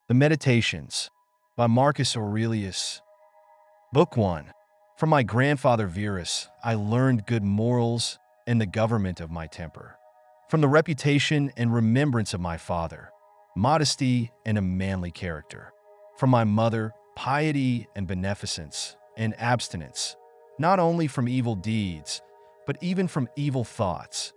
The Meditations by Marcus Aurelius. Book 1. From my grandfather Verus, I learned good morals and the government of my temper. From the reputation and remembrance of my father, modesty and a manly character. From my mother, piety and beneficence and abstinence, not only from evil deeds, but even from evil thoughts.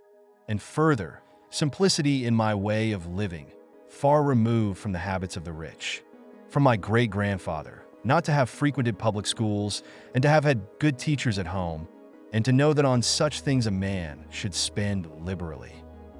And further, simplicity in my way of living, far removed from the habits of the rich. From my great-grandfather, not to have frequented public schools and to have had good teachers at home, and to know that on such things a man should spend liberally.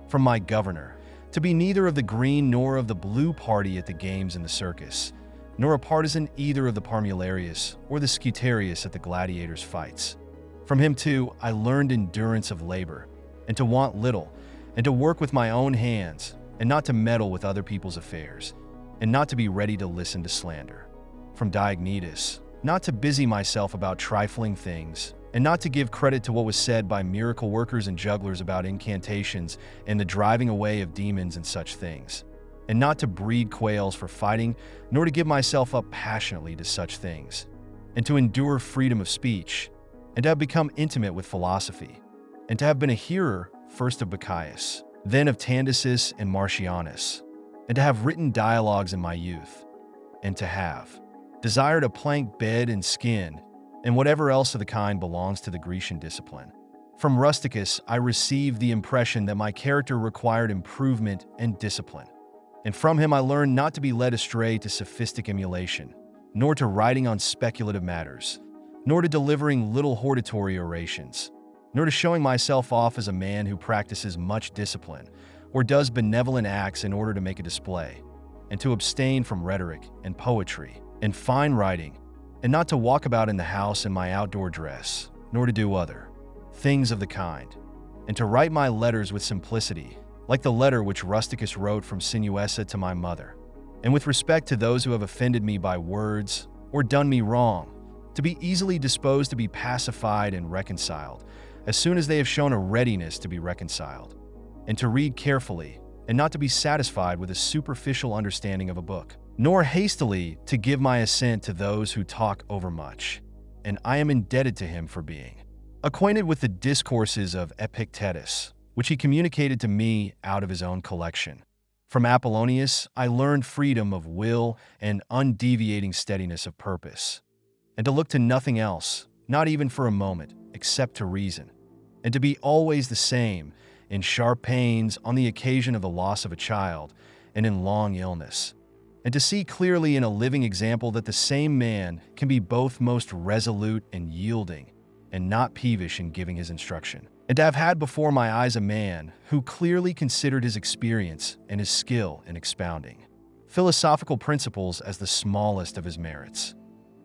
From my governor, to be neither of the green nor of the blue party at the games and the circus, nor a partisan either of the Parmularius or the Scutarius at the gladiators' fights. From him, too, I learned endurance of labor, and to want little, and to work with my own hands, and not to meddle with other people's affairs, and not to be ready to listen to slander. From Diognetus, not to busy myself about trifling things, and not to give credit to what was said by miracle workers and jugglers about incantations and the driving away of demons and such things, and not to breed quails for fighting, nor to give myself up passionately to such things, and to endure freedom of speech, and to have become intimate with philosophy, and to have been a hearer first of Bacchius, then of Tandisus and Martianus, and to have written dialogues in my youth, and to have desired a plank bed and skin, and whatever else of the kind belongs to the Grecian discipline. From Rusticus, I received the impression that my character required improvement and discipline, and from him I learned not to be led astray to sophistic emulation, nor to writing on speculative matters, nor to delivering little hortatory orations, nor to showing myself off as a man who practices much discipline, or does benevolent acts in order to make a display, and to abstain from rhetoric and poetry and fine writing, and not to walk about in the house in my outdoor dress, nor to do other things of the kind, and to write my letters with simplicity, like the letter which Rusticus wrote from Sinuessa to my mother, and with respect to those who have offended me by words or done me wrong, to be easily disposed to be pacified and reconciled, as soon as they have shown a readiness to be reconciled, and to read carefully, and not to be satisfied with a superficial understanding of a book, nor hastily to give my assent to those who talk overmuch. And I am indebted to him for being acquainted with the discourses of Epictetus, which he communicated to me out of his own collection. From Apollonius, I learned freedom of will and undeviating steadiness of purpose, and to look to nothing else, not even for a moment, except to reason, and to be always the same in sharp pains on the occasion of the loss of a child and in long illness, and to see clearly in a living example that the same man can be both most resolute and yielding, and not peevish in giving his instruction, and to have had before my eyes a man who clearly considered his experience and his skill in expounding philosophical principles as the smallest of his merits.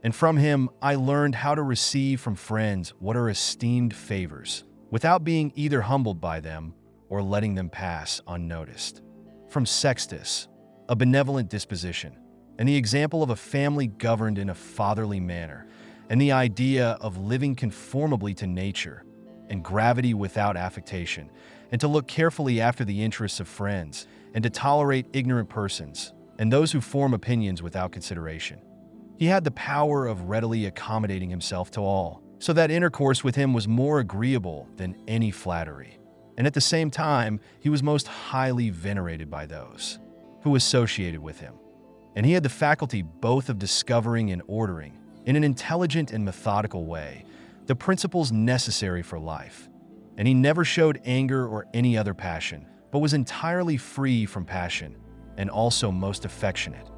And from him I learned how to receive from friends what are esteemed favors, without being either humbled by them or letting them pass unnoticed. From Sextus, a benevolent disposition, and the example of a family governed in a fatherly manner, and the idea of living conformably to nature, and gravity without affectation, and to look carefully after the interests of friends, and to tolerate ignorant persons, and those who form opinions without consideration. He had the power of readily accommodating himself to all, so that intercourse with him was more agreeable than any flattery. And at the same time, he was most highly venerated by those who associated with him. And he had the faculty both of discovering and ordering, in an intelligent and methodical way, the principles necessary for life. And he never showed anger or any other passion, but was entirely free from passion, and also most affectionate.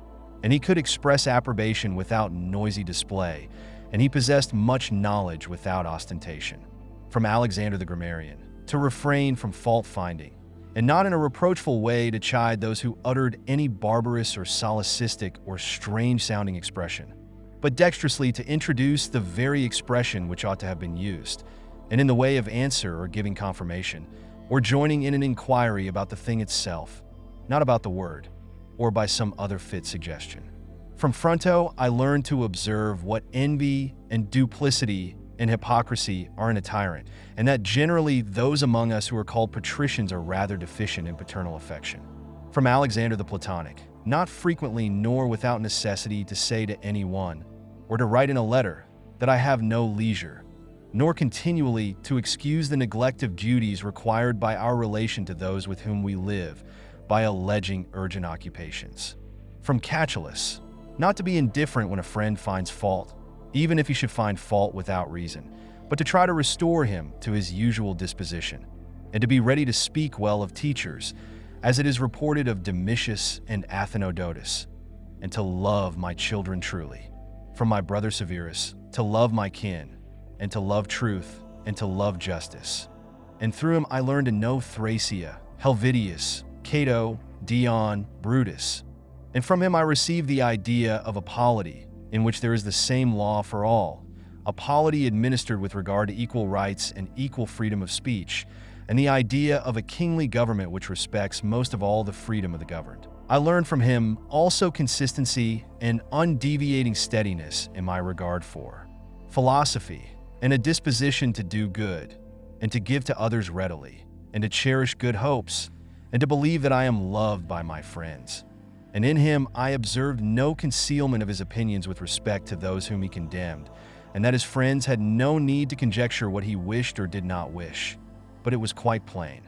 And he could express approbation without noisy display, and he possessed much knowledge without ostentation. From Alexander the Grammarian, to refrain from fault-finding, and not in a reproachful way to chide those who uttered any barbarous or solecistic or strange-sounding expression, but dexterously to introduce the very expression which ought to have been used, and in the way of answer or giving confirmation, or joining in an inquiry about the thing itself, not about the word, or by some other fit suggestion. From Fronto, I learned to observe what envy and duplicity and hypocrisy are in a tyrant, and that generally those among us who are called patricians are rather deficient in paternal affection. From Alexander the Platonic, not frequently nor without necessity to say to anyone, or to write in a letter, that I have no leisure, nor continually to excuse the neglect of duties required by our relation to those with whom we live, by alleging urgent occupations. From Catullus, not to be indifferent when a friend finds fault, even if he should find fault without reason, but to try to restore him to his usual disposition, and to be ready to speak well of teachers, as it is reported of Domitius and Athenodotus, and to love my children truly. From my brother Severus, to love my kin, and to love truth, and to love justice. And through him I learned to know Thracia, Helvidius, Cato, Dion, Brutus. And from him I received the idea of a polity, in which there is the same law for all, a polity administered with regard to equal rights and equal freedom of speech, and the idea of a kingly government which respects most of all the freedom of the governed. I learned from him also consistency and undeviating steadiness in my regard for philosophy, and a disposition to do good, and to give to others readily, and to cherish good hopes, and to believe that I am loved by my friends. And in him I observed no concealment of his opinions with respect to those whom he condemned, and that his friends had no need to conjecture what he wished or did not wish, but it was quite plain.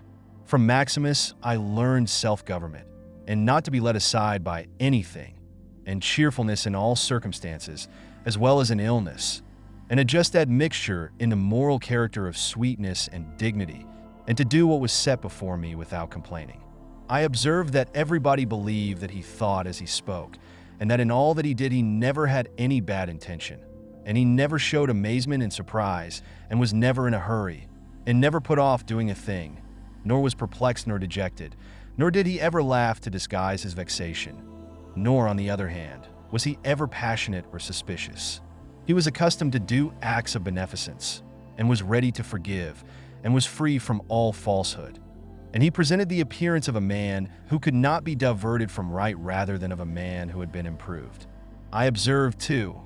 From Maximus I learned self-government, and not to be led aside by anything, and cheerfulness in all circumstances, as well as in illness, and a just admixture in the moral character of sweetness and dignity, and to do what was set before me without complaining. I observed that everybody believed that he thought as he spoke, and that in all that he did he never had any bad intention, and he never showed amazement and surprise, and was never in a hurry, and never put off doing a thing, nor was perplexed nor dejected, nor did he ever laugh to disguise his vexation, nor, on the other hand, was he ever passionate or suspicious. He was accustomed to do acts of beneficence, and was ready to forgive, and was free from all falsehood. And he presented the appearance of a man who could not be diverted from right rather than of a man who had been improved. I observed, too,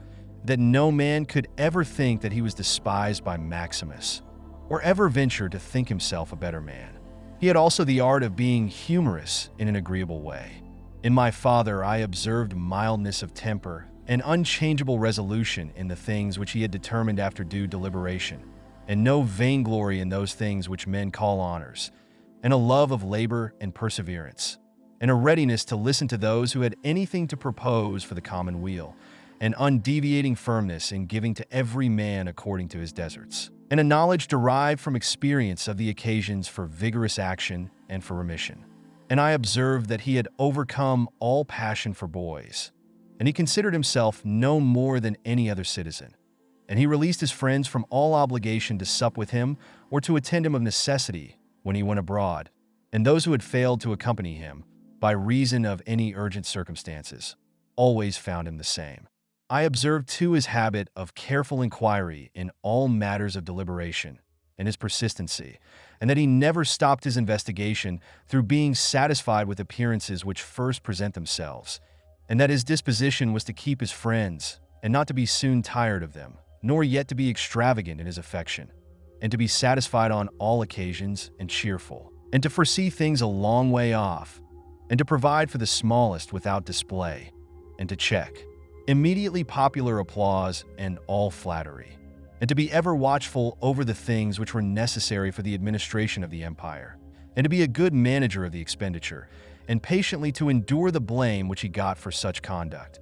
that no man could ever think that he was despised by Maximus, or ever venture to think himself a better man. He had also the art of being humorous in an agreeable way. In my father I observed mildness of temper and unchangeable resolution in the things which he had determined after due deliberation, and no vainglory in those things which men call honors, and a love of labor and perseverance, and a readiness to listen to those who had anything to propose for the common weal, and undeviating firmness in giving to every man according to his deserts, and a knowledge derived from experience of the occasions for vigorous action and for remission. And I observed that he had overcome all passion for boys, and he considered himself no more than any other citizen. And he released his friends from all obligation to sup with him or to attend him of necessity when he went abroad, and those who had failed to accompany him, by reason of any urgent circumstances, always found him the same. I observed too his habit of careful inquiry in all matters of deliberation, and his persistency, and that he never stopped his investigation through being satisfied with appearances which first present themselves, and that his disposition was to keep his friends, and not to be soon tired of them, nor yet to be extravagant in his affection, and to be satisfied on all occasions and cheerful, and to foresee things a long way off, and to provide for the smallest without display, and to check immediately popular applause and all flattery, and to be ever watchful over the things which were necessary for the administration of the empire, and to be a good manager of the expenditure, and patiently to endure the blame which he got for such conduct.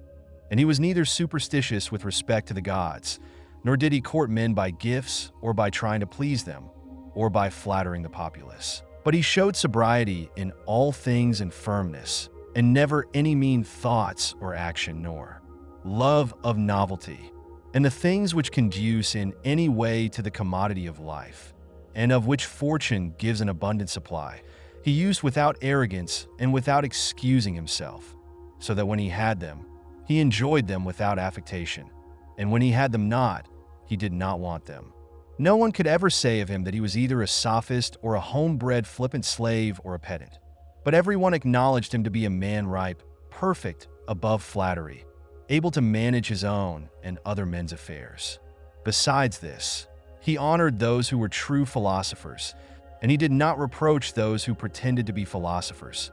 And he was neither superstitious with respect to the gods, nor did he court men by gifts or by trying to please them, or by flattering the populace. But he showed sobriety in all things and firmness, and never any mean thoughts or action, nor love of novelty, and the things which conduce in any way to the commodity of life, and of which fortune gives an abundant supply, he used without arrogance and without excusing himself, so that when he had them, he enjoyed them without affectation, and when he had them not, he did not want them. No one could ever say of him that he was either a sophist or a homebred flippant slave or a pedant, but everyone acknowledged him to be a man ripe, perfect, above flattery, able to manage his own and other men's affairs. Besides this, he honored those who were true philosophers, and he did not reproach those who pretended to be philosophers,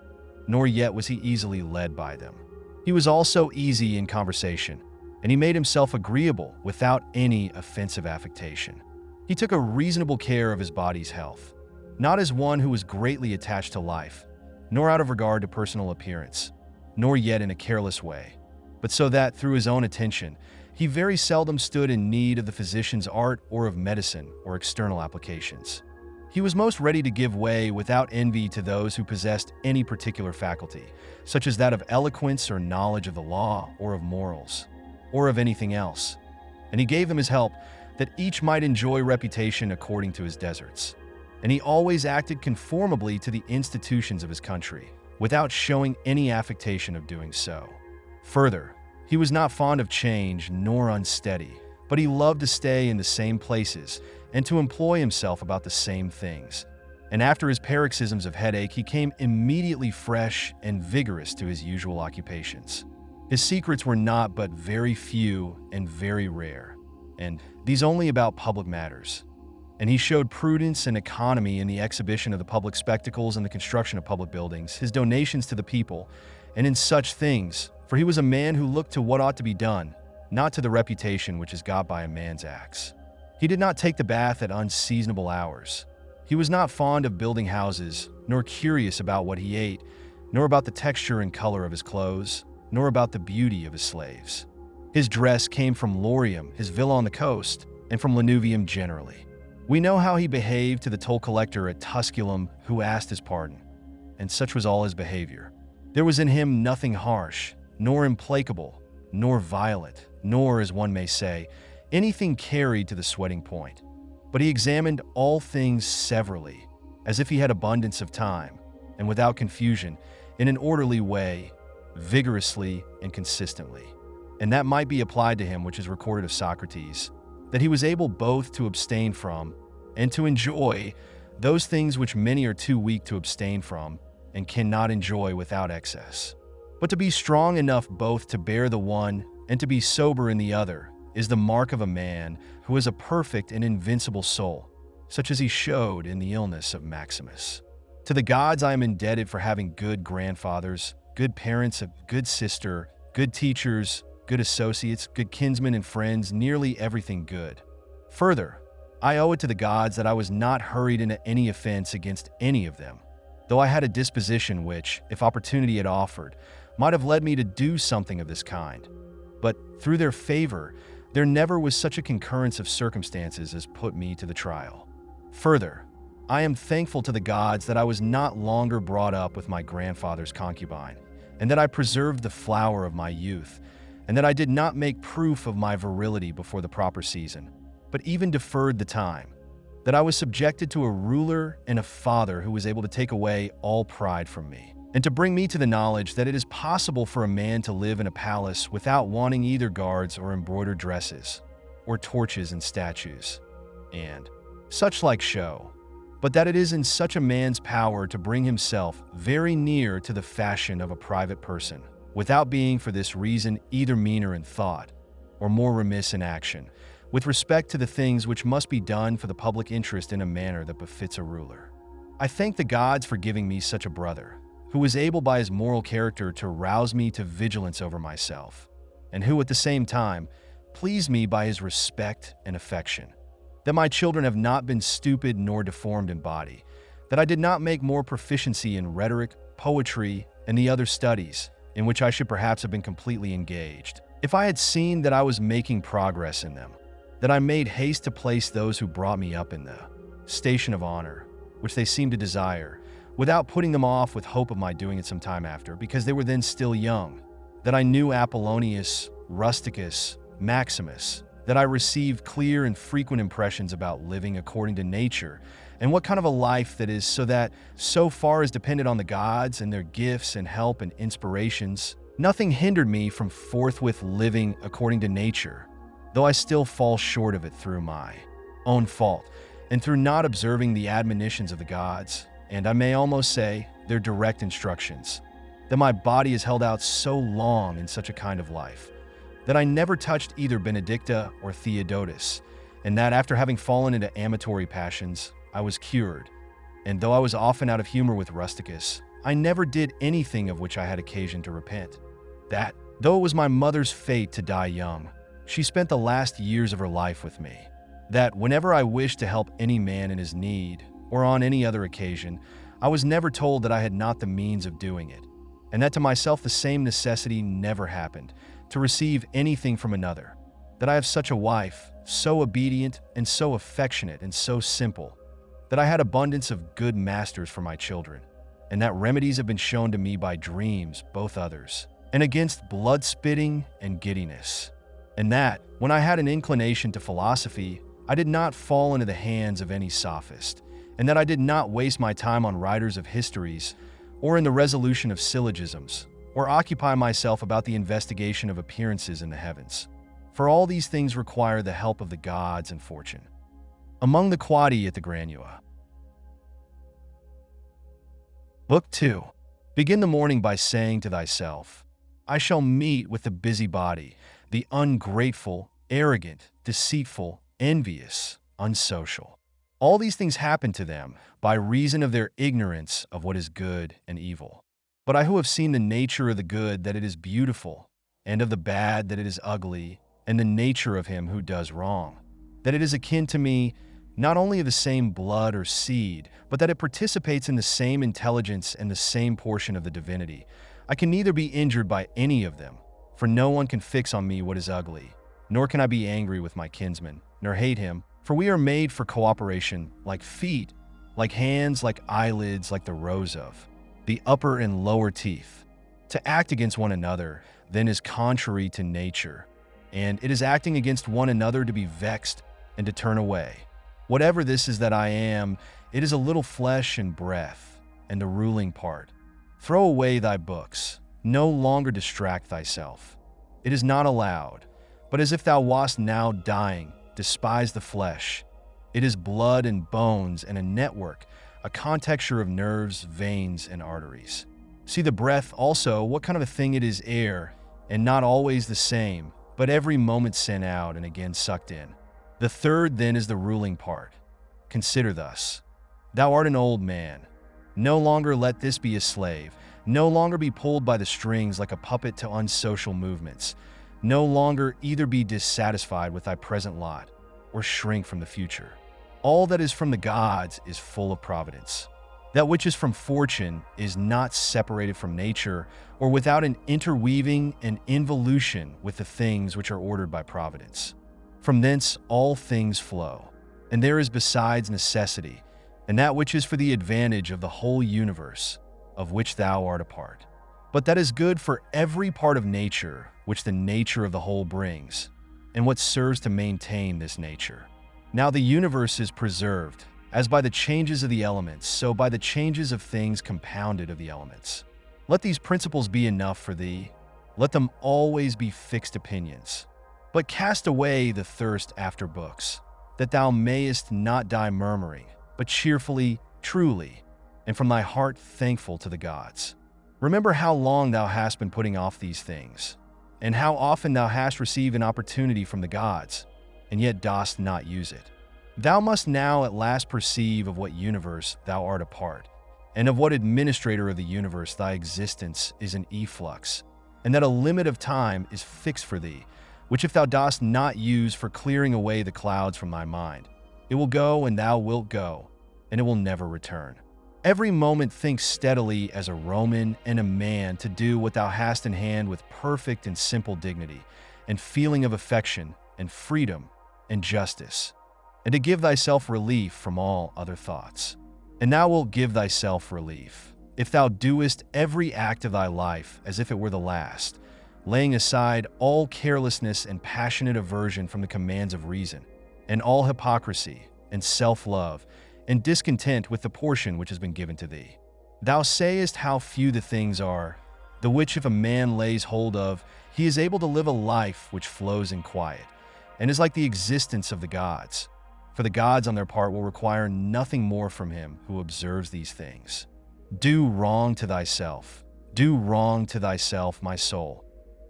nor yet was he easily led by them. He was also easy in conversation, and he made himself agreeable without any offensive affectation. He took a reasonable care of his body's health, not as one who was greatly attached to life, nor out of regard to personal appearance, nor yet in a careless way, but so that, through his own attention, he very seldom stood in need of the physician's art or of medicine or external applications. He was most ready to give way without envy to those who possessed any particular faculty, such as that of eloquence or knowledge of the law or of morals, or of anything else, and he gave them his help that each might enjoy reputation according to his deserts. And he always acted conformably to the institutions of his country, without showing any affectation of doing so. Further, he was not fond of change nor unsteady, but he loved to stay in the same places and to employ himself about the same things. And after his paroxysms of headache, he came immediately fresh and vigorous to his usual occupations. His secrets were not but very few and very rare, and these only about public matters. And he showed prudence and economy in the exhibition of the public spectacles and the construction of public buildings, his donations to the people, and in such things, for he was a man who looked to what ought to be done, not to the reputation which is got by a man's acts. He did not take the bath at unseasonable hours. He was not fond of building houses, nor curious about what he ate, nor about the texture and color of his clothes, nor about the beauty of his slaves. His dress came from Lorium, his villa on the coast, and from Lanuvium generally. We know how he behaved to the toll collector at Tusculum who asked his pardon, and such was all his behavior. There was in him nothing harsh, nor implacable, nor violent, nor, as one may say, anything carried to the sweating point. But he examined all things severally, as if he had abundance of time, and without confusion, in an orderly way, vigorously and consistently. And that might be applied to him which is recorded of Socrates, that he was able both to abstain from and to enjoy those things which many are too weak to abstain from and cannot enjoy without excess. But to be strong enough both to bear the one and to be sober in the other is the mark of a man who has a perfect and invincible soul, such as he showed in the illness of Maximus. To the gods I am indebted for having good grandfathers, good parents, a good sister, good teachers, good associates, good kinsmen and friends, nearly everything good. Further, I owe it to the gods that I was not hurried into any offense against any of them, though I had a disposition which, if opportunity had offered, might have led me to do something of this kind. But through their favor, there never was such a concurrence of circumstances as put me to the trial. Further, I am thankful to the gods that I was not longer brought up with my grandfather's concubine, and that I preserved the flower of my youth, and that I did not make proof of my virility before the proper season, but even deferred the time, that I was subjected to a ruler and a father who was able to take away all pride from me, and to bring me to the knowledge that it is possible for a man to live in a palace without wanting either guards or embroidered dresses, or torches and statues, and such like show, but that it is in such a man's power to bring himself very near to the fashion of a private person, without being for this reason either meaner in thought or more remiss in action, with respect to the things which must be done for the public interest in a manner that befits a ruler. I thank the gods for giving me such a brother, who was able by his moral character to rouse me to vigilance over myself, and who at the same time pleased me by his respect and affection, that my children have not been stupid nor deformed in body, that I did not make more proficiency in rhetoric, poetry, and the other studies, in which I should perhaps have been completely engaged, if I had seen that I was making progress in them, that I made haste to place those who brought me up in the station of honor, which they seemed to desire, without putting them off with hope of my doing it some time after, because they were then still young, that I knew Apollonius, Rusticus, Maximus, that I received clear and frequent impressions about living according to nature, and what kind of a life that is, so that, so far as depended on the gods and their gifts and help and inspirations, nothing hindered me from forthwith living according to nature, though I still fall short of it through my own fault, and through not observing the admonitions of the gods, and I may almost say, their direct instructions, that my body is held out so long in such a kind of life, that I never touched either Benedicta or Theodotus, and that after having fallen into amatory passions, I was cured, and though I was often out of humor with Rusticus, I never did anything of which I had occasion to repent. That, though it was my mother's fate to die young, she spent the last years of her life with me. That whenever I wished to help any man in his need, or on any other occasion, I was never told that I had not the means of doing it, and that to myself the same necessity never happened, to receive anything from another. That I have such a wife, so obedient and so affectionate and so simple, that I had abundance of good masters for my children, and that remedies have been shown to me by dreams, both others, and against blood-spitting and giddiness. And that, when I had an inclination to philosophy, I did not fall into the hands of any sophist, and that I did not waste my time on writers of histories, or in the resolution of syllogisms, or occupy myself about the investigation of appearances in the heavens. For all these things require the help of the gods and fortune. Among the Quadi at the Granua. Book 2. Begin the morning by saying to thyself, I shall meet with the busybody, the ungrateful, arrogant, deceitful, envious, unsocial. All these things happen to them by reason of their ignorance of what is good and evil. But I who have seen the nature of the good that it is beautiful, and of the bad that it is ugly, and the nature of him who does wrong, that it is akin to me, not only of the same blood or seed, but that it participates in the same intelligence and the same portion of the divinity, I can neither be injured by any of them, for no one can fix on me what is ugly, nor can I be angry with my kinsman, nor hate him, for we are made for cooperation, like feet, like hands, like eyelids, like the rows of the upper and lower teeth. To act against one another, then, is contrary to nature, and it is acting against one another to be vexed and to turn away. Whatever this is that I am, it is a little flesh and breath, and the ruling part. Throw away thy books, no longer distract thyself. It is not allowed, but as if thou wast now dying, despise the flesh. It is blood and bones and a network, a contexture of nerves, veins, and arteries. See the breath also, what kind of a thing it is air, and not always the same, but every moment sent out and again sucked in. The third then is the ruling part. Consider thus. Thou art an old man. No longer let this be a slave. No longer be pulled by the strings like a puppet to unsocial movements. No longer either be dissatisfied with thy present lot, or shrink from the future. All that is from the gods is full of providence. That which is from fortune is not separated from nature, or without an interweaving and involution with the things which are ordered by providence. From thence all things flow, and there is besides necessity, and that which is for the advantage of the whole universe, of which thou art a part. But that is good for every part of nature which the nature of the whole brings, and what serves to maintain this nature. Now the universe is preserved, as by the changes of the elements, so by the changes of things compounded of the elements. Let these principles be enough for thee. Let them always be fixed opinions. But cast away the thirst after books, that thou mayest not die murmuring, but cheerfully, truly, and from thy heart thankful to the gods. Remember how long thou hast been putting off these things, and how often thou hast received an opportunity from the gods, and yet dost not use it. Thou must now at last perceive of what universe thou art a part, and of what administrator of the universe thy existence is an efflux, and that a limit of time is fixed for thee, which if thou dost not use for clearing away the clouds from thy mind, it will go and thou wilt go, and it will never return. Every moment think steadily as a Roman and a man to do what thou hast in hand with perfect and simple dignity, and feeling of affection, and freedom, and justice, and to give thyself relief from all other thoughts. And thou wilt give thyself relief, if thou doest every act of thy life as if it were the last, laying aside all carelessness and passionate aversion from the commands of reason, and all hypocrisy, and self-love, and discontent with the portion which has been given to thee. Thou sayest how few the things are, the which if a man lays hold of, he is able to live a life which flows in quiet, and is like the existence of the gods. For the gods on their part will require nothing more from him who observes these things. Do wrong to thyself, my soul,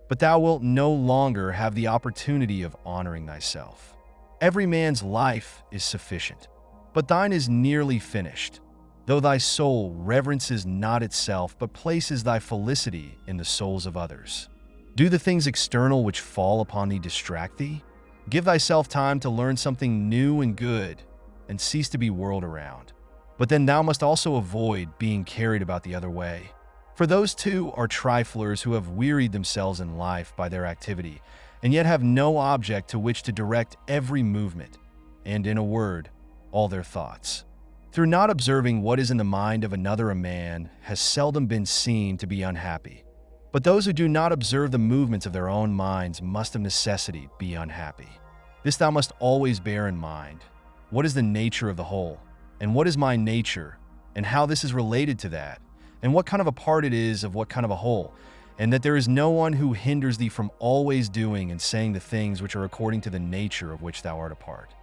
but thou wilt no longer have the opportunity of honoring thyself. Every man's life is sufficient, but thine is nearly finished, though thy soul reverences not itself, but places thy felicity in the souls of others. Do the things external which fall upon thee distract thee? Give thyself time to learn something new and good, and cease to be whirled around. But then thou must also avoid being carried about the other way. For those two are triflers who have wearied themselves in life by their activity, and yet have no object to which to direct every movement, and in a word, all their thoughts. Through not observing what is in the mind of another, a man has seldom been seen to be unhappy. But those who do not observe the movements of their own minds must of necessity be unhappy. This thou must always bear in mind. What is the nature of the whole? And what is my nature? And how this is related to that? And what kind of a part it is of what kind of a whole? And that there is no one who hinders thee from always doing and saying the things which are according to the nature of which thou art a part.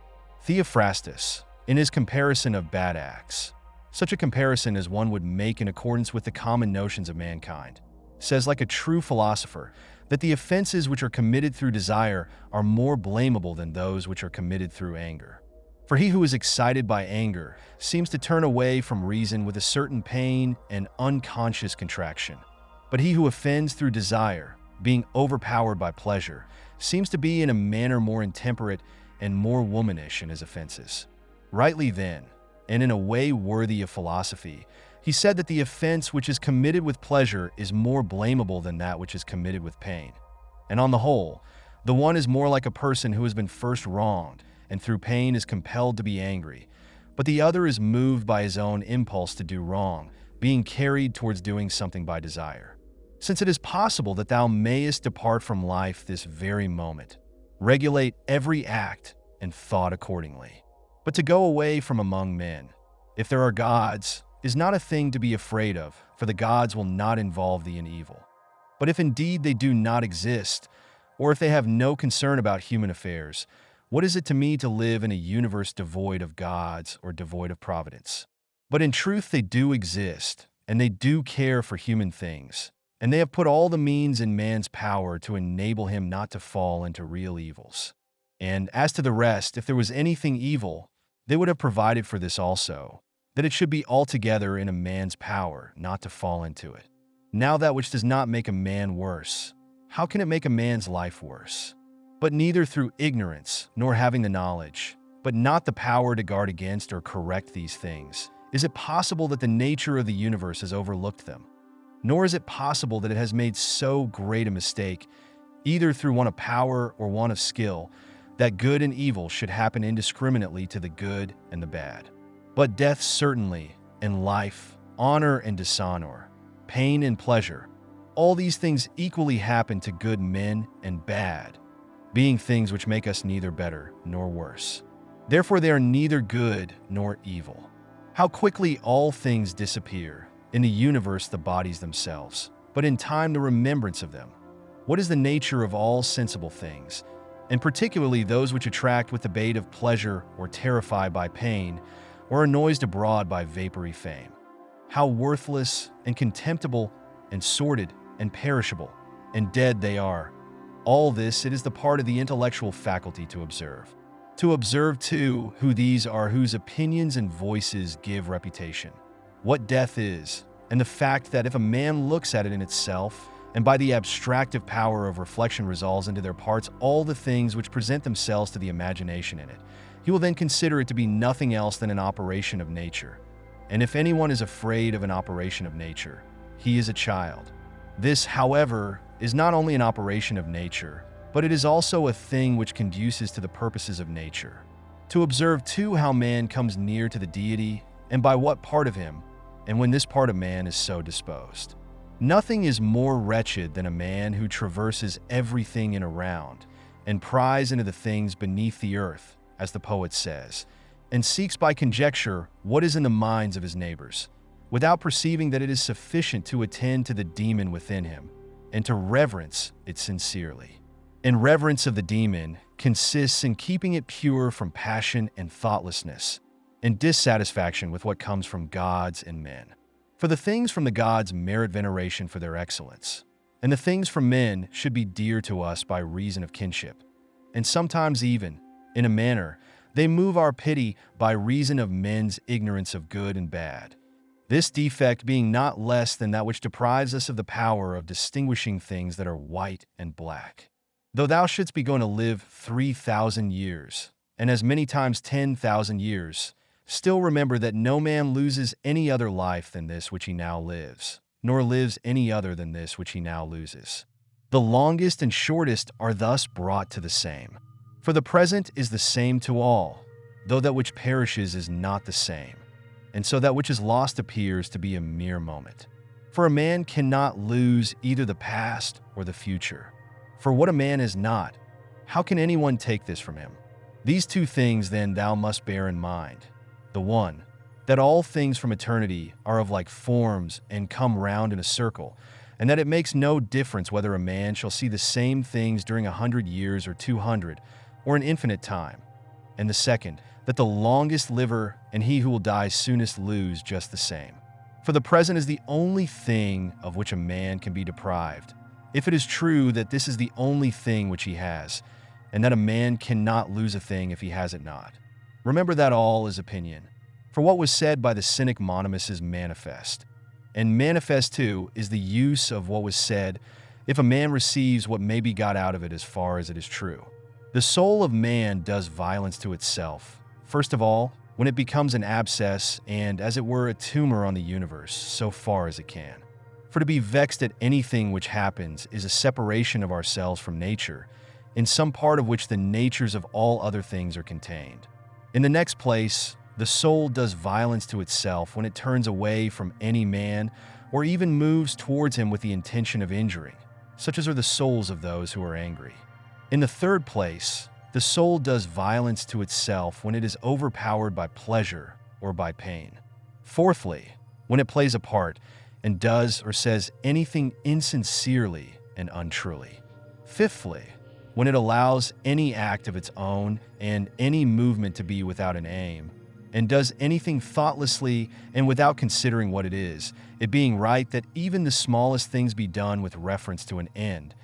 Theophrastus, in his comparison of bad acts, such a comparison as one would make in accordance with the common notions of mankind, says like a true philosopher that the offenses which are committed through desire are more blamable than those which are committed through anger. For he who is excited by anger seems to turn away from reason with a certain pain and unconscious contraction. But he who offends through desire, being overpowered by pleasure, seems to be in a manner more intemperate and more womanish in his offenses. Rightly then, and in a way worthy of philosophy, he said that the offense which is committed with pleasure is more blamable than that which is committed with pain. And on the whole, the one is more like a person who has been first wronged, and through pain is compelled to be angry, but the other is moved by his own impulse to do wrong, being carried towards doing something by desire. Since it is possible that thou mayest depart from life this very moment, regulate every act and thought accordingly. But to go away from among men, if there are gods, is not a thing to be afraid of, for the gods will not involve thee in evil. But if indeed they do not exist, or if they have no concern about human affairs, what is it to me to live in a universe devoid of gods or devoid of providence? But in truth they do exist, and they do care for human things, and they have put all the means in man's power to enable him not to fall into real evils. And as to the rest, if there was anything evil, they would have provided for this also, that it should be altogether in a man's power not to fall into it. Now that which does not make a man worse, how can it make a man's life worse? But neither through ignorance, nor having the knowledge, but not the power to guard against or correct these things, is it possible that the nature of the universe has overlooked them. Nor is it possible that it has made so great a mistake, either through want of power or want of skill, that good and evil should happen indiscriminately to the good and the bad. But death certainly, and life, honor and dishonor, pain and pleasure, all these things equally happen to good men and bad, being things which make us neither better nor worse. Therefore they are neither good nor evil. How quickly all things disappear, in the universe the bodies themselves, but in time the remembrance of them. What is the nature of all sensible things, and particularly those which attract with the bait of pleasure or terrify by pain, or are noised abroad by vapory fame? How worthless and contemptible and sordid and perishable and dead they are. All this it is the part of the intellectual faculty to observe. To observe, too, who these are whose opinions and voices give reputation. What death is, and the fact that if a man looks at it in itself, and by the abstractive power of reflection resolves into their parts all the things which present themselves to the imagination in it, he will then consider it to be nothing else than an operation of nature. And if anyone is afraid of an operation of nature, he is a child. This, however, is not only an operation of nature, but it is also a thing which conduces to the purposes of nature. To observe, too, how man comes near to the deity, and by what part of him, and when this part of man is so disposed. Nothing is more wretched than a man who traverses everything in around, and pries into the things beneath the earth, as the poet says, and seeks by conjecture what is in the minds of his neighbors, without perceiving that it is sufficient to attend to the demon within him, and to reverence it sincerely. And reverence of the demon consists in keeping it pure from passion and thoughtlessness, and dissatisfaction with what comes from gods and men. For the things from the gods merit veneration for their excellence, and the things from men should be dear to us by reason of kinship, and sometimes even, in a manner, they move our pity by reason of men's ignorance of good and bad. This defect being not less than that which deprives us of the power of distinguishing things that are white and black. Though thou shouldst be going to live 3,000 years, and as many times 10,000 years, still remember that no man loses any other life than this which he now lives, nor lives any other than this which he now loses. The longest and shortest are thus brought to the same. For the present is the same to all, though that which perishes is not the same, and so that which is lost appears to be a mere moment. For a man cannot lose either the past or the future. For what a man is not, how can anyone take this from him? These two things then thou must bear in mind. The one, that all things from eternity are of like forms and come round in a circle, and that it makes no difference whether a man shall see the same things during 100 years or 200, or an infinite time. And the second, that the longest liver and he who will die soonest lose just the same. For the present is the only thing of which a man can be deprived, if it is true that this is the only thing which he has, and that a man cannot lose a thing if he has it not. Remember that all is opinion. For what was said by the cynic Monimus is manifest. And manifest, too, is the use of what was said, if a man receives what may be got out of it as far as it is true. The soul of man does violence to itself, first of all, when it becomes an abscess and, as it were, a tumor on the universe, so far as it can. For to be vexed at anything which happens is a separation of ourselves from nature, in some part of which the natures of all other things are contained. In the next place, the soul does violence to itself when it turns away from any man or even moves towards him with the intention of injuring, such as are the souls of those who are angry. In the third place, the soul does violence to itself when it is overpowered by pleasure or by pain. Fourthly, when it plays a part and does or says anything insincerely and untruly. Fifthly, when it allows any act of its own and any movement to be without an aim, and does anything thoughtlessly and without considering what it is, it being right that even the smallest things be done with reference to an end,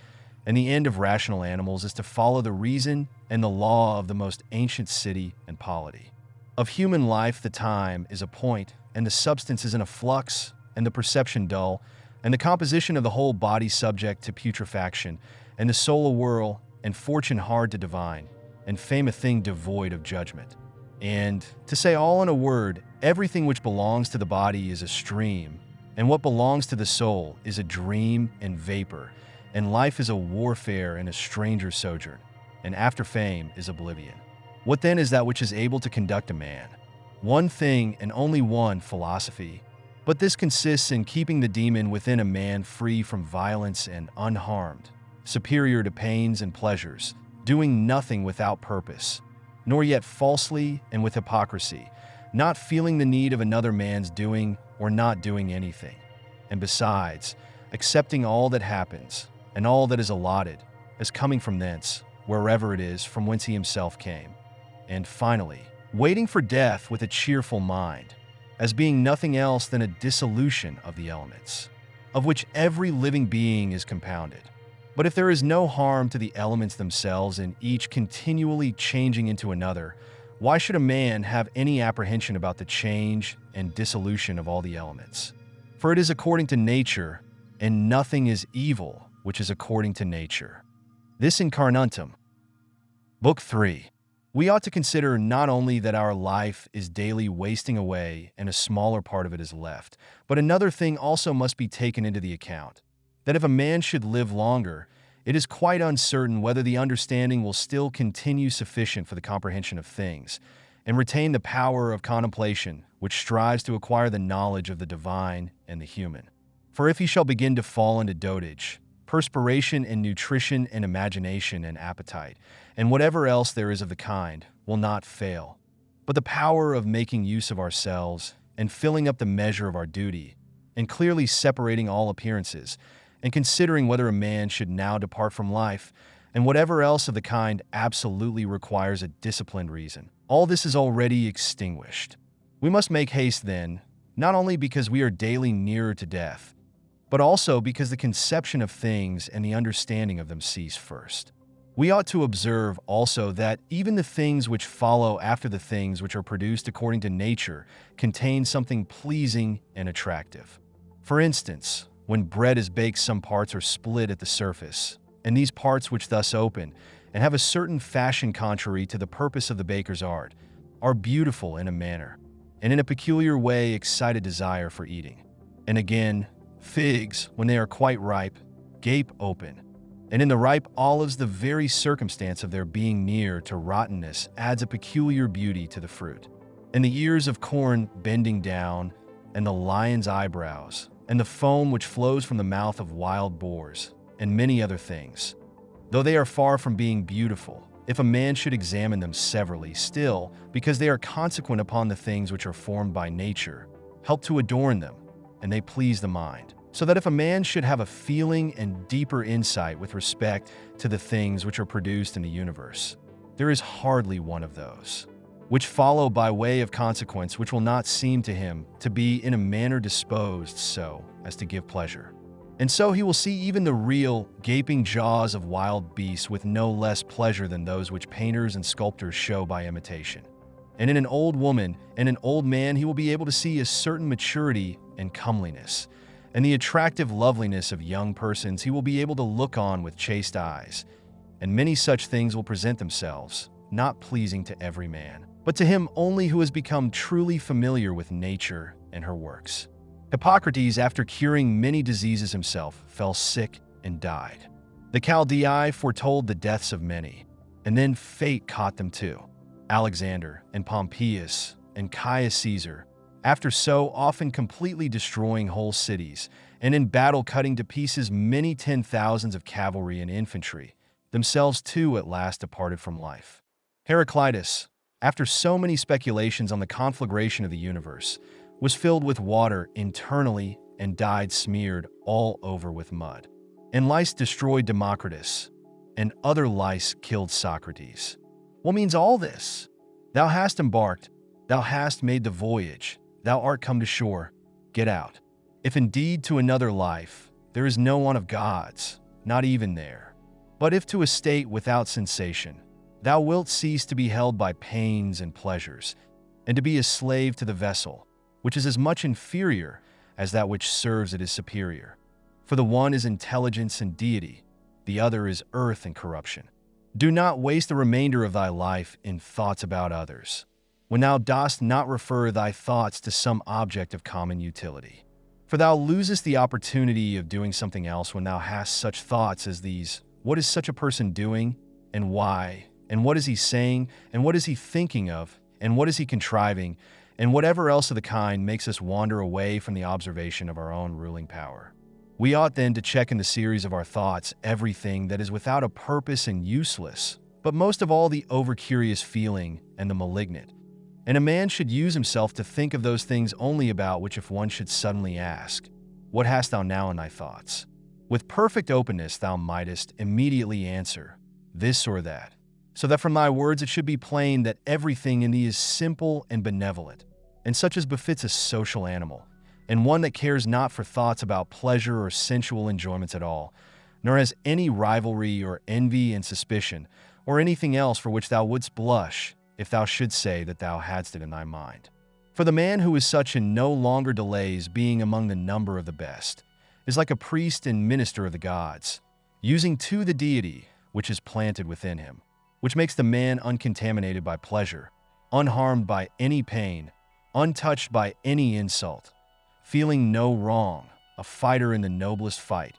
and the end of rational animals is to follow the reason and the law of the most ancient city and polity. Of human life the time is a point, and the substance is in a flux, and the perception dull, and the composition of the whole body subject to putrefaction, and the soul a whirl, and fortune hard to divine, and fame a thing devoid of judgment. And, to say all in a word, everything which belongs to the body is a stream, and what belongs to the soul is a dream and vapor, and life is a warfare and a stranger sojourn, and after fame is oblivion. What then is that which is able to conduct a man? One thing and only one, philosophy, but this consists in keeping the demon within a man free from violence and unharmed, superior to pains and pleasures, doing nothing without purpose, nor yet falsely and with hypocrisy, not feeling the need of another man's doing or not doing anything, and besides, accepting all that happens and all that is allotted as coming from thence, wherever it is from whence he himself came, and finally, waiting for death with a cheerful mind, as being nothing else than a dissolution of the elements, of which every living being is compounded. But if there is no harm to the elements themselves and each continually changing into another, why should a man have any apprehension about the change and dissolution of all the elements? For it is according to nature, and nothing is evil which is according to nature. This incarnatum. Book 3. We ought to consider not only that our life is daily wasting away and a smaller part of it is left, but another thing also must be taken into the account, that if a man should live longer, it is quite uncertain whether the understanding will still continue sufficient for the comprehension of things, and retain the power of contemplation which strives to acquire the knowledge of the divine and the human. For if he shall begin to fall into dotage, perspiration and nutrition and imagination and appetite, and whatever else there is of the kind, will not fail. But the power of making use of ourselves, and filling up the measure of our duty, and clearly separating all appearances, and considering whether a man should now depart from life, and whatever else of the kind absolutely requires a disciplined reason, all this is already extinguished. We must make haste then, not only because we are daily nearer to death, but also because the conception of things and the understanding of them cease first. We ought to observe also that even the things which follow after the things which are produced according to nature contain something pleasing and attractive. For instance, when bread is baked, some parts are split at the surface, and these parts which thus open and have a certain fashion contrary to the purpose of the baker's art are beautiful in a manner, and in a peculiar way excite a desire for eating. And again, figs, when they are quite ripe, gape open, and in the ripe olives the very circumstance of their being near to rottenness adds a peculiar beauty to the fruit. And the ears of corn bending down, and the lion's eyebrows, and the foam which flows from the mouth of wild boars, and many other things. Though they are far from being beautiful, if a man should examine them severally, still, because they are consequent upon the things which are formed by nature, help to adorn them, and they please the mind. So that if a man should have a feeling and deeper insight with respect to the things which are produced in the universe, there is hardly one of those which follow by way of consequence which will not seem to him to be in a manner disposed so as to give pleasure. And so he will see even the real, gaping jaws of wild beasts with no less pleasure than those which painters and sculptors show by imitation. And in an old woman and an old man he will be able to see a certain maturity and comeliness, and the attractive loveliness of young persons he will be able to look on with chaste eyes. And many such things will present themselves, not pleasing to every man, but to him only who has become truly familiar with nature and her works. Hippocrates, after curing many diseases himself, fell sick and died. The Chaldei foretold the deaths of many, and then fate caught them too. Alexander and Pompeius and Caius Caesar, after so often completely destroying whole cities, and in battle cutting to pieces many 10,000s of cavalry and infantry, themselves too at last departed from life. Heraclitus, after so many speculations on the conflagration of the universe, was filled with water internally and died smeared all over with mud. And lice destroyed Democritus, and other lice killed Socrates. What means all this? Thou hast embarked, thou hast made the voyage, thou art come to shore, get out. If indeed to another life there is no one of God's, not even there. But if to a state without sensation, thou wilt cease to be held by pains and pleasures, and to be a slave to the vessel, which is as much inferior as that which serves it is superior. For the one is intelligence and deity, the other is earth and corruption. Do not waste the remainder of thy life in thoughts about others, when thou dost not refer thy thoughts to some object of common utility. For thou losest the opportunity of doing something else when thou hast such thoughts as these: what is such a person doing, and why, and what is he saying, and what is he thinking of, and what is he contriving, and whatever else of the kind makes us wander away from the observation of our own ruling power. We ought then to check in the series of our thoughts everything that is without a purpose and useless, but most of all the over-curious feeling and the malignant. And a man should use himself to think of those things only about which if one should suddenly ask, "What hast thou now in thy thoughts?" With perfect openness thou mightest immediately answer, "This or that," so that from thy words it should be plain that everything in thee is simple and benevolent, and such as befits a social animal, and one that cares not for thoughts about pleasure or sensual enjoyments at all, nor has any rivalry or envy and suspicion, or anything else for which thou wouldst blush if thou shouldst say that thou hadst it in thy mind. For the man who is such and no longer delays being among the number of the best, is like a priest and minister of the gods, using to the deity which is planted within him, which makes the man uncontaminated by pleasure, unharmed by any pain, untouched by any insult, feeling no wrong, a fighter in the noblest fight,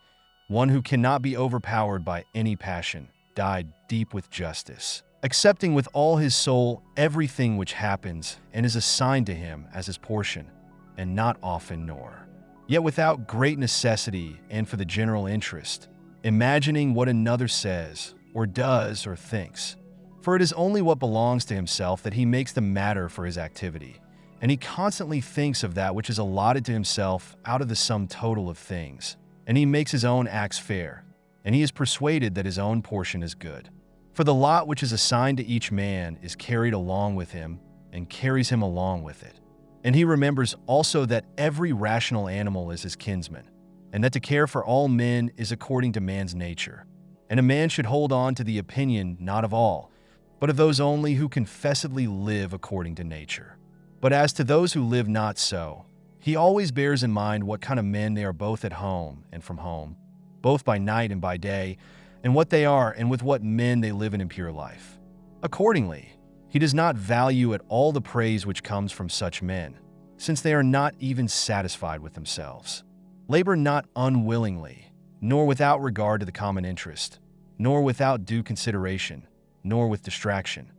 one who cannot be overpowered by any passion, died deep with justice, accepting with all his soul everything which happens and is assigned to him as his portion, and not often nor, yet without great necessity and for the general interest, imagining what another says, or does, or thinks. For it is only what belongs to himself that he makes the matter for his activity, and he constantly thinks of that which is allotted to himself out of the sum total of things, and he makes his own acts fair, and he is persuaded that his own portion is good. For the lot which is assigned to each man is carried along with him, and carries him along with it. And he remembers also that every rational animal is his kinsman, and that to care for all men is according to man's nature, and a man should hold on to the opinion not of all, but of those only who confessedly live according to nature. But as to those who live not so, he always bears in mind what kind of men they are both at home and from home, both by night and by day, and what they are and with what men they live an impure life. Accordingly, he does not value at all the praise which comes from such men, since they are not even satisfied with themselves. Labor not unwillingly, nor without regard to the common interest, nor without due consideration, nor with distraction,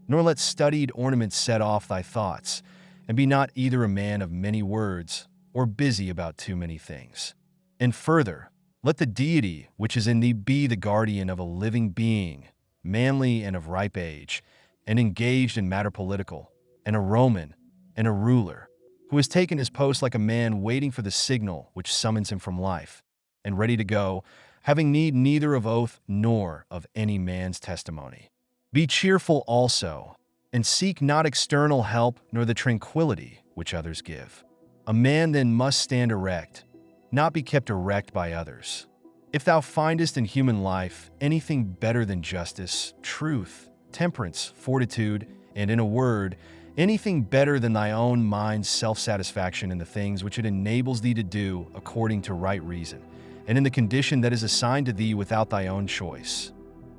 nor let studied ornaments set off thy thoughts, and be not either a man of many words, or busy about too many things. And further, let the deity which is in thee be the guardian of a living being, manly and of ripe age, and engaged in matter political, and a Roman, and a ruler, who has taken his post like a man waiting for the signal which summons him from life, and ready to go, having need neither of oath nor of any man's testimony. Be cheerful also, and seek not external help nor the tranquility which others give. A man then must stand erect, not be kept erect by others. If thou findest in human life anything better than justice, truth, temperance, fortitude, and in a word, anything better than thy own mind's self-satisfaction in the things which it enables thee to do according to right reason, and in the condition that is assigned to thee without thy own choice.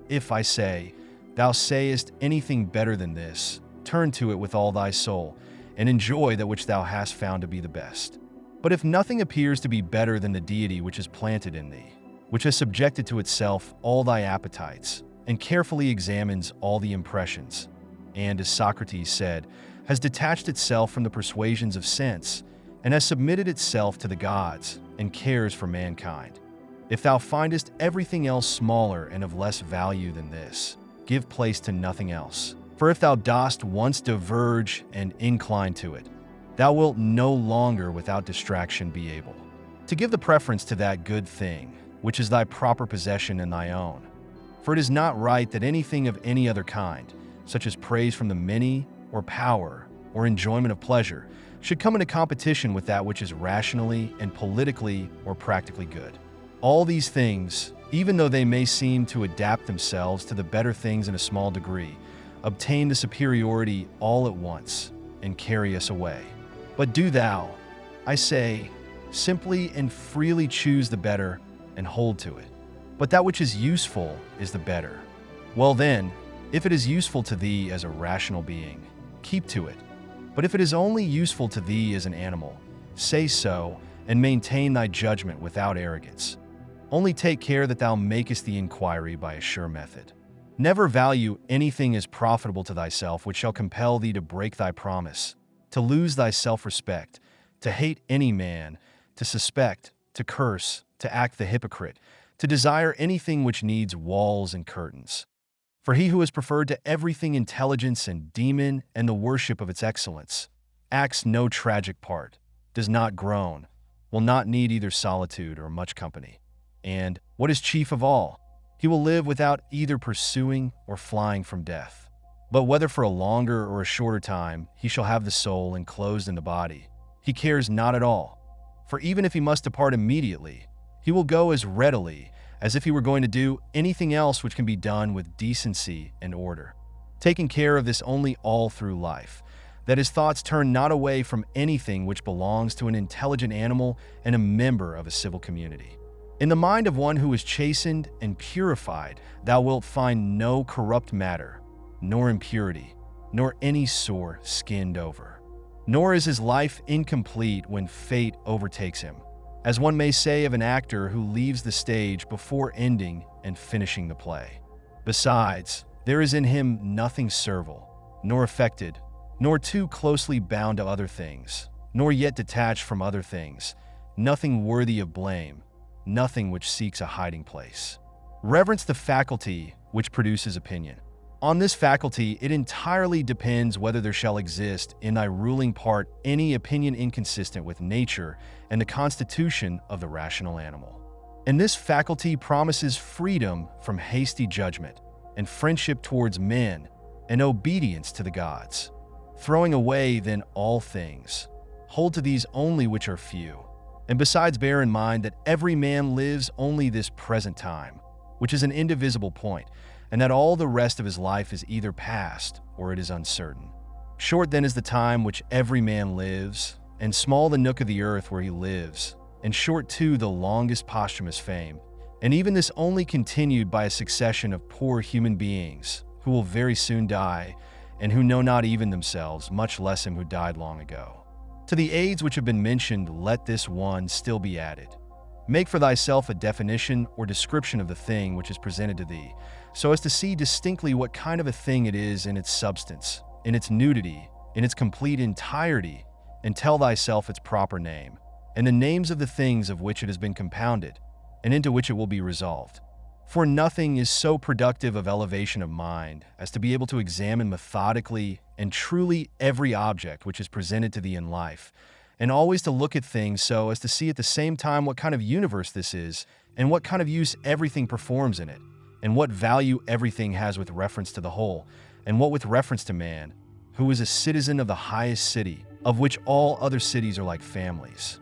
If, I say, thou sayest anything better than this, turn to it with all thy soul, and enjoy that which thou hast found to be the best. But if nothing appears to be better than the deity which is planted in thee, which has subjected to itself all thy appetites, and carefully examines all the impressions, and, as Socrates said, has detached itself from the persuasions of sense, and has submitted itself to the gods, and cares for mankind. If thou findest everything else smaller and of less value than this, give place to nothing else. For if thou dost once diverge and incline to it, thou wilt no longer without distraction be able to give the preference to that good thing, which is thy proper possession and thy own. For it is not right that anything of any other kind, such as praise from the many, or power, or enjoyment of pleasure, should come into competition with that which is rationally and politically or practically good. All these things, even though they may seem to adapt themselves to the better things in a small degree, obtain the superiority all at once and carry us away. But do thou, I say, simply and freely choose the better and hold to it. But that which is useful is the better. Well then, if it is useful to thee as a rational being, keep to it. But if it is only useful to thee as an animal, say so and maintain thy judgment without arrogance. Only take care that thou makest the inquiry by a sure method. Never value anything as profitable to thyself which shall compel thee to break thy promise, to lose thy self-respect, to hate any man, to suspect, to curse, to act the hypocrite, to desire anything which needs walls and curtains. For he who is preferred to everything intelligence and demon and the worship of its excellence, acts no tragic part, does not groan, will not need either solitude or much company. And, what is chief of all, he will live without either pursuing or flying from death. But whether for a longer or a shorter time he shall have the soul enclosed in the body, he cares not at all. For even if he must depart immediately, he will go as readily as if he were going to do anything else which can be done with decency and order, taking care of this only all through life, that his thoughts turn not away from anything which belongs to an intelligent animal and a member of a civil community. In the mind of one who is chastened and purified, thou wilt find no corrupt matter, nor impurity, nor any sore skinned over. Nor is his life incomplete when fate overtakes him, as one may say of an actor who leaves the stage before ending and finishing the play. Besides, there is in him nothing servile, nor affected, nor too closely bound to other things, nor yet detached from other things, nothing worthy of blame, nothing which seeks a hiding place. Reverence the faculty which produces opinion. On this faculty it entirely depends whether there shall exist in thy ruling part any opinion inconsistent with nature and the constitution of the rational animal. And this faculty promises freedom from hasty judgment, and friendship towards men, and obedience to the gods. Throwing away then all things, hold to these only which are few, and besides bear in mind that every man lives only this present time, which is an indivisible point, and that all the rest of his life is either past or it is uncertain. Short then is the time which every man lives, and small the nook of the earth where he lives, and short too the longest posthumous fame, and even this only continued by a succession of poor human beings, who will very soon die, and who know not even themselves, much less him who died long ago. To the aids which have been mentioned, let this one still be added. Make for thyself a definition or description of the thing which is presented to thee, so as to see distinctly what kind of a thing it is in its substance, in its nudity, in its complete entirety, and tell thyself its proper name, and the names of the things of which it has been compounded, and into which it will be resolved. For nothing is so productive of elevation of mind as to be able to examine methodically and truly every object which is presented to thee in life, and always to look at things so as to see at the same time what kind of universe this is, and what kind of use everything performs in it, and what value everything has with reference to the whole, and what with reference to man, who is a citizen of the highest city, of which all other cities are like families.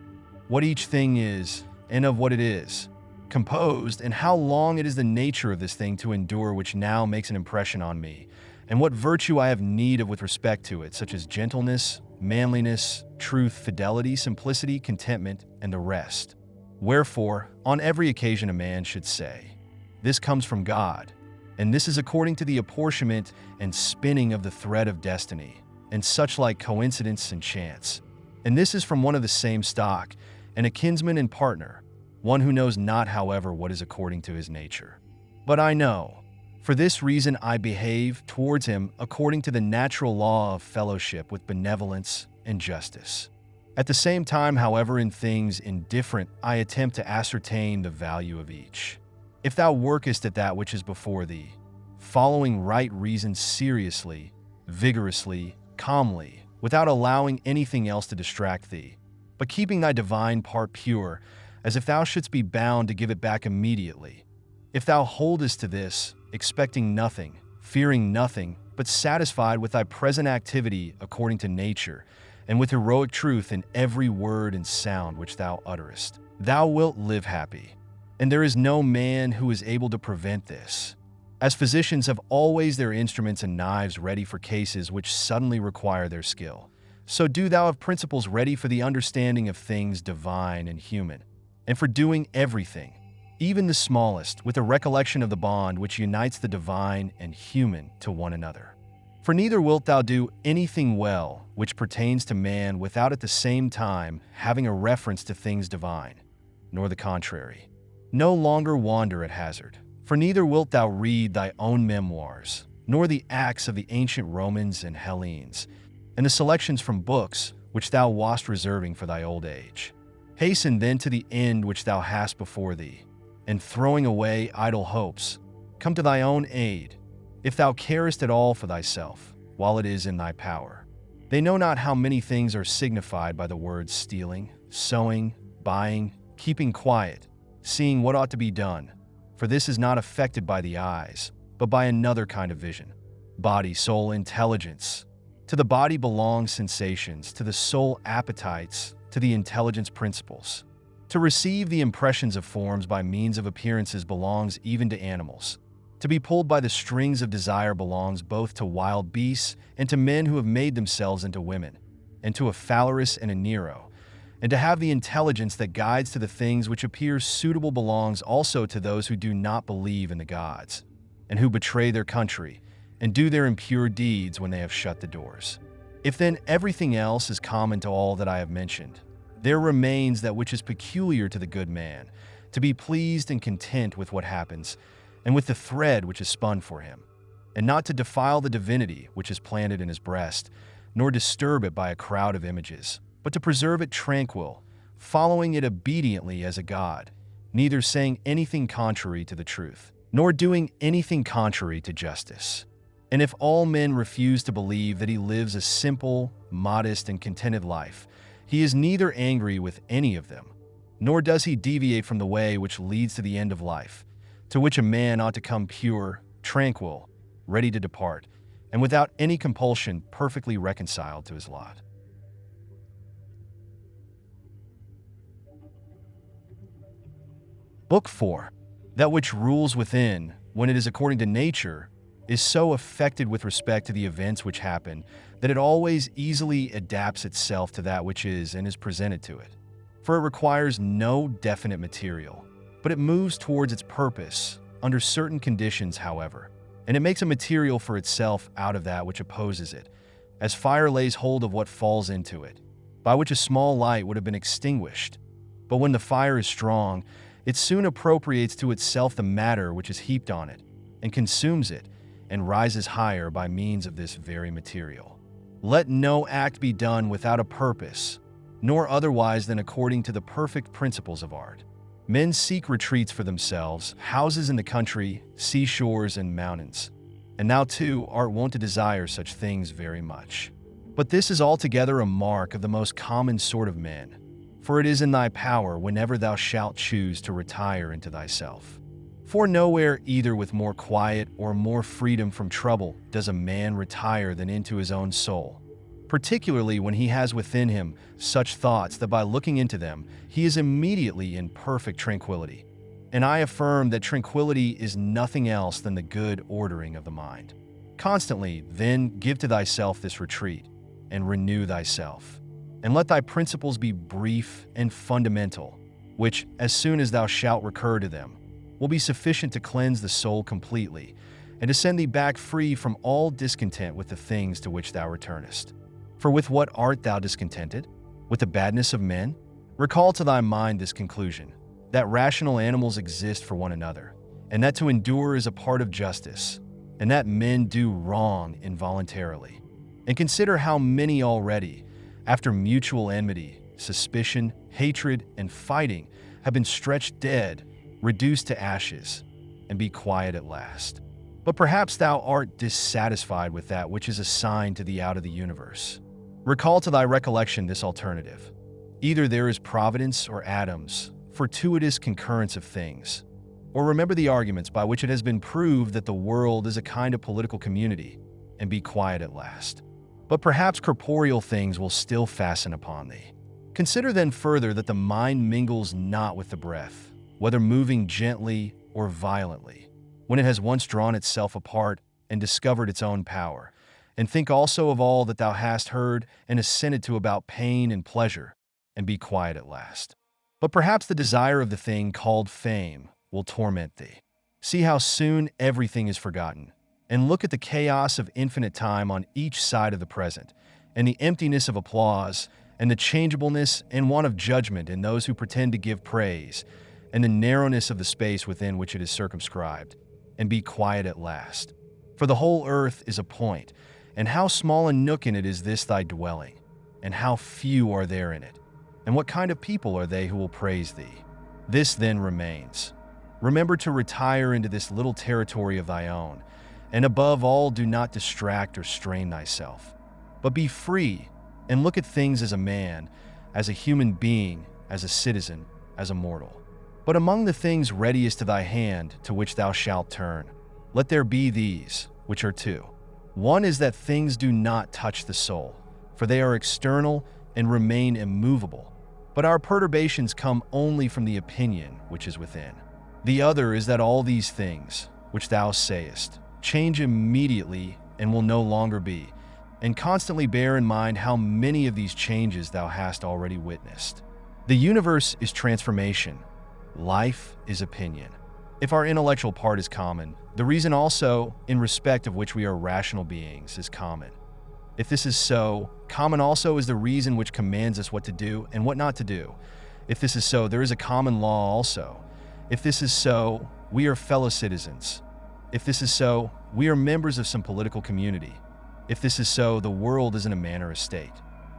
What each thing is, and of what it is composed, and how long it is the nature of this thing to endure which now makes an impression on me, and what virtue I have need of with respect to it, such as gentleness, manliness, truth, fidelity, simplicity, contentment, and the rest. Wherefore, on every occasion a man should say, this comes from God, and this is according to the apportionment and spinning of the thread of destiny, and such like coincidence and chance. And this is from one of the same stock, and a kinsman and partner, one who knows not, however, what is according to his nature. But I know. For this reason I behave towards him according to the natural law of fellowship with benevolence and justice. At the same time, however, in things indifferent, I attempt to ascertain the value of each. If thou workest at that which is before thee, following right reason seriously, vigorously, calmly, without allowing anything else to distract thee, but keeping thy divine part pure, as if thou shouldst be bound to give it back immediately. If thou holdest to this, expecting nothing, fearing nothing, but satisfied with thy present activity according to nature, and with heroic truth in every word and sound which thou utterest, thou wilt live happy. And there is no man who is able to prevent this. As physicians have always their instruments and knives ready for cases which suddenly require their skill, so do thou have principles ready for the understanding of things divine and human, and for doing everything, even the smallest, with a recollection of the bond which unites the divine and human to one another. For neither wilt thou do anything well which pertains to man without at the same time having a reference to things divine, nor the contrary. No longer wander at hazard, for neither wilt thou read thy own memoirs, nor the acts of the ancient Romans and Hellenes, and the selections from books which thou wast reserving for thy old age. Hasten then to the end which thou hast before thee, and throwing away idle hopes, come to thy own aid, if thou carest at all for thyself, while it is in thy power. They know not how many things are signified by the words stealing, sowing, buying, keeping quiet, seeing what ought to be done, for this is not affected by the eyes, but by another kind of vision. Body, soul, intelligence. To the body belong sensations, to the soul appetites, to the intelligence principles. To receive the impressions of forms by means of appearances belongs even to animals. To be pulled by the strings of desire belongs both to wild beasts and to men who have made themselves into women, and to a Phalaris and a Nero. And to have the intelligence that guides to the things which appear suitable belongs also to those who do not believe in the gods, and who betray their country, and do their impure deeds when they have shut the doors. If then everything else is common to all that I have mentioned, there remains that which is peculiar to the good man, to be pleased and content with what happens, and with the thread which is spun for him, and not to defile the divinity which is planted in his breast, nor disturb it by a crowd of images, but to preserve it tranquil, following it obediently as a god, neither saying anything contrary to the truth, nor doing anything contrary to justice. And if all men refuse to believe that he lives a simple, modest, and contented life, he is neither angry with any of them, nor does he deviate from the way which leads to the end of life, to which a man ought to come pure, tranquil, ready to depart, and without any compulsion perfectly reconciled to his lot. Book 4. That which rules within, when it is according to nature, is so affected with respect to the events which happen that it always easily adapts itself to that which is and is presented to it. For it requires no definite material, but it moves towards its purpose under certain conditions, however, and it makes a material for itself out of that which opposes it, as fire lays hold of what falls into it, by which a small light would have been extinguished. But when the fire is strong, it soon appropriates to itself the matter which is heaped on it, and consumes it, and rises higher by means of this very material. Let no act be done without a purpose, nor otherwise than according to the perfect principles of art. Men seek retreats for themselves, houses in the country, seashores, and mountains. And thou too art wont to desire such things very much. But this is altogether a mark of the most common sort of men, for it is in thy power whenever thou shalt choose to retire into thyself. For nowhere, either with more quiet or more freedom from trouble, does a man retire than into his own soul, particularly when he has within him such thoughts that by looking into them he is immediately in perfect tranquility. And I affirm that tranquility is nothing else than the good ordering of the mind. Constantly, then, give to thyself this retreat, and renew thyself. And let thy principles be brief and fundamental, which, as soon as thou shalt recur to them, will be sufficient to cleanse the soul completely, and to send thee back free from all discontent with the things to which thou returnest. For with what art thou discontented? With the badness of men? Recall to thy mind this conclusion, that rational animals exist for one another, and that to endure is a part of justice, and that men do wrong involuntarily. And consider how many already, after mutual enmity, suspicion, hatred, and fighting, have been stretched dead, reduced to ashes, and be quiet at last. But perhaps thou art dissatisfied with that which is assigned to thee out of the universe. Recall to thy recollection this alternative. Either there is providence or atoms, fortuitous concurrence of things, or remember the arguments by which it has been proved that the world is a kind of political community, and be quiet at last. But perhaps corporeal things will still fasten upon thee. Consider then further that the mind mingles not with the breath, whether moving gently or violently, when it has once drawn itself apart and discovered its own power. And think also of all that thou hast heard and assented to about pain and pleasure, and be quiet at last. But perhaps the desire of the thing called fame will torment thee. See how soon everything is forgotten, and look at the chaos of infinite time on each side of the present, and the emptiness of applause, and the changeableness and want of judgment in those who pretend to give praise, and the narrowness of the space within which it is circumscribed, and be quiet at last. For the whole earth is a point, and how small a nook in it is this thy dwelling, and how few are there in it, and what kind of people are they who will praise thee? This then remains. Remember to retire into this little territory of thy own, and above all do not distract or strain thyself, but be free, and look at things as a man, as a human being, as a citizen, as a mortal. But among the things readiest to thy hand to which thou shalt turn, let there be these, which are two. One is that things do not touch the soul, for they are external and remain immovable, but our perturbations come only from the opinion which is within. The other is that all these things, which thou sayest, change immediately and will no longer be, and constantly bear in mind how many of these changes thou hast already witnessed. The universe is transformation. Life is opinion. If our intellectual part is common, the reason also, in respect of which we are rational beings, is common. If this is so, common also is the reason which commands us what to do and what not to do. If this is so, there is a common law also. If this is so, we are fellow citizens. If this is so, we are members of some political community. If this is so, the world is in a manner a state.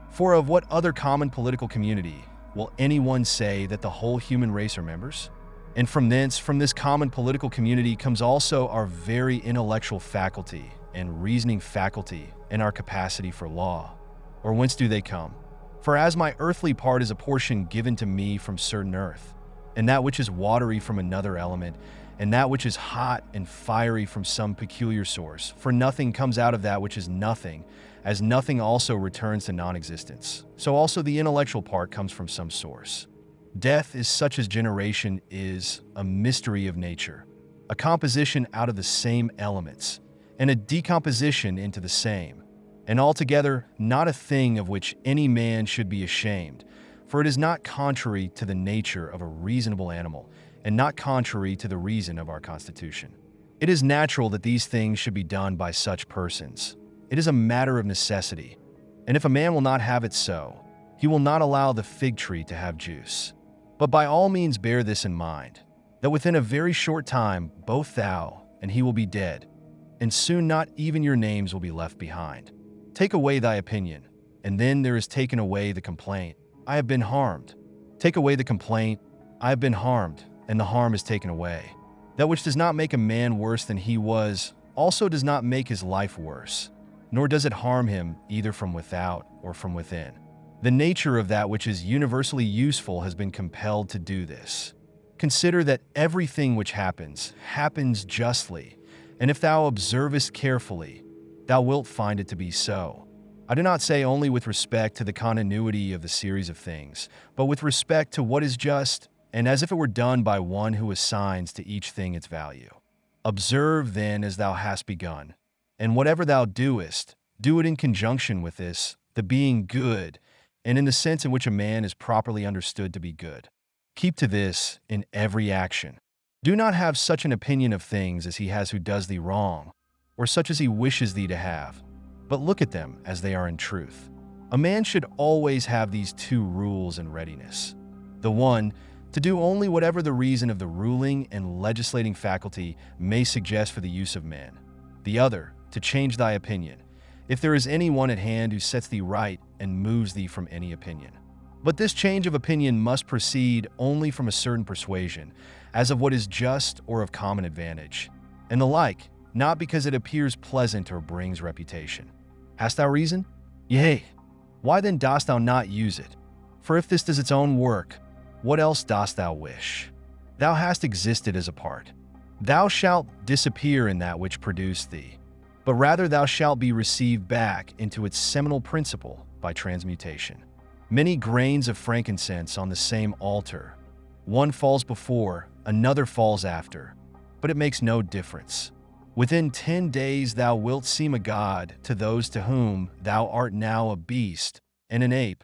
For of what other common political community will anyone say that the whole human race are members? And from this common political community comes also our very intellectual faculty and reasoning faculty and our capacity for law. Or whence do they come? For as my earthly part is a portion given to me from certain earth, and that which is watery from another element, and that which is hot and fiery from some peculiar source, for nothing comes out of that which is nothing, as nothing also returns to non-existence. So also the intellectual part comes from some source. Death is such as generation is a mystery of nature, a composition out of the same elements, and a decomposition into the same, and altogether not a thing of which any man should be ashamed, for it is not contrary to the nature of a reasonable animal, and not contrary to the reason of our constitution. It is natural that these things should be done by such persons. It is a matter of necessity, and if a man will not have it so, he will not allow the fig tree to have juice. But by all means bear this in mind, that within a very short time both thou and he will be dead, and soon not even your names will be left behind. Take away thy opinion, and then there is taken away the complaint, I have been harmed. Take away the complaint, I have been harmed, and the harm is taken away. That which does not make a man worse than he was also does not make his life worse, nor does it harm him either from without or from within. The nature of that which is universally useful has been compelled to do this. Consider that everything which happens, happens justly, and if thou observest carefully, thou wilt find it to be so. I do not say only with respect to the continuity of the series of things, but with respect to what is just, and as if it were done by one who assigns to each thing its value. Observe then as thou hast begun, and whatever thou doest, do it in conjunction with this, the being good, and in the sense in which a man is properly understood to be good. Keep to this in every action. Do not have such an opinion of things as he has who does thee wrong, or such as he wishes thee to have, but look at them as they are in truth. A man should always have these two rules in readiness. The one, to do only whatever the reason of the ruling and legislating faculty may suggest for the use of men. The other, to change thy opinion, if there is any one at hand who sets thee right and moves thee from any opinion. But this change of opinion must proceed only from a certain persuasion, as of what is just or of common advantage, and the like, not because it appears pleasant or brings reputation. Hast thou reason? Yea. Why then dost thou not use it? For if this does its own work, what else dost thou wish? Thou hast existed as a part. Thou shalt disappear in that which produced thee, but rather thou shalt be received back into its seminal principle by transmutation. Many grains of frankincense on the same altar. One falls before, another falls after, but it makes no difference. Within 10 days thou wilt seem a god to those to whom thou art now a beast and an ape,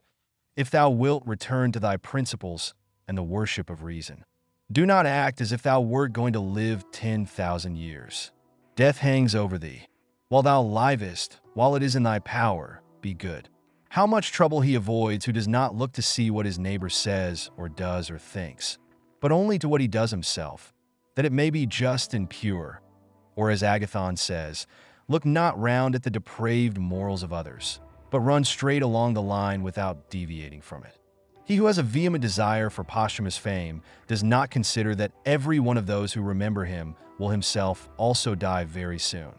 if thou wilt return to thy principles and the worship of reason. Do not act as if thou wert going to live 10,000 years. Death hangs over thee. While thou livest, while it is in thy power, be good. How much trouble he avoids who does not look to see what his neighbor says or does or thinks, but only to what he does himself, that it may be just and pure. Or as Agathon says, look not round at the depraved morals of others, but run straight along the line without deviating from it. He who has a vehement desire for posthumous fame does not consider that every one of those who remember him will himself also die very soon.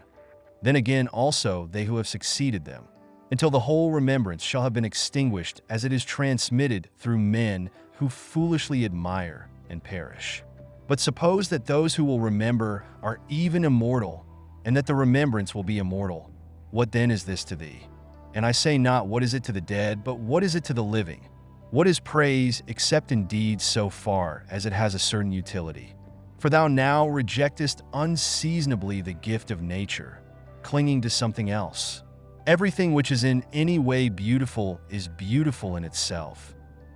Then again also they who have succeeded them, until the whole remembrance shall have been extinguished as it is transmitted through men who foolishly admire and perish. But suppose that those who will remember are even immortal, and that the remembrance will be immortal. What then is this to thee? And I say not what is it to the dead, but what is it to the living? What is praise except indeed so far as it has a certain utility? For thou now rejectest unseasonably the gift of nature, clinging to something else. Everything which is in any way beautiful is beautiful in itself,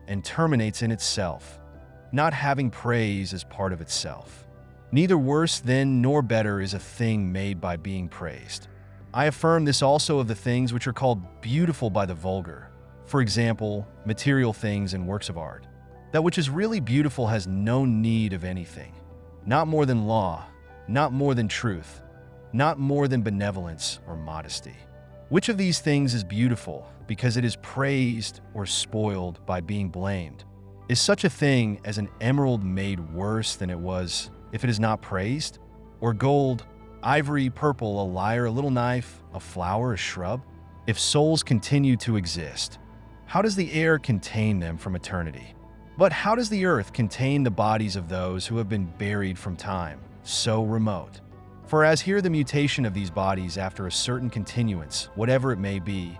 and terminates in itself, not having praise as part of itself. Neither worse then nor better is a thing made by being praised. I affirm this also of the things which are called beautiful by the vulgar, for example, material things and works of art. That which is really beautiful has no need of anything, not more than law, not more than truth, not more than benevolence or modesty. Which of these things is beautiful because it is praised or spoiled by being blamed? Is such a thing as an emerald made worse than it was if it is not praised? Or gold, ivory, purple, a lyre, a little knife, a flower, a shrub? If souls continue to exist, how does the air contain them from eternity? But how does the earth contain the bodies of those who have been buried from time, so remote? For as here the mutation of these bodies after a certain continuance, whatever it may be,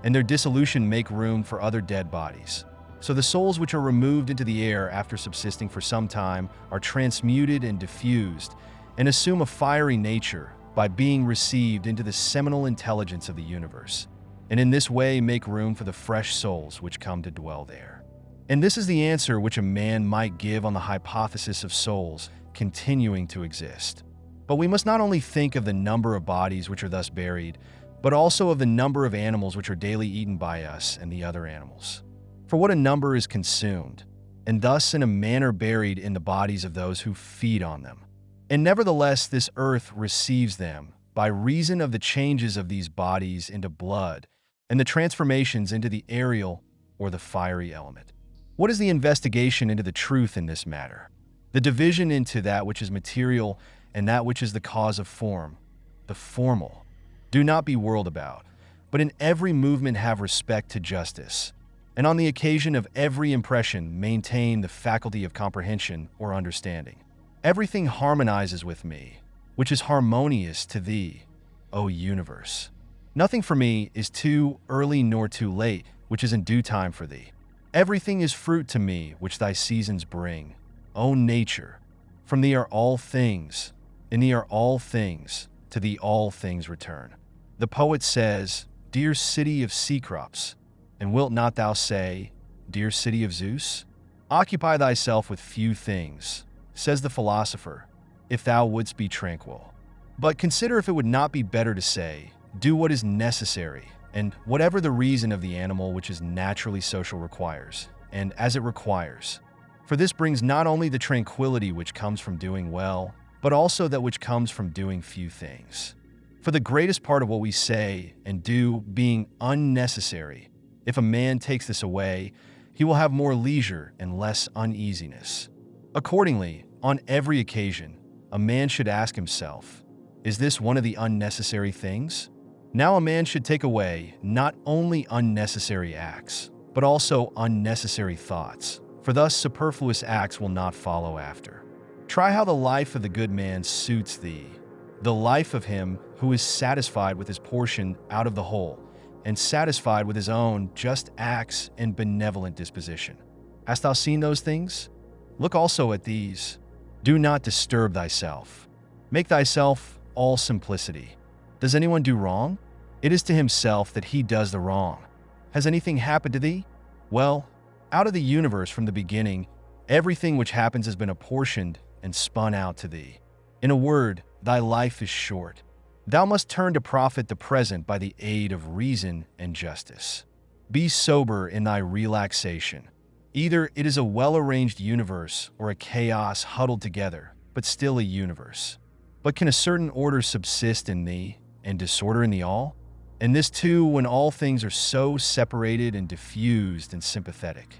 and their dissolution make room for other dead bodies, So the souls which are removed into the air after subsisting for some time are transmuted and diffused, and assume a fiery nature by being received into the seminal intelligence of the universe, and in this way make room for the fresh souls which come to dwell there. And this is the answer which a man might give on the hypothesis of souls continuing to exist. But we must not only think of the number of bodies which are thus buried, but also of the number of animals which are daily eaten by us and the other animals. For what a number is consumed, and thus in a manner buried in the bodies of those who feed on them. And nevertheless this earth receives them by reason of the changes of these bodies into blood, and the transformations into the aerial or the fiery element. What is the investigation into the truth in this matter? The division into that which is material and that which is the cause of form, the formal. Do not be whirled about, but in every movement have respect to justice, and on the occasion of every impression maintain the faculty of comprehension or understanding. Everything harmonizes with me, which is harmonious to thee, O universe. Nothing for me is too early nor too late, which is in due time for thee. Everything is fruit to me, which thy seasons bring, O nature. From thee are all things, in thee are all things, to thee all things return. The poet says, dear city of sea crops, and wilt not thou say, dear city of Zeus? Occupy thyself with few things, says the philosopher, if thou wouldst be tranquil. But consider if it would not be better to say, do what is necessary, and whatever the reason of the animal which is naturally social requires, and as it requires. For this brings not only the tranquility which comes from doing well, but also that which comes from doing few things. For the greatest part of what we say and do being unnecessary, if a man takes this away, he will have more leisure and less uneasiness. Accordingly, on every occasion, a man should ask himself, is this one of the unnecessary things? Now a man should take away not only unnecessary acts, but also unnecessary thoughts, for thus superfluous acts will not follow after. Try how the life of the good man suits thee, the life of him who is satisfied with his portion out of the whole, and satisfied with his own just acts and benevolent disposition. Hast thou seen those things? Look also at these. Do not disturb thyself. Make thyself all simplicity. Does anyone do wrong? It is to himself that he does the wrong. Has anything happened to thee? Well, out of the universe from the beginning, everything which happens has been apportioned and spun out to thee. In a word, thy life is short. Thou must turn to profit the present by the aid of reason and justice. Be sober in thy relaxation. Either it is a well-arranged universe or a chaos huddled together, but still a universe. But can a certain order subsist in thee and disorder in the all? And this too when all things are so separated and diffused and sympathetic.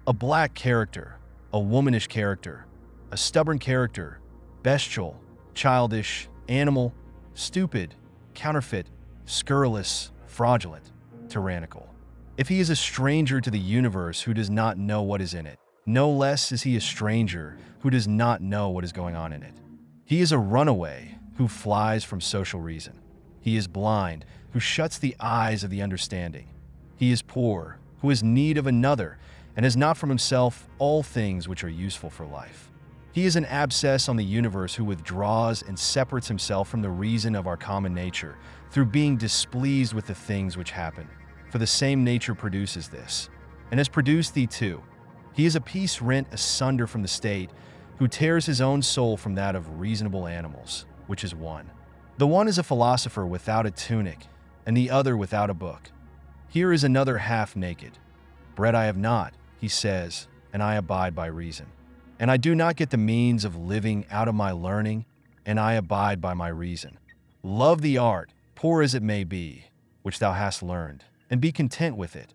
A black character, a womanish character, a stubborn character, bestial, childish, animal, stupid, counterfeit, scurrilous, fraudulent, tyrannical. If he is a stranger to the universe who does not know what is in it, no less is he a stranger who does not know what is going on in it. He is a runaway who flies from social reason. He is blind who shuts the eyes of the understanding. He is poor who has need of another and has not from himself all things which are useful for life. He is an abscess on the universe who withdraws and separates himself from the reason of our common nature through being displeased with the things which happen. For the same nature produces this, and has produced thee too. He is a piece rent asunder from the state, who tears his own soul from that of reasonable animals, which is one. The one is a philosopher without a tunic, and the other without a book. Here is another half naked. Bread I have not, he says, and I abide by reason. And I do not get the means of living out of my learning, and I abide by my reason. Love the art, poor as it may be, which thou hast learned, and be content with it,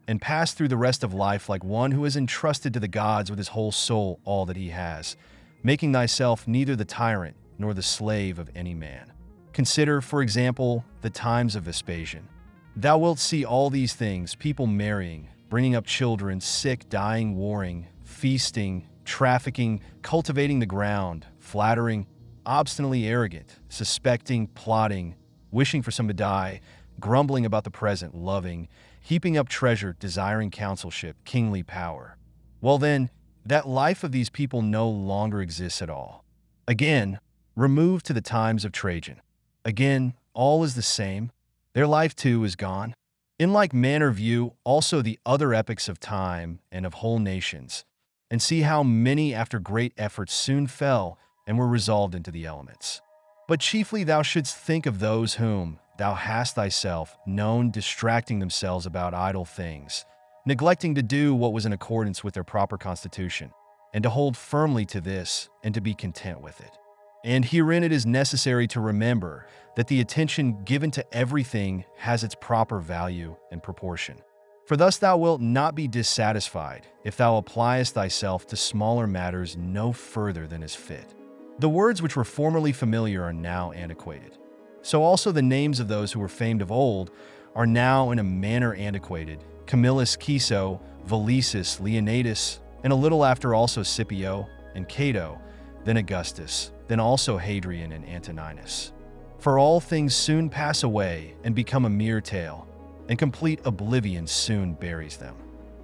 and pass through the rest of life like one who has entrusted to the gods with his whole soul all that he has, making thyself neither the tyrant nor the slave of any man. Consider, for example, the times of Vespasian. Thou wilt see all these things, people marrying, bringing up children, sick, dying, warring, feasting, trafficking, cultivating the ground, flattering, obstinately arrogant, suspecting, plotting, wishing for some to die, grumbling about the present, loving, heaping up treasure, desiring counselship, kingly power. Well then, that life of these people no longer exists at all. Again, removed to the times of Trajan. Again, all is the same. Their life too is gone. In like manner view also the other epochs of time and of whole nations, and see how many after great efforts soon fell and were resolved into the elements. But chiefly thou shouldst think of those whom thou hast thyself known distracting themselves about idle things, neglecting to do what was in accordance with their proper constitution, and to hold firmly to this, and to be content with it. And herein it is necessary to remember that the attention given to everything has its proper value and proportion. For thus thou wilt not be dissatisfied if thou appliest thyself to smaller matters no further than is fit. The words which were formerly familiar are now antiquated. So also the names of those who were famed of old are now in a manner antiquated. Camillus, Ciso, Valesis, Leonidas, and a little after also Scipio and Cato, then Augustus, then also Hadrian and Antoninus. For all things soon pass away and become a mere tale, and complete oblivion soon buries them.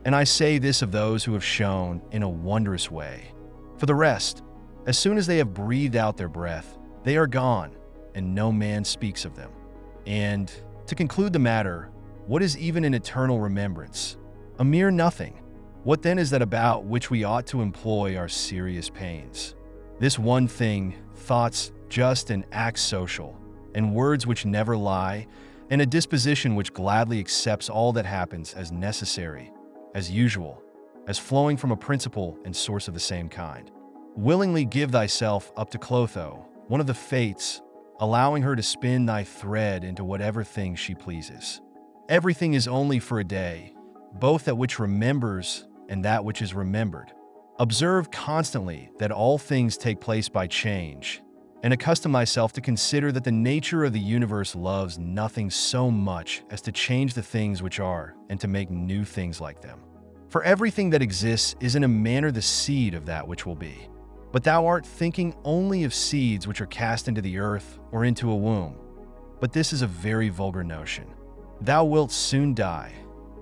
And I say this of those who have shone in a wondrous way. For the rest, as soon as they have breathed out their breath, they are gone, and no man speaks of them. And, to conclude the matter, what is even an eternal remembrance? A mere nothing. What then is that about which we ought to employ our serious pains? This one thing, thoughts just and acts social, and words which never lie, and a disposition which gladly accepts all that happens as necessary, as usual, as flowing from a principle and source of the same kind. Willingly give thyself up to Clotho, one of the fates, allowing her to spin thy thread into whatever thing she pleases. Everything is only for a day, both that which remembers and that which is remembered. Observe constantly that all things take place by change, and accustom thyself to consider that the nature of the universe loves nothing so much as to change the things which are and to make new things like them. For everything that exists is in a manner the seed of that which will be. But thou art thinking only of seeds which are cast into the earth or into a womb. But this is a very vulgar notion. Thou wilt soon die,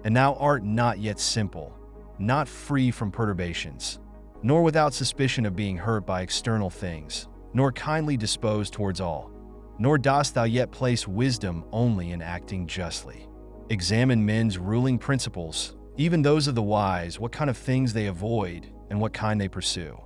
and thou art not yet simple, not free from perturbations, nor without suspicion of being hurt by external things, nor kindly disposed towards all, nor dost thou yet place wisdom only in acting justly. Examine men's ruling principles, even those of the wise, what kind of things they avoid and what kind they pursue.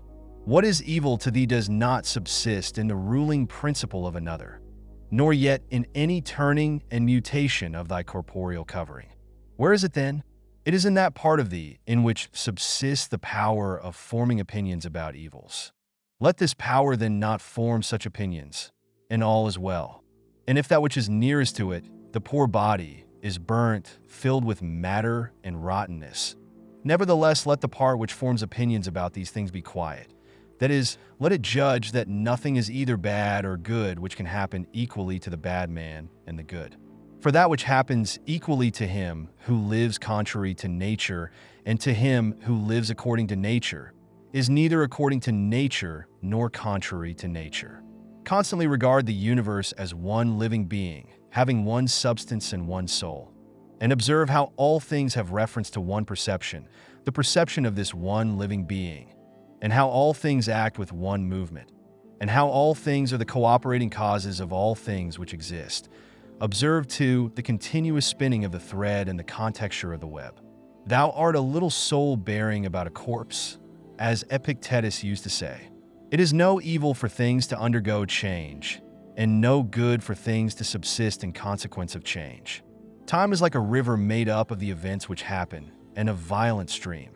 What is evil to thee does not subsist in the ruling principle of another, nor yet in any turning and mutation of thy corporeal covering. Where is it then? It is in that part of thee in which subsists the power of forming opinions about evils. Let this power then not form such opinions, and all is well. And if that which is nearest to it, the poor body, is burnt, filled with matter and rottenness, nevertheless let the part which forms opinions about these things be quiet. That is, let it judge that nothing is either bad or good which can happen equally to the bad man and the good. For that which happens equally to him who lives contrary to nature and to him who lives according to nature is neither according to nature nor contrary to nature. Constantly regard the universe as one living being, having one substance and one soul. And observe how all things have reference to one perception, the perception of this one living being, and how all things act with one movement, and how all things are the cooperating causes of all things which exist. Observe, too, the continuous spinning of the thread and the contexture of the web. Thou art a little soul bearing about a corpse, as Epictetus used to say. It is no evil for things to undergo change, and no good for things to subsist in consequence of change. Time is like a river made up of the events which happen, and a violent stream.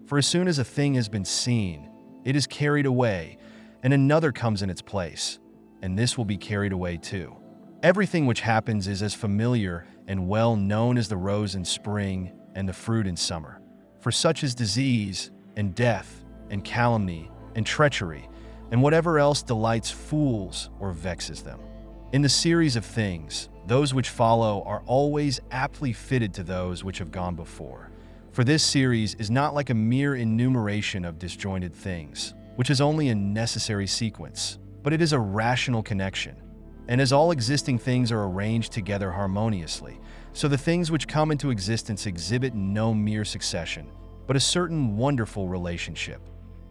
For as soon as a thing has been seen, it is carried away, and another comes in its place, and this will be carried away too. Everything which happens is as familiar and well known as the rose in spring and the fruit in summer. For such is disease, and death, and calumny, and treachery, and whatever else delights fools or vexes them. In the series of things, those which follow are always aptly fitted to those which have gone before. For this series is not like a mere enumeration of disjointed things, which is only a necessary sequence, but it is a rational connection. And as all existing things are arranged together harmoniously, so the things which come into existence exhibit no mere succession, but a certain wonderful relationship.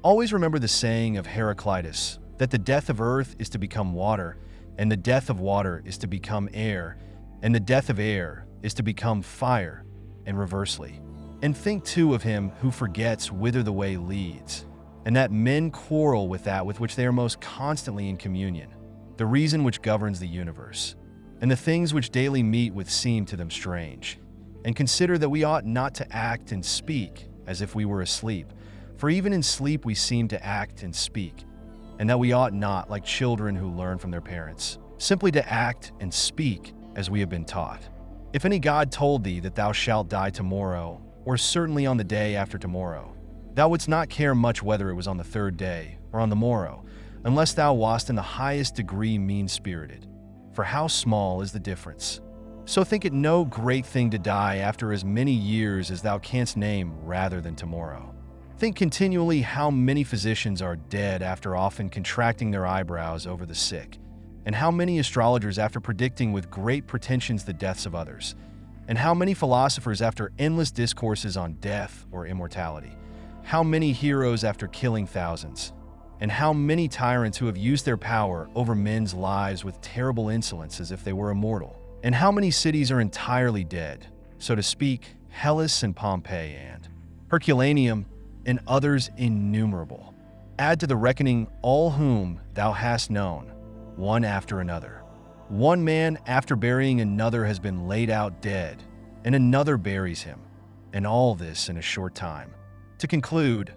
Always remember the saying of Heraclitus, that the death of earth is to become water, and the death of water is to become air, and the death of air is to become fire, and reversely. And think too of him who forgets whither the way leads, and that men quarrel with that with which they are most constantly in communion, the reason which governs the universe, and the things which daily meet with seem to them strange, and consider that we ought not to act and speak as if we were asleep, for even in sleep we seem to act and speak, and that we ought not, like children who learn from their parents, simply to act and speak as we have been taught. If any god told thee that thou shalt die tomorrow, or certainly on the day after tomorrow, thou wouldst not care much whether it was on the third day or on the morrow, unless thou wast in the highest degree mean-spirited. For how small is the difference? So think it no great thing to die after as many years as thou canst name rather than tomorrow. Think continually how many physicians are dead after often contracting their eyebrows over the sick, and how many astrologers after predicting with great pretensions the deaths of others, and how many philosophers after endless discourses on death or immortality, how many heroes after killing thousands, and how many tyrants who have used their power over men's lives with terrible insolence as if they were immortal, and how many cities are entirely dead, so to speak, Hellas and Pompeii and Herculaneum, and others innumerable. Add to the reckoning all whom thou hast known, one after another. One man after burying another has been laid out dead, and another buries him, and all this in a short time. To conclude,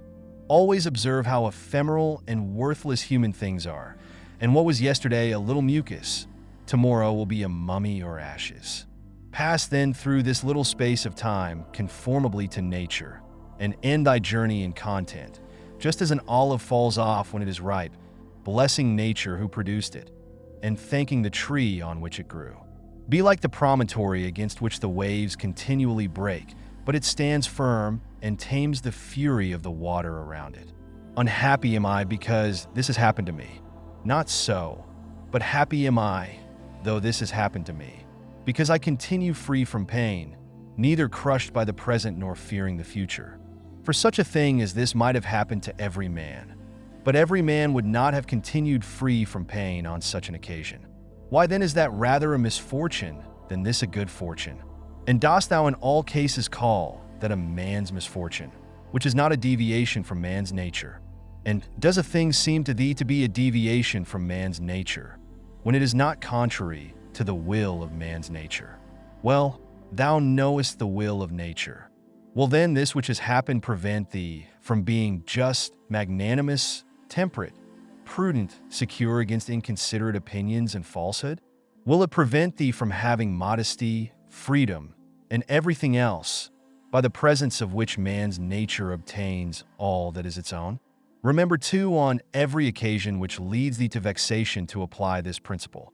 always observe how ephemeral and worthless human things are, and what was yesterday a little mucus, tomorrow will be a mummy or ashes. Pass then through this little space of time conformably to nature, and end thy journey in content, just as an olive falls off when it is ripe, blessing nature who produced it, and thanking the tree on which it grew. Be like the promontory against which the waves continually break, but it stands firm and tames the fury of the water around it. Unhappy am I because this has happened to me. Not so, but happy am I, though this has happened to me, because I continue free from pain, neither crushed by the present nor fearing the future. For such a thing as this might have happened to every man, but every man would not have continued free from pain on such an occasion. Why then is that rather a misfortune than this a good fortune? And dost thou in all cases call that a man's misfortune, which is not a deviation from man's nature? And does a thing seem to thee to be a deviation from man's nature, when it is not contrary to the will of man's nature? Well, thou knowest the will of nature. Will then this which has happened prevent thee from being just, magnanimous, temperate, prudent, secure against inconsiderate opinions and falsehood? Will it prevent thee from having modesty, freedom, and everything else, by the presence of which man's nature obtains all that is its own? Remember too on every occasion which leads thee to vexation to apply this principle.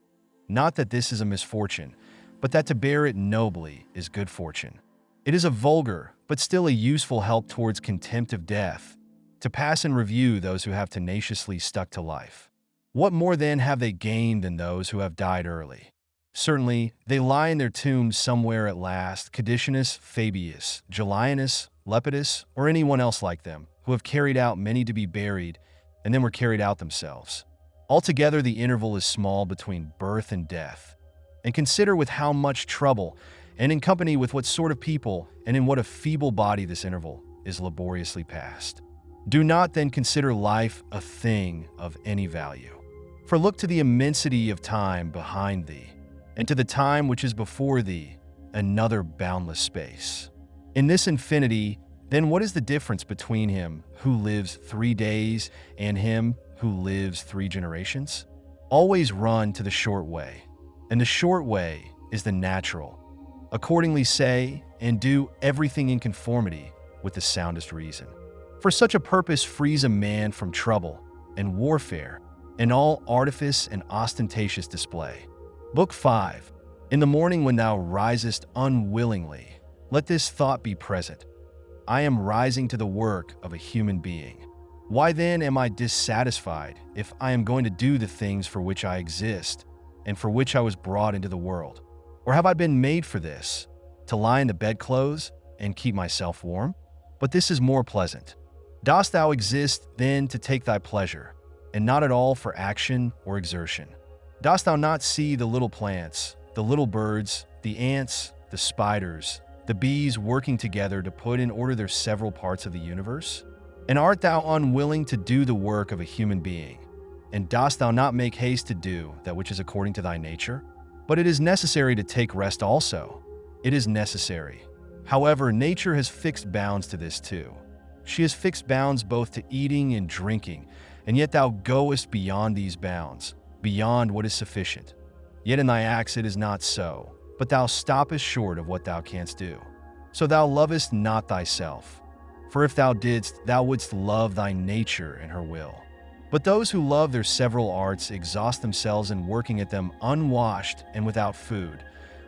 Not that this is a misfortune, but that to bear it nobly is good fortune. It is a vulgar, but still a useful help towards contempt of death, to pass in review those who have tenaciously stuck to life. What more then have they gained than those who have died early? Certainly, they lie in their tombs somewhere at last, Cadicianus, Fabius, Julianus, Lepidus, or anyone else like them, who have carried out many to be buried, and then were carried out themselves. Altogether, the interval is small between birth and death. And consider with how much trouble, and in company with what sort of people, and in what a feeble body this interval is laboriously passed. Do not then consider life a thing of any value. For look to the immensity of time behind thee, and to the time which is before thee, another boundless space. In this infinity, then what is the difference between him who lives 3 days and him who lives 3 generations? Always run to the short way, and the short way is the natural. Accordingly say and do everything in conformity with the soundest reason. For such a purpose frees a man from trouble and warfare and all artifice and ostentatious display. Book 5. In the morning when thou risest unwillingly, let this thought be present. I am rising to the work of a human being. Why then am I dissatisfied if I am going to do the things for which I exist, and for which I was brought into the world? Or have I been made for this, to lie in the bedclothes and keep myself warm? But this is more pleasant. Dost thou exist then to take thy pleasure, and not at all for action or exertion? Dost thou not see the little plants, the little birds, the ants, the spiders, the bees working together to put in order their several parts of the universe? And art thou unwilling to do the work of a human being? And dost thou not make haste to do that which is according to thy nature? But it is necessary to take rest also. It is necessary. However, nature has fixed bounds to this too. She has fixed bounds both to eating and drinking, and yet thou goest beyond these bounds, beyond what is sufficient. Yet in thy acts it is not so, but thou stoppest short of what thou canst do. So thou lovest not thyself. For if thou didst, thou wouldst love thy nature and her will. But those who love their several arts exhaust themselves in working at them unwashed and without food.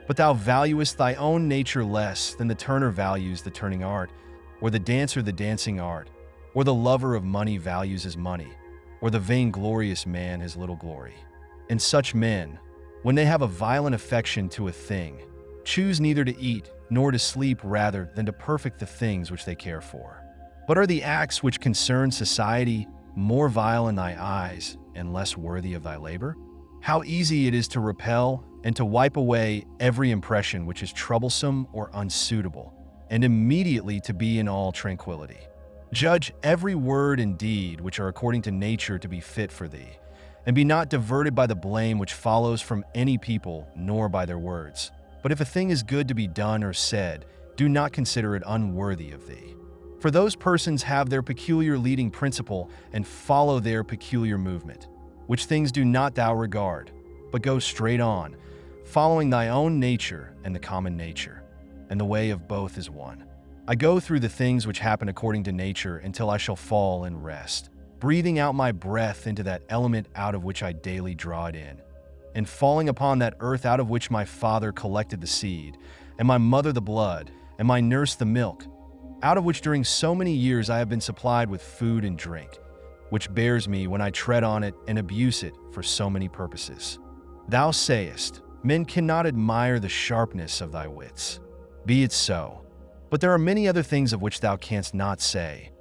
But thou valuest thy own nature less than the turner values the turning art, or the dancer the dancing art, or the lover of money values his money, or the vainglorious man his little glory. And such men, when they have a violent affection to a thing, choose neither to eat nor to sleep rather than to perfect the things which they care for. But are the acts which concern society more vile in thy eyes and less worthy of thy labor? How easy it is to repel and to wipe away every impression which is troublesome or unsuitable, and immediately to be in all tranquility. Judge every word and deed which are according to nature to be fit for thee, and be not diverted by the blame which follows from any people, nor by their words. But if a thing is good to be done or said, do not consider it unworthy of thee. For those persons have their peculiar leading principle and follow their peculiar movement, which things do not thou regard, but go straight on, following thy own nature and the common nature, and the way of both is one. I go through the things which happen according to nature until I shall fall and rest, breathing out my breath into that element out of which I daily draw it in, and falling upon that earth out of which my father collected the seed, and my mother the blood, and my nurse the milk, out of which during so many years I have been supplied with food and drink, which bears me when I tread on it and abuse it for so many purposes. Thou sayest, men cannot admire the sharpness of thy wits. Be it so. But there are many other things of which thou canst not say,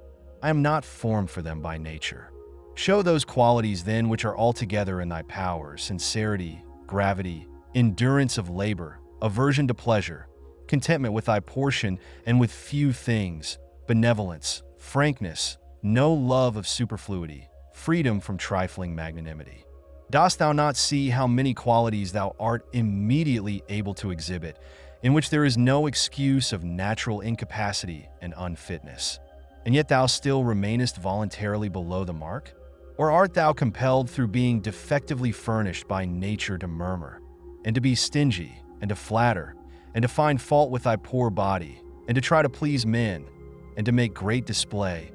I am not formed for them by nature. Show those qualities then which are altogether in thy power: sincerity, gravity, endurance of labor, aversion to pleasure, contentment with thy portion and with few things, benevolence, frankness, no love of superfluity, freedom from trifling magnanimity. Dost thou not see how many qualities thou art immediately able to exhibit, in which there is no excuse of natural incapacity and unfitness, and yet thou still remainest voluntarily below the mark? Or art thou compelled through being defectively furnished by nature to murmur, and to be stingy, and to flatter, and to find fault with thy poor body, and to try to please men, and to make great display,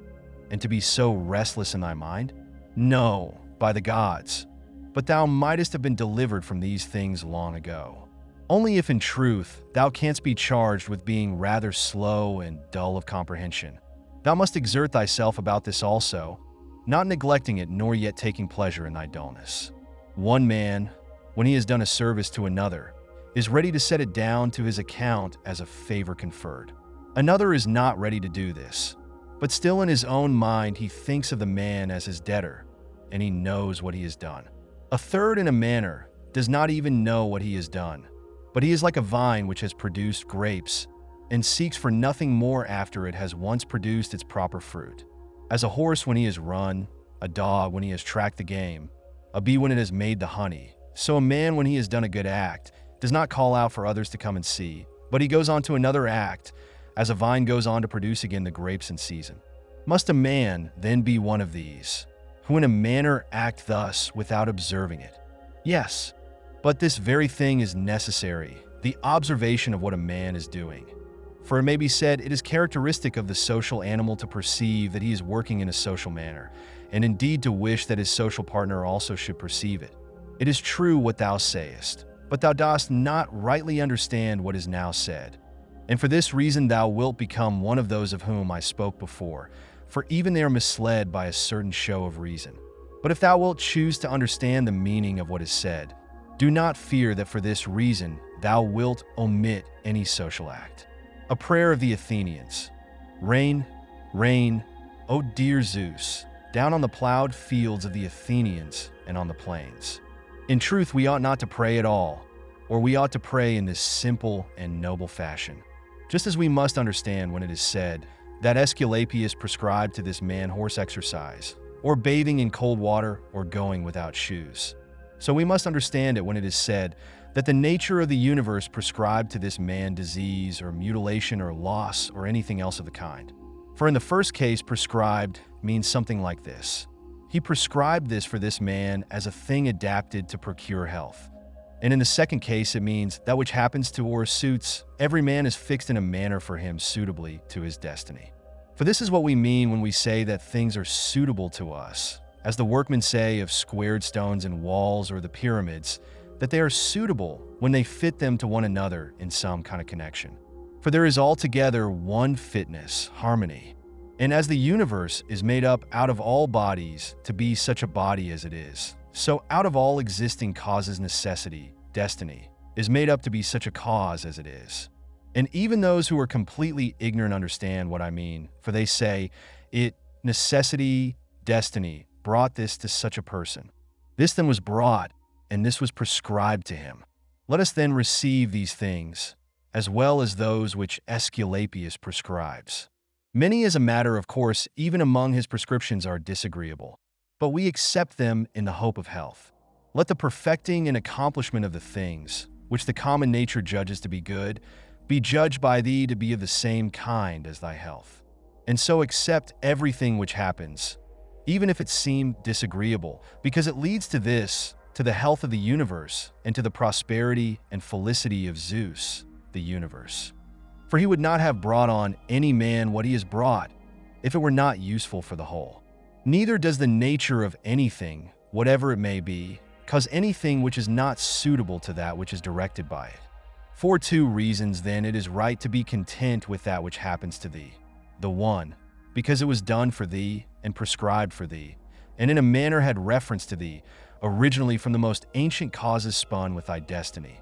and to be so restless in thy mind? No, by the gods! But thou mightest have been delivered from these things long ago. Only if in truth thou canst be charged with being rather slow and dull of comprehension. Thou must exert thyself about this also, not neglecting it nor yet taking pleasure in thy dullness. One man, when he has done a service to another, is ready to set it down to his account as a favor conferred. Another is not ready to do this, but still in his own mind he thinks of the man as his debtor, and he knows what he has done. A third in a manner does not even know what he has done, but he is like a vine which has produced grapes, and seeks for nothing more after it has once produced its proper fruit. As a horse when he has run, a dog when he has tracked the game, a bee when it has made the honey, so a man when he has done a good act does not call out for others to come and see, but he goes on to another act, as a vine goes on to produce again the grapes in season. Must a man then be one of these, who in a manner act thus without observing it? Yes, but this very thing is necessary, the observation of what a man is doing. For it may be said it is characteristic of the social animal to perceive that he is working in a social manner, and indeed to wish that his social partner also should perceive it. It is true what thou sayest, but thou dost not rightly understand what is now said. And for this reason thou wilt become one of those of whom I spoke before, for even they are misled by a certain show of reason. But if thou wilt choose to understand the meaning of what is said, Do not fear that for this reason thou wilt omit any social act. A prayer of the Athenians. Rain, rain, O dear Zeus, down on the plowed fields of the Athenians and on the plains. In truth, we ought not to pray at all, or we ought to pray in this simple and noble fashion. Just as we must understand when it is said that Aesculapius prescribed to this man horse exercise, or bathing in cold water, or going without shoes. So we must understand it when it is said that the nature of the universe prescribed to this man disease or mutilation or loss or anything else of the kind. For in the first case, prescribed means something like this. He prescribed this for this man as a thing adapted to procure health. And in the second case, it means that which happens to or suits every man is fixed in a manner for him suitably to his destiny. For this is what we mean when we say that things are suitable to us, as the workmen say of squared stones and walls or the pyramids, that they are suitable when they fit them to one another in some kind of connection. For there is altogether one fitness, harmony. And as the universe is made up out of all bodies to be such a body as it is, so out of all existing causes necessity, destiny, is made up to be such a cause as it is. And even those who are completely ignorant understand what I mean, for they say, it, necessity, destiny, brought this to such a person. This then was brought, and this was prescribed to him. Let us then receive these things, as well as those which Aesculapius prescribes. Many, as a matter of course, even among his prescriptions are disagreeable, but we accept them in the hope of health. Let the perfecting and accomplishment of the things, which the common nature judges to be good, be judged by thee to be of the same kind as thy health. And so accept everything which happens, even if it seem disagreeable, because it leads to this, to the health of the universe, and to the prosperity and felicity of Zeus, the universe. For he would not have brought on any man what he has brought, if it were not useful for the whole. Neither does the nature of anything, whatever it may be, cause anything which is not suitable to that which is directed by it. For two reasons, then, it is right to be content with that which happens to thee. The one, because it was done for thee and prescribed for thee, and in a manner had reference to thee, originally from the most ancient causes spun with thy destiny.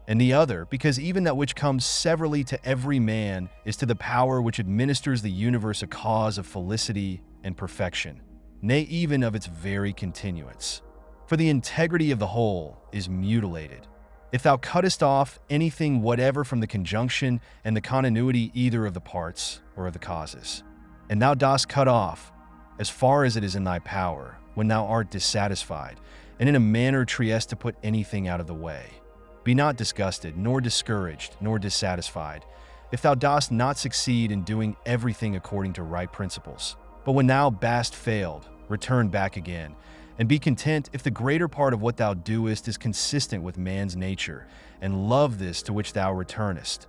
And the other, because even that which comes severally to every man is to the power which administers the universe a cause of felicity and perfection, nay, even of its very continuance. For the integrity of the whole is mutilated. If thou cuttest off anything whatever from the conjunction and the continuity either of the parts or of the causes, and thou dost cut off, as far as it is in thy power, when thou art dissatisfied, and in a manner triest to put anything out of the way. Be not disgusted, nor discouraged, nor dissatisfied, if thou dost not succeed in doing everything according to right principles. But when thou hast failed, return back again, and be content if the greater part of what thou doest is consistent with man's nature, and love this to which thou returnest.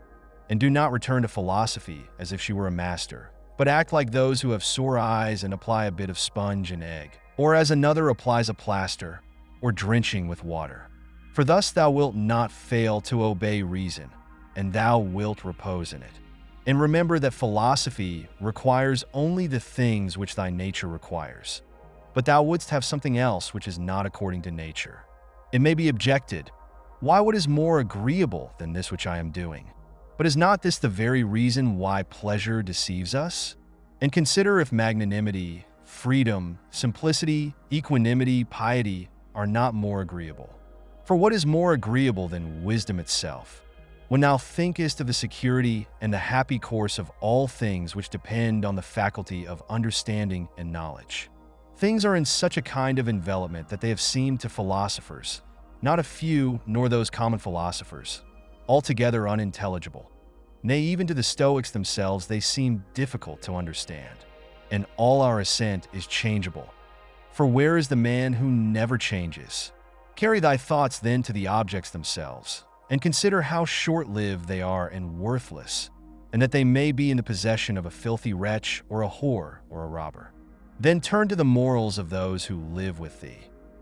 And do not return to philosophy as if she were a master, but act like those who have sore eyes and apply a bit of sponge and egg, or as another applies a plaster, or drenching with water. For thus thou wilt not fail to obey reason, and thou wilt repose in it. And remember that philosophy requires only the things which thy nature requires. But thou wouldst have something else which is not according to nature. It may be objected, why what is more agreeable than this which I am doing? But is not this the very reason why pleasure deceives us? And consider if magnanimity, freedom, simplicity, equanimity, piety are not more agreeable. For what is more agreeable than wisdom itself? When thou thinkest of the security and the happy course of all things which depend on the faculty of understanding and knowledge. Things are in such a kind of envelopment that they have seemed to philosophers, not a few nor those common philosophers, altogether unintelligible. Nay, even to the Stoics themselves they seem difficult to understand. And all our assent is changeable. For where is the man who never changes? Carry thy thoughts then to the objects themselves, and consider how short-lived they are and worthless, and that they may be in the possession of a filthy wretch or a whore or a robber. Then turn to the morals of those who live with thee,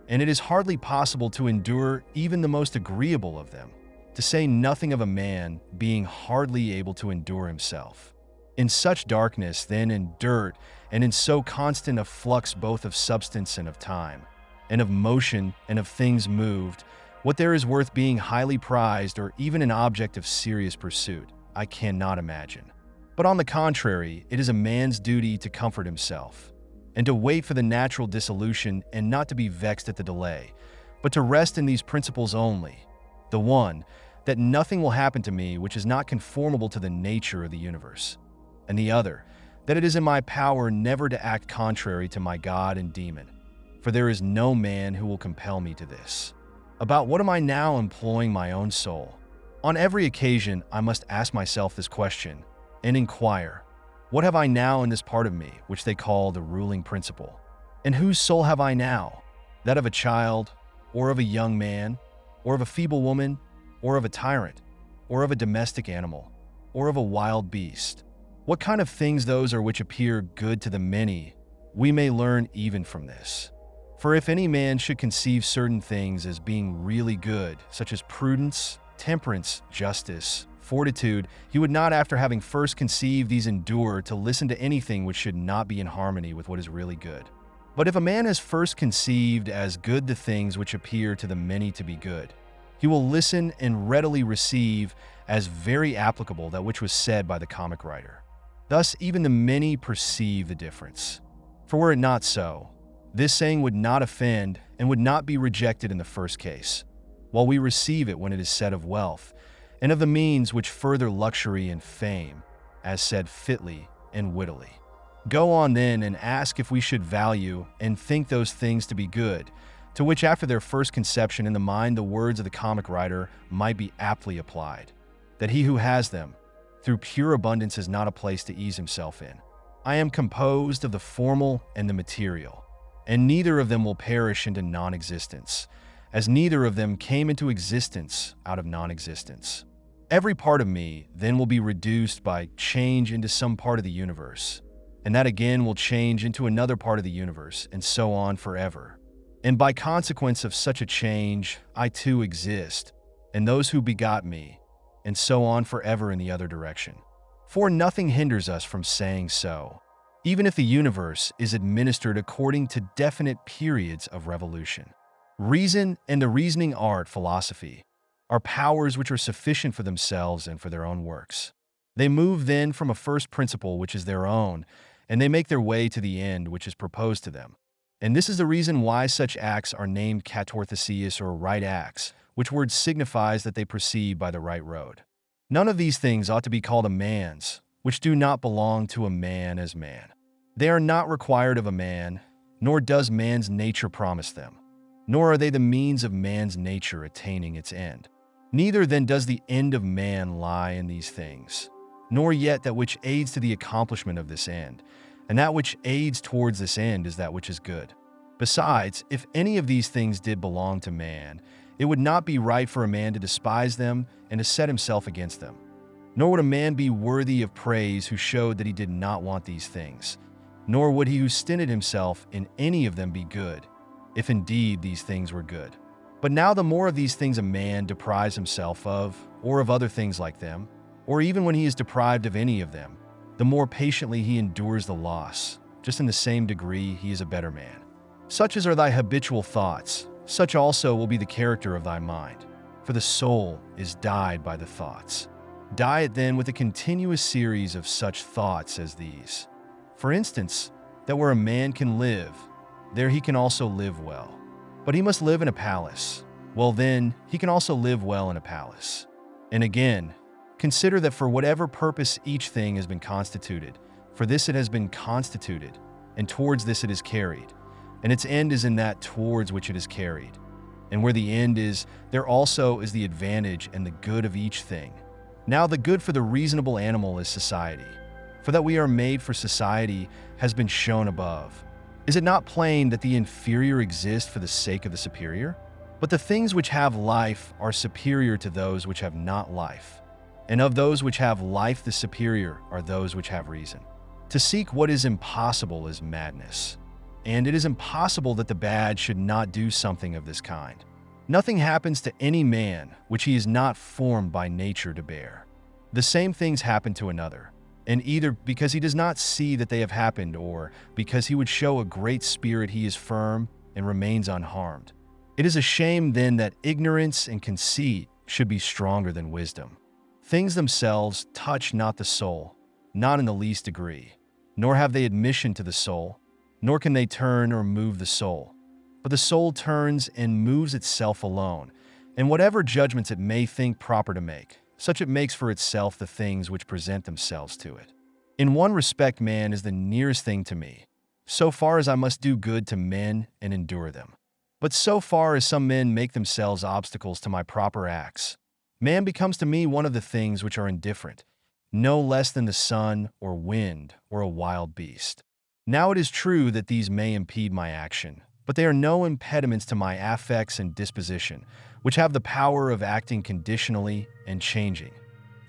and it is hardly possible to endure even the most agreeable of them, to say nothing of a man being hardly able to endure himself. In such darkness, then, and dirt, and in so constant a flux both of substance and of time, and of motion and of things moved, What there is worth being highly prized or even an object of serious pursuit, I cannot imagine. But on the contrary, it is a man's duty to comfort himself, and to wait for the natural dissolution and not to be vexed at the delay, but to rest in these principles only. The one, that nothing will happen to me which is not conformable to the nature of the universe, and the other, that it is in my power never to act contrary to my God and demon, for there is no man who will compel me to this. About what am I now employing my own soul? On every occasion, I must ask myself this question and inquire, what have I now in this part of me, which they call the ruling principle? And whose soul have I now? That of a child, or of a young man, or of a feeble woman, or of a tyrant, or of a domestic animal, or of a wild beast? What kind of things those are which appear good to the many, we may learn even from this. For if any man should conceive certain things as being really good, such as prudence, temperance, justice, fortitude, he would not, after having first conceived these, endure to listen to anything which should not be in harmony with what is really good. But if a man has first conceived as good the things which appear to the many to be good, he will listen and readily receive as very applicable that which was said by the comic writer. Thus even the many perceive the difference. For were it not so, this saying would not offend and would not be rejected in the first case, while we receive it when it is said of wealth, and of the means which further luxury and fame, as said fitly and wittily. Go on then and ask if we should value and think those things to be good, to which after their first conception in the mind the words of the comic writer might be aptly applied, that he who has them, through pure abundance, is not a place to ease himself in. I am composed of the formal and the material, and neither of them will perish into non-existence, as neither of them came into existence out of non-existence. Every part of me then will be reduced by change into some part of the universe, and that again will change into another part of the universe, and so on forever. And by consequence of such a change, I too exist, and those who begot me, and so on forever in the other direction. For nothing hinders us from saying so, even if the universe is administered according to definite periods of revolution. Reason and the reasoning art, philosophy, are powers which are sufficient for themselves and for their own works. They move then from a first principle which is their own, and they make their way to the end which is proposed to them. And this is the reason why such acts are named katortheses, or right acts, which word signifies that they proceed by the right road. None of these things ought to be called a man's, which do not belong to a man as man. They are not required of a man, nor does man's nature promise them, nor are they the means of man's nature attaining its end. Neither then does the end of man lie in these things, nor yet that which aids to the accomplishment of this end, and that which aids towards this end is that which is good. Besides, if any of these things did belong to man, it would not be right for a man to despise them and to set himself against them. Nor would a man be worthy of praise who showed that he did not want these things, nor would he who stinted himself in any of them be good, if indeed these things were good. But now the more of these things a man deprives himself of, or of other things like them, or even when he is deprived of any of them, the more patiently he endures the loss, just in the same degree he is a better man. Such as are thy habitual thoughts, such also will be the character of thy mind, for the soul is dyed by the thoughts. Dye it then with a continuous series of such thoughts as these. For instance, that where a man can live, there he can also live well. But he must live in a palace. Well then, he can also live well in a palace. And again, consider that for whatever purpose each thing has been constituted, for this it has been constituted, and towards this it is carried, and its end is in that towards which it is carried. And where the end is, there also is the advantage and the good of each thing. Now the good for the reasonable animal is society, for that we are made for society has been shown above. Is it not plain that the inferior exist for the sake of the superior? But the things which have life are superior to those which have not life. And of those which have life the superior are those which have reason. To seek what is impossible is madness. And it is impossible that the bad should not do something of this kind. Nothing happens to any man which he is not formed by nature to bear. The same things happen to another, and either because he does not see that they have happened, or because he would show a great spirit he is firm and remains unharmed. It is a shame then that ignorance and conceit should be stronger than wisdom. Things themselves touch not the soul, not in the least degree, nor have they admission to the soul, nor can they turn or move the soul. But the soul turns and moves itself alone, and whatever judgments it may think proper to make, such it makes for itself the things which present themselves to it. In one respect man is the nearest thing to me, so far as I must do good to men and endure them. But so far as some men make themselves obstacles to my proper acts, man becomes to me one of the things which are indifferent, no less than the sun or wind or a wild beast. Now it is true that these may impede my action, but they are no impediments to my affects and disposition, which have the power of acting conditionally and changing.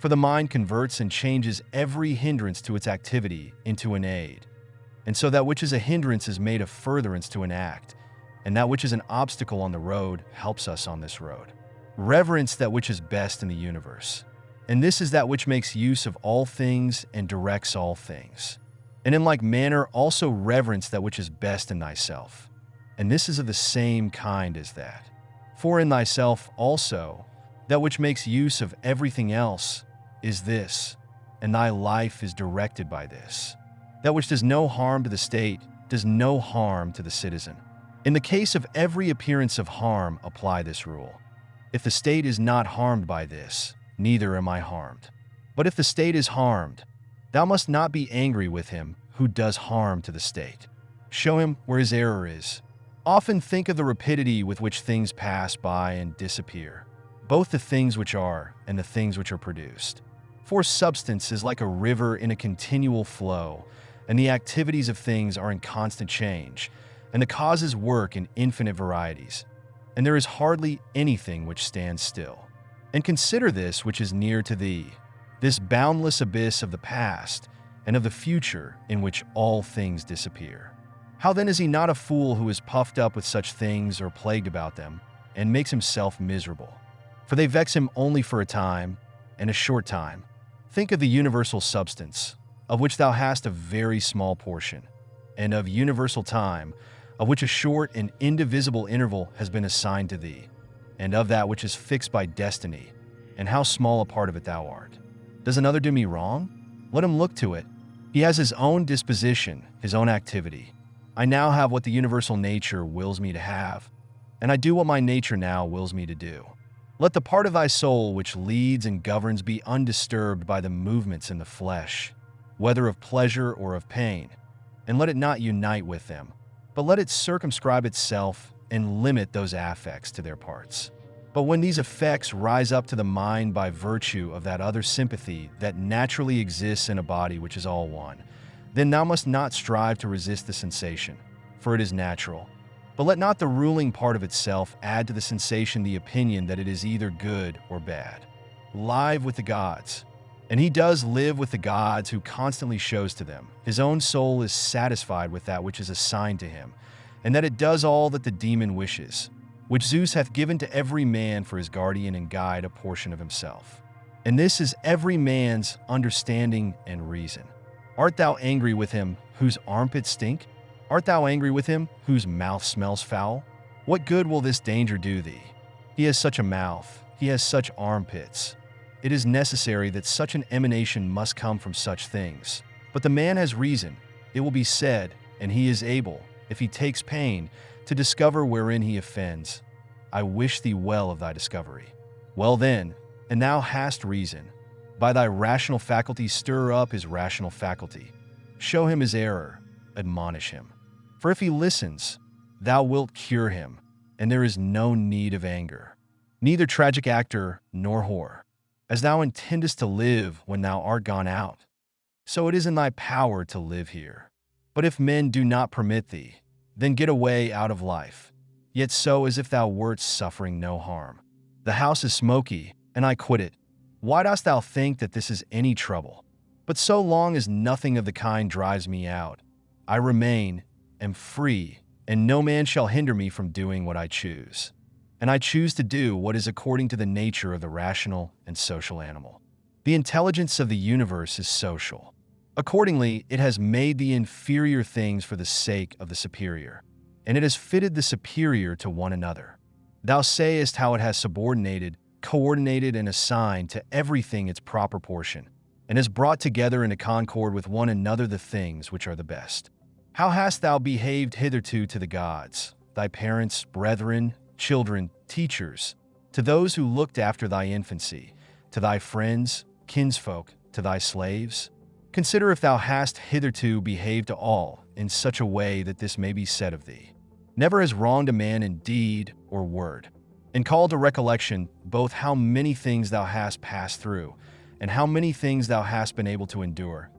For the mind converts and changes every hindrance to its activity into an aid. And so that which is a hindrance is made a furtherance to an act, and that which is an obstacle on the road helps us on this road. Reverence that which is best in the universe. And this is that which makes use of all things and directs all things. And in like manner also reverence that which is best in thyself. And this is of the same kind as that. For in thyself also, that which makes use of everything else is this, and thy life is directed by this. That which does no harm to the state does no harm to the citizen. In the case of every appearance of harm, apply this rule. If the state is not harmed by this, neither am I harmed. But if the state is harmed, thou must not be angry with him who does harm to the state. Show him where his error is. Often think of the rapidity with which things pass by and disappear, both the things which are and the things which are produced. For substance is like a river in a continual flow, and the activities of things are in constant change, and the causes work in infinite varieties, and there is hardly anything which stands still. And consider this which is near to thee, this boundless abyss of the past and of the future in which all things disappear. How then is he not a fool who is puffed up with such things or plagued about them, and makes himself miserable? For they vex him only for a time, and a short time. Think of the universal substance, of which thou hast a very small portion, and of universal time, of which a short and indivisible interval has been assigned to thee, and of that which is fixed by destiny, and how small a part of it thou art. Does another do me wrong? Let him look to it. He has his own disposition, his own activity. I now have what the universal nature wills me to have, and I do what my nature now wills me to do. Let the part of thy soul which leads and governs be undisturbed by the movements in the flesh, whether of pleasure or of pain, and let it not unite with them, but let it circumscribe itself and limit those affects to their parts. But when these effects rise up to the mind by virtue of that other sympathy that naturally exists in a body which is all one, then thou must not strive to resist the sensation, for it is natural. But let not the ruling part of itself add to the sensation the opinion that it is either good or bad. Live with the gods. And he does live with the gods who constantly shows to them. His own soul is satisfied with that which is assigned to him, and that it does all that the demon wishes, which Zeus hath given to every man for his guardian and guide a portion of himself. And this is every man's understanding and reason. Art thou angry with him whose armpits stink? Art thou angry with him whose mouth smells foul? What good will this danger do thee? He has such a mouth, he has such armpits. It is necessary that such an emanation must come from such things. But the man has reason, it will be said, and he is able, if he takes pain, to discover wherein he offends. I wish thee well of thy discovery. Well then, and thou hast reason. By thy rational faculty stir up his rational faculty. Show him his error, admonish him. For if he listens, thou wilt cure him, and there is no need of anger, neither tragic actor nor whore. As thou intendest to live when thou art gone out, so it is in thy power to live here. But if men do not permit thee, then get away out of life, yet so as if thou wert suffering no harm. The house is smoky, and I quit it. Why dost thou think that this is any trouble? But so long as nothing of the kind drives me out, I remain, am free, and no man shall hinder me from doing what I choose. And I choose to do what is according to the nature of the rational and social animal. The intelligence of the universe is social. Accordingly, it has made the inferior things for the sake of the superior, and it has fitted the superior to one another. Thou sayest how it has subordinated, coordinated, and assigned to everything its proper portion, and has brought together into concord with one another the things which are the best. How hast thou behaved hitherto to the gods, thy parents, brethren, children, teachers, to those who looked after thy infancy, to thy friends, kinsfolk, to thy slaves? Consider if thou hast hitherto behaved to all in such a way that this may be said of thee. Never has wronged a man in deed or word. And call to recollection both how many things thou hast passed through, and how many things thou hast been able to endure,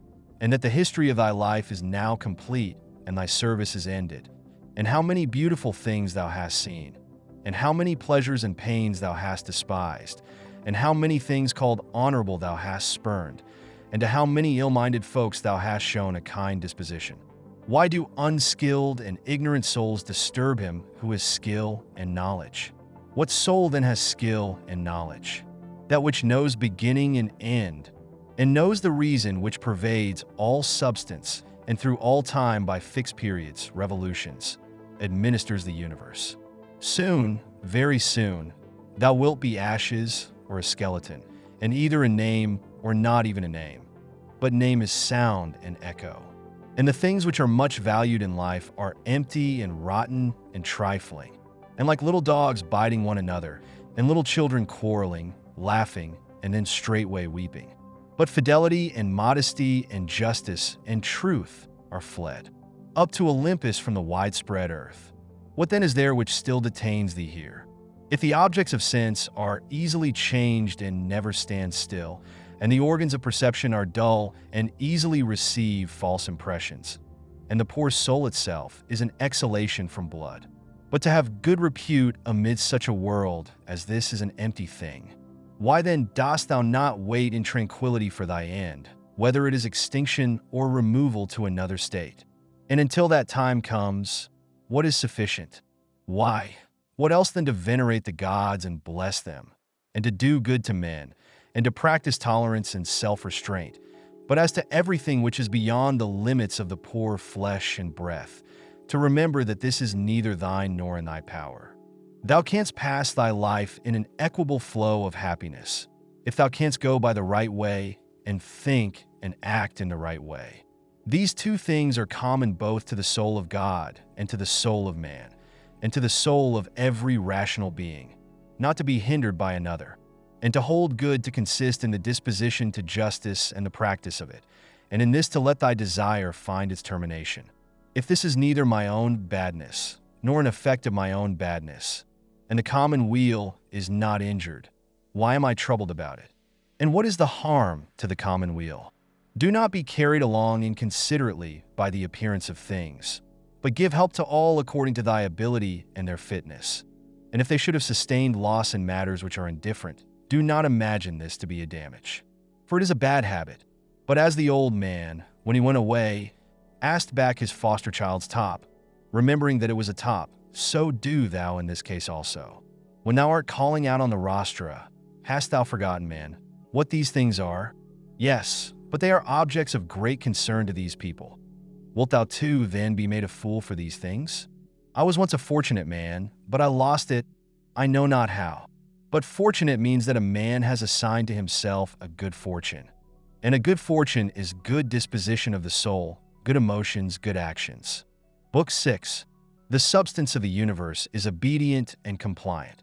and that the history of thy life is now complete, and thy service is ended, and how many beautiful things thou hast seen, and how many pleasures and pains thou hast despised, and how many things called honorable thou hast spurned, and to how many ill-minded folks thou hast shown a kind disposition. Why do unskilled and ignorant souls disturb him who has skill and knowledge? What soul then has skill and knowledge? That which knows beginning and end, and knows the reason which pervades all substance, and through all time by fixed periods, revolutions, administers the universe. Soon, very soon, thou wilt be ashes or a skeleton, and either a name or not even a name. But name is sound and echo. And the things which are much valued in life are empty and rotten and trifling, and like little dogs biting one another, and little children quarreling, laughing, and then straightway weeping. But fidelity and modesty and justice and truth are fled, up to Olympus from the widespread earth. What then is there which still detains thee here? If the objects of sense are easily changed and never stand still, and the organs of perception are dull and easily receive false impressions, and the poor soul itself is an exhalation from blood. But to have good repute amidst such a world as this is an empty thing. Why then dost thou not wait in tranquility for thy end, whether it is extinction or removal to another state? And until that time comes, what is sufficient? Why, what else than to venerate the gods and bless them, and to do good to men, and to practice tolerance and self-restraint, but as to everything which is beyond the limits of the poor flesh and breath, to remember that this is neither thine nor in thy power. Thou canst pass thy life in an equable flow of happiness, if thou canst go by the right way and think and act in the right way. These two things are common both to the soul of God and to the soul of man, and to the soul of every rational being, not to be hindered by another, and to hold good to consist in the disposition to justice and the practice of it, and in this to let thy desire find its termination. If this is neither my own badness, nor an effect of my own badness, and the common weal is not injured, why am I troubled about it? And what is the harm to the common weal? Do not be carried along inconsiderately by the appearance of things, but give help to all according to thy ability and their fitness. And if they should have sustained loss in matters which are indifferent, do not imagine this to be a damage, for it is a bad habit. But as the old man, when he went away, asked back his foster child's top, remembering that it was a top, so do thou in this case also. When thou art calling out on the rostra, hast thou forgotten, man, what these things are? Yes, but they are objects of great concern to these people. Wilt thou too then be made a fool for these things? I was once a fortunate man, but I lost it, I know not how. But fortunate means that a man has assigned to himself a good fortune. And a good fortune is good disposition of the soul, good emotions, good actions. Book 6. The substance of the universe is obedient and compliant,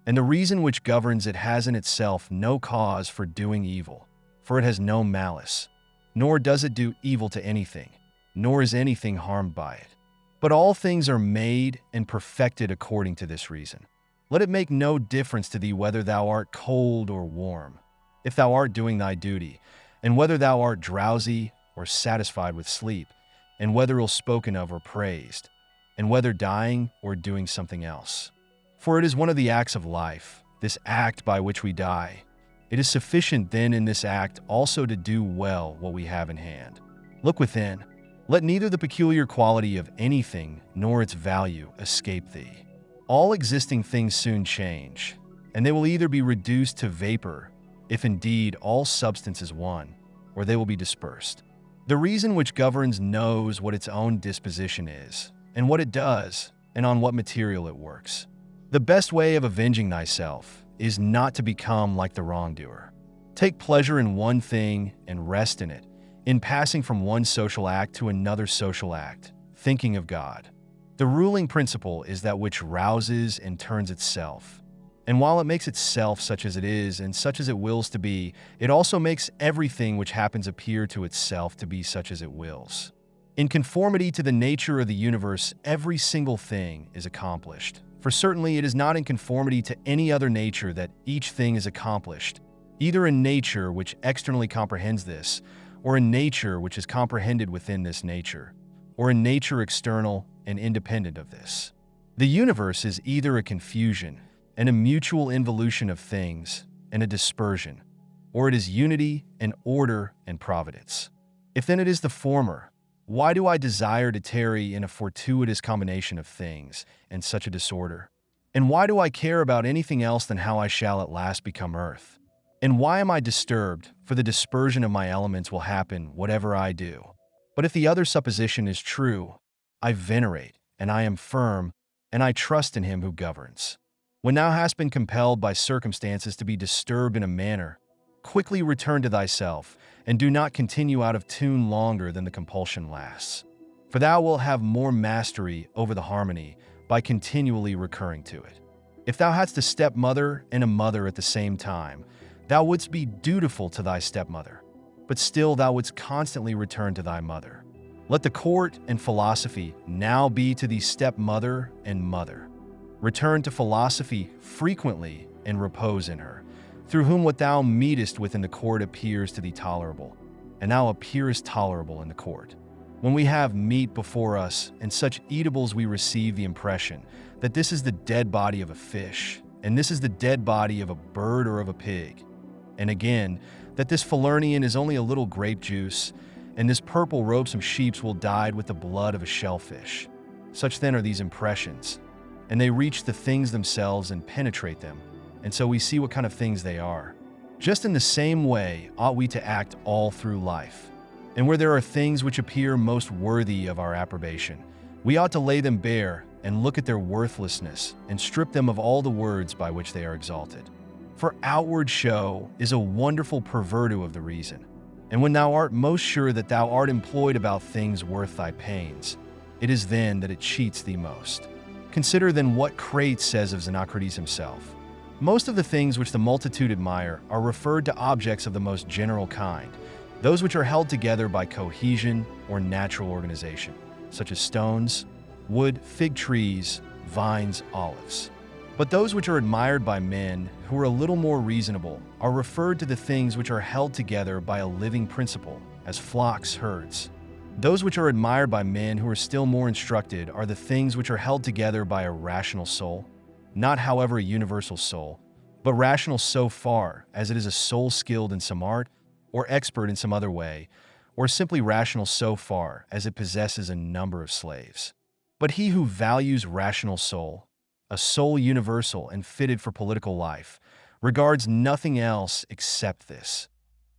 and the reason which governs it has in itself no cause for doing evil, for it has no malice, nor does it do evil to anything, nor is anything harmed by it. But all things are made and perfected according to this reason. Let it make no difference to thee whether thou art cold or warm, if thou art doing thy duty, and whether thou art drowsy or satisfied with sleep, and whether ill-spoken of or praised, and whether dying or doing something else. For it is one of the acts of life, this act by which we die. It is sufficient then in this act also to do well what we have in hand. Look within. Let neither the peculiar quality of anything nor its value escape thee. All existing things soon change, and they will either be reduced to vapor, if indeed all substance is one, or they will be dispersed. The reason which governs knows what its own disposition is, and what it does, and on what material it works. The best way of avenging thyself is not to become like the wrongdoer. Take pleasure in one thing and rest in it, in passing from one social act to another social act, thinking of God. The ruling principle is that which rouses and turns itself. And while it makes itself such as it is and such as it wills to be, it also makes everything which happens appear to itself to be such as it wills. In conformity to the nature of the universe, every single thing is accomplished. For certainly it is not in conformity to any other nature that each thing is accomplished, either in nature which externally comprehends this, or in nature which is comprehended within this nature, or in nature external and independent of this. The universe is either a confusion and a mutual involution of things and a dispersion, or it is unity and order and providence. If then it is the former, why do I desire to tarry in a fortuitous combination of things and such a disorder? And why do I care about anything else than how I shall at last become earth? And why am I disturbed? For the dispersion of my elements will happen whatever I do. But if the other supposition is true, I venerate, and I am firm, and I trust in him who governs. When thou hast been compelled by circumstances to be disturbed in a manner, quickly return to thyself, and do not continue out of tune longer than the compulsion lasts. For thou wilt have more mastery over the harmony by continually recurring to it. If thou hadst a stepmother and a mother at the same time, thou wouldst be dutiful to thy stepmother, but still thou wouldst constantly return to thy mother. Let the court and philosophy now be to thee stepmother and mother. Return to philosophy frequently and repose in her, through whom what thou meetest with in the court appears to thee tolerable, and thou appearest tolerable in the court. When we have meat before us and such eatables, we receive the impression that this is the dead body of a fish, and this is the dead body of a bird or of a pig, and again, that this Falernian is only a little grape juice, and this purple robe some sheeps will dyed with the blood of a shellfish. Such then are these impressions, and they reach the things themselves and penetrate them, and so we see what kind of things they are. Just in the same way ought we to act all through life. And where there are things which appear most worthy of our approbation, we ought to lay them bare and look at their worthlessness and strip them of all the words by which they are exalted. For outward show is a wonderful purvertu of the reason. And when thou art most sure that thou art employed about things worth thy pains, it is then that it cheats thee most. Consider then what Crates says of Xenocrates himself. Most of the things which the multitude admire are referred to objects of the most general kind, those which are held together by cohesion or natural organization, such as stones, wood, fig trees, vines, olives. But those which are admired by men who are a little more reasonable are referred to the things which are held together by a living principle, as flocks, herds. Those which are admired by men who are still more instructed are the things which are held together by a rational soul, not however a universal soul, but rational so far as it is a soul skilled in some art, or expert in some other way, or simply rational so far as it possesses a number of slaves. But he who values rational soul, a soul universal and fitted for political life, regards nothing else except this.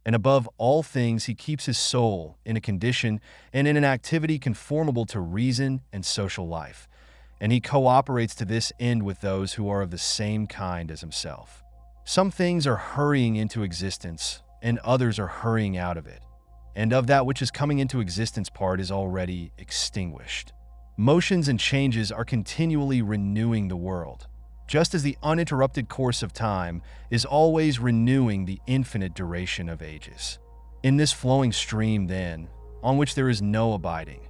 And above all things, he keeps his soul in a condition and in an activity conformable to reason and social life, and he cooperates to this end with those who are of the same kind as himself. Some things are hurrying into existence, and others are hurrying out of it, and of that which is coming into existence part is already extinguished. Motions and changes are continually renewing the world, just as the uninterrupted course of time is always renewing the infinite duration of ages. In this flowing stream, then, on which there is no abiding,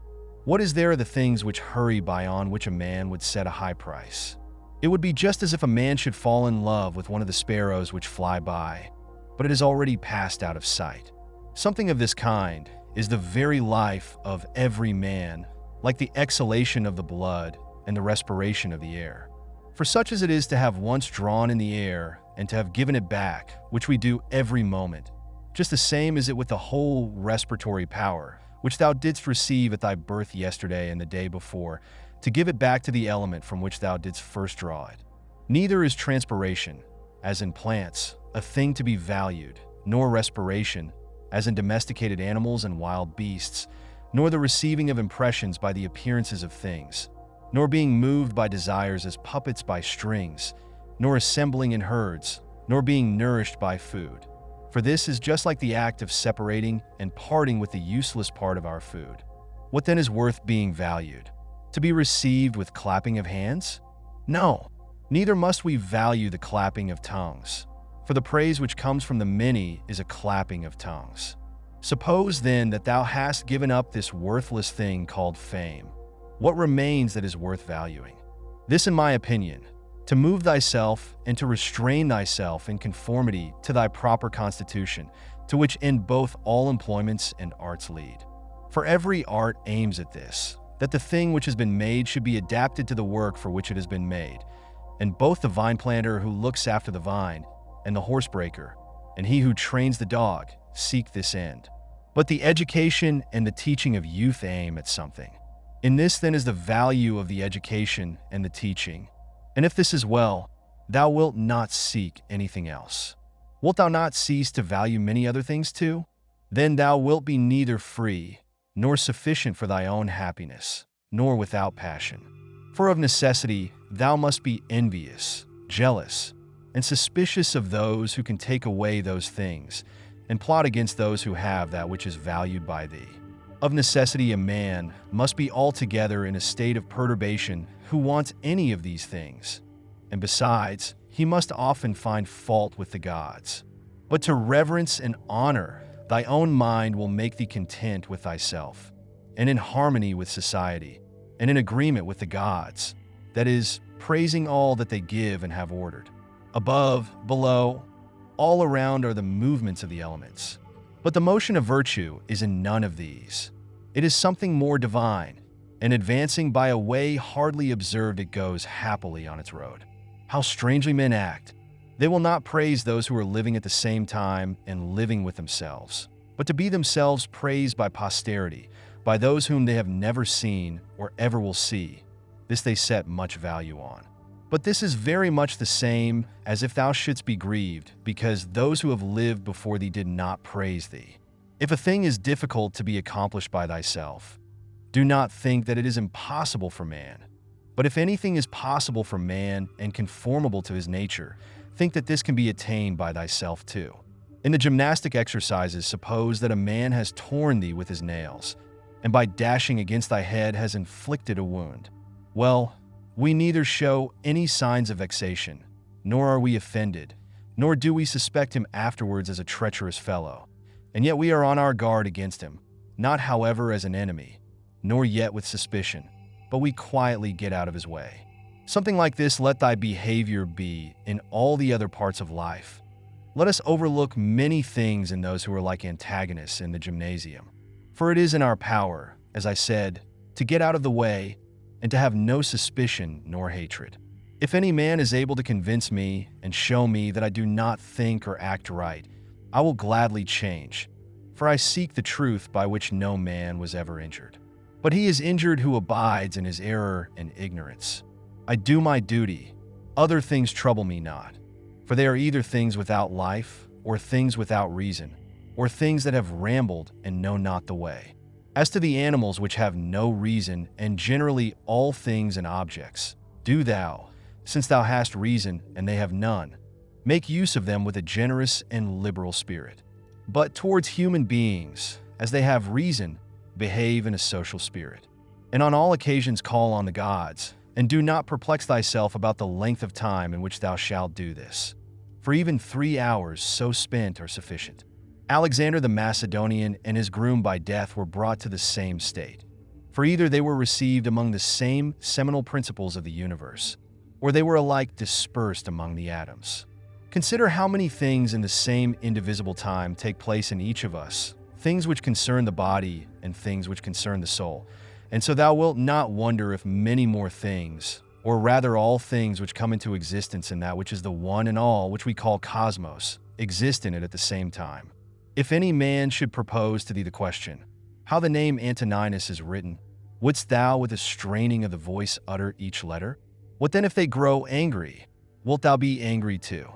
what is there of the things which hurry by on which a man would set a high price? It would be just as if a man should fall in love with one of the sparrows which fly by, but it has already passed out of sight. Something of this kind is the very life of every man, like the exhalation of the blood and the respiration of the air. For such as it is to have once drawn in the air and to have given it back, which we do every moment, just the same is it with the whole respiratory power, which thou didst receive at thy birth yesterday and the day before, to give it back to the element from which thou didst first draw it. Neither is transpiration, as in plants, a thing to be valued, nor respiration, as in domesticated animals and wild beasts, nor the receiving of impressions by the appearances of things, nor being moved by desires as puppets by strings, nor assembling in herds, nor being nourished by food. For this is just like the act of separating and parting with the useless part of our food. What then is worth being valued? To be received with clapping of hands? No, neither must we value the clapping of tongues. For the praise which comes from the many is a clapping of tongues. Suppose then that thou hast given up this worthless thing called fame. What remains that is worth valuing? This, in my opinion, to move thyself and to restrain thyself in conformity to thy proper constitution, to which end both all employments and arts lead. For every art aims at this, that the thing which has been made should be adapted to the work for which it has been made. And both the vine planter who looks after the vine, and the horsebreaker, and he who trains the dog, seek this end. But the education and the teaching of youth aim at something. In this then is the value of the education and the teaching. And if this is well, thou wilt not seek anything else. Wilt thou not cease to value many other things too? Then thou wilt be neither free, nor sufficient for thy own happiness, nor without passion. For of necessity thou must be envious, jealous, and suspicious of those who can take away those things, and plot against those who have that which is valued by thee. Of necessity a man must be altogether in a state of perturbation who wants any of these things, and besides, he must often find fault with the gods. But to reverence and honor thy own mind will make thee content with thyself, and in harmony with society, and in agreement with the gods, that is, praising all that they give and have ordered. Above, below, all around are the movements of the elements. But the motion of virtue is in none of these. It is something more divine, and advancing by a way hardly observed it goes happily on its road. How strangely men act! They will not praise those who are living at the same time and living with themselves, but to be themselves praised by posterity, by those whom they have never seen or ever will see. This they set much value on. But this is very much the same as if thou shouldst be grieved, because those who have lived before thee did not praise thee. If a thing is difficult to be accomplished by thyself, do not think that it is impossible for man. But if anything is possible for man and conformable to his nature, think that this can be attained by thyself too. In the gymnastic exercises, suppose that a man has torn thee with his nails, and by dashing against thy head has inflicted a wound. Well, we neither show any signs of vexation, nor are we offended, nor do we suspect him afterwards as a treacherous fellow. And yet we are on our guard against him, not however as an enemy, nor yet with suspicion, but we quietly get out of his way. Something like this let thy behavior be in all the other parts of life. Let us overlook many things in those who are like antagonists in the gymnasium. For it is in our power, as I said, to get out of the way, and to have no suspicion nor hatred. If any man is able to convince me and show me that I do not think or act right, I will gladly change, for I seek the truth by which no man was ever injured. But he is injured who abides in his error and ignorance. I do my duty, other things trouble me not, for they are either things without life, or things without reason, or things that have rambled and know not the way. As to the animals which have no reason, and generally all things and objects, do thou, since thou hast reason and they have none, make use of them with a generous and liberal spirit. But towards human beings, as they have reason, behave in a social spirit. And on all occasions call on the gods, and do not perplex thyself about the length of time in which thou shalt do this. For even 3 hours so spent are sufficient. Alexander the Macedonian and his groom by death were brought to the same state. For either they were received among the same seminal principles of the universe, or they were alike dispersed among the atoms. Consider how many things in the same indivisible time take place in each of us, things which concern the body and things which concern the soul. And so thou wilt not wonder if many more things, or rather all things which come into existence in that which is the one and all, which we call cosmos, exist in it at the same time. If any man should propose to thee the question, how the name Antoninus is written, wouldst thou with a straining of the voice utter each letter? What then if they grow angry? Wilt thou be angry too?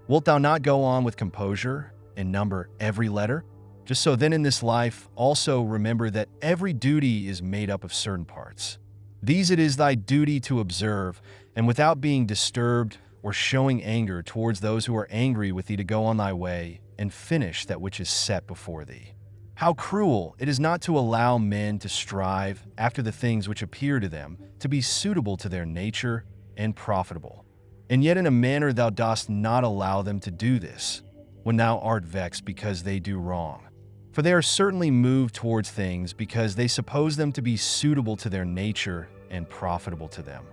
Wilt thou not go on with composure and number every letter? Just so then in this life also remember that every duty is made up of certain parts. These it is thy duty to observe, and without being disturbed or showing anger towards those who are angry with thee, to go on thy way and finish that which is set before thee. How cruel it is not to allow men to strive after the things which appear to them to be suitable to their nature and profitable. And yet in a manner thou dost not allow them to do this, when thou art vexed because they do wrong. For they are certainly moved towards things because they suppose them to be suitable to their nature and profitable to them.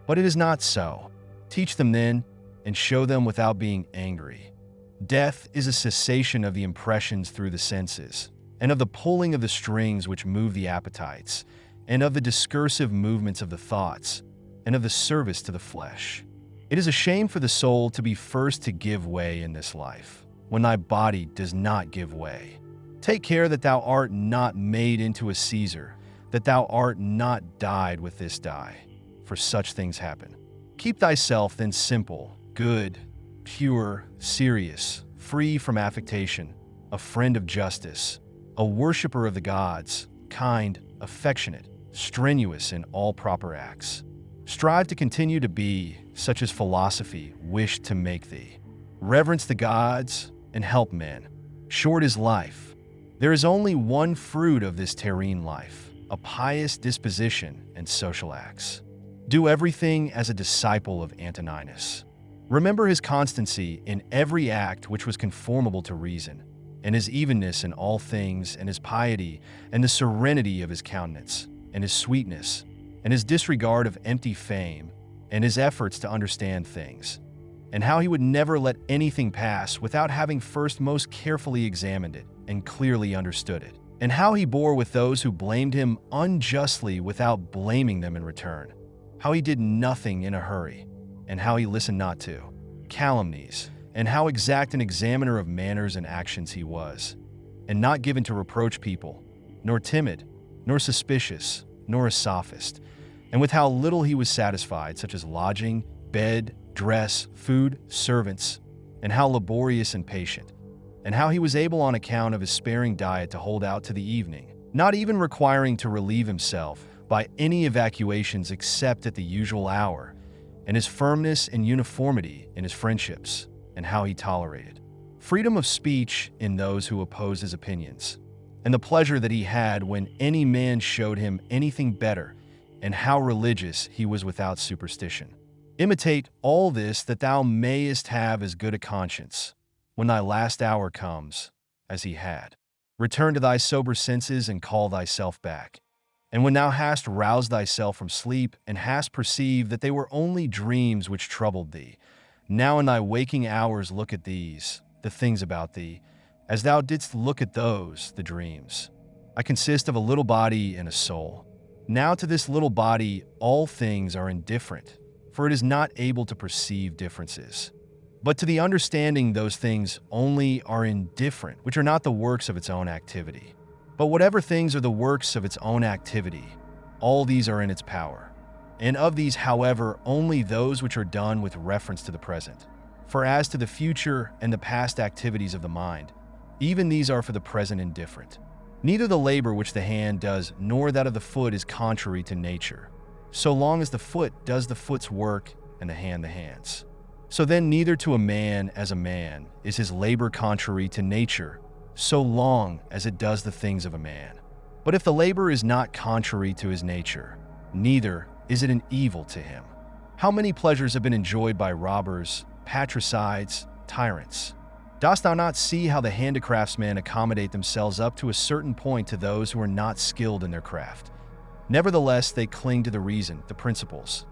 But it is not so. Teach them then, and show them without being angry. Death is a cessation of the impressions through the senses, and of the pulling of the strings which move the appetites, and of the discursive movements of the thoughts, and of the service to the flesh. It is a shame for the soul to be first to give way in this life, when thy body does not give way. Take care that thou art not made into a Caesar, that thou art not dyed with this dye, for such things happen. Keep thyself then simple, good, pure, serious, free from affectation, a friend of justice, a worshipper of the gods, kind, affectionate, strenuous in all proper acts. Strive to continue to be such as philosophy wished to make thee. Reverence the gods and help men. Short is life. There is only one fruit of this terrene life, a pious disposition and social acts. Do everything as a disciple of Antoninus. Remember his constancy in every act which was conformable to reason, and his evenness in all things, and his piety, and the serenity of his countenance, and his sweetness, and his disregard of empty fame, and his efforts to understand things, and how he would never let anything pass without having first most carefully examined it and clearly understood it, and how he bore with those who blamed him unjustly without blaming them in return, how he did nothing in a hurry, and how he listened not to calumnies, and how exact an examiner of manners and actions he was, and not given to reproach people, nor timid, nor suspicious, nor a sophist, and with how little he was satisfied, such as lodging, bed, dress, food, servants, and how laborious and patient, and how he was able on account of his sparing diet to hold out to the evening, not even requiring to relieve himself by any evacuations except at the usual hour, and his firmness and uniformity in his friendships, and how he tolerated freedom of speech in those who opposed his opinions, and the pleasure that he had when any man showed him anything better, and how religious he was without superstition. Imitate all this, that thou mayest have as good a conscience when thy last hour comes as he had. Return to thy sober senses and call thyself back. And when thou hast roused thyself from sleep and hast perceived that they were only dreams which troubled thee, now in thy waking hours look at these, the things about thee, as thou didst look at those, the dreams. I consist of a little body and a soul. Now to this little body all things are indifferent, for it is not able to perceive differences. But to the understanding those things only are indifferent, which are not the works of its own activity. But whatever things are the works of its own activity, all these are in its power. And of these, however, only those which are done with reference to the present. For as to the future and the past activities of the mind, even these are for the present indifferent. Neither the labor which the hand does nor that of the foot is contrary to nature, so long as the foot does the foot's work and the hand the hand's. So then neither to a man as a man is his labor contrary to nature, so long as it does the things of a man. But if the labor is not contrary to his nature, neither is it an evil to him. How many pleasures have been enjoyed by robbers, patricides, tyrants? Dost thou not see how the handicraftsmen accommodate themselves up to a certain point to those who are not skilled in their craft? Nevertheless, they cling to the reason, the principles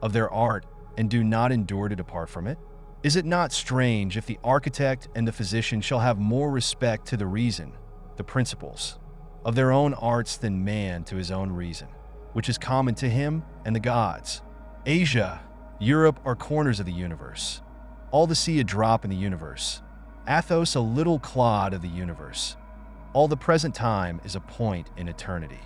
of their art, and do not endure to depart from it? Is it not strange if the architect and the physician shall have more respect to the reason, the principles of their own arts than man to his own reason, which is common to him and the gods? Asia, Europe are corners of the universe, all the sea a drop in the universe, Athos a little clod of the universe. All the present time is a point in eternity.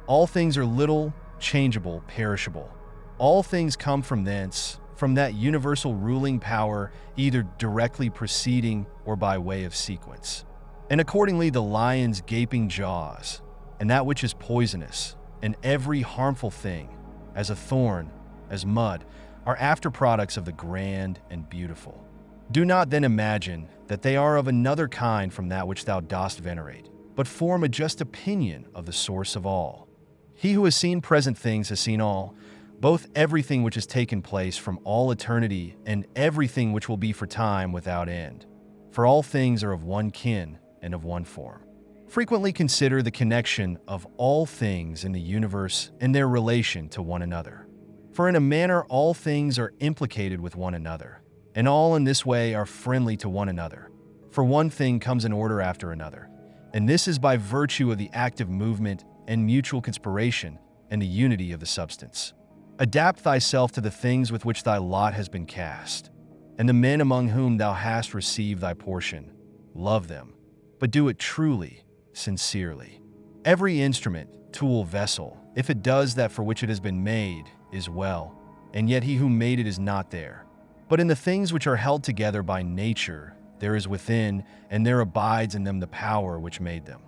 All things are little, changeable, perishable. All things come from thence, from that universal ruling power, either directly proceeding or by way of sequence. And accordingly the lion's gaping jaws, and that which is poisonous, and every harmful thing, as a thorn, as mud, are after products of the grand and beautiful. Do not then imagine that they are of another kind from that which thou dost venerate, but form a just opinion of the source of all. He who has seen present things has seen all, both everything which has taken place from all eternity and everything which will be for time without end. For all things are of one kin and of one form. Frequently consider the connection of all things in the universe and their relation to one another. For in a manner all things are implicated with one another, and all in this way are friendly to one another. For one thing comes in order after another, and this is by virtue of the active movement and mutual conspiration and the unity of the substance. Adapt thyself to the things with which thy lot has been cast, and the men among whom thou hast received thy portion. Love them, but do it truly, sincerely. Every instrument, tool, vessel, if it does that for which it has been made, is well, and yet he who made it is not there. But in the things which are held together by nature, there is within, and there abides in them the power which made them.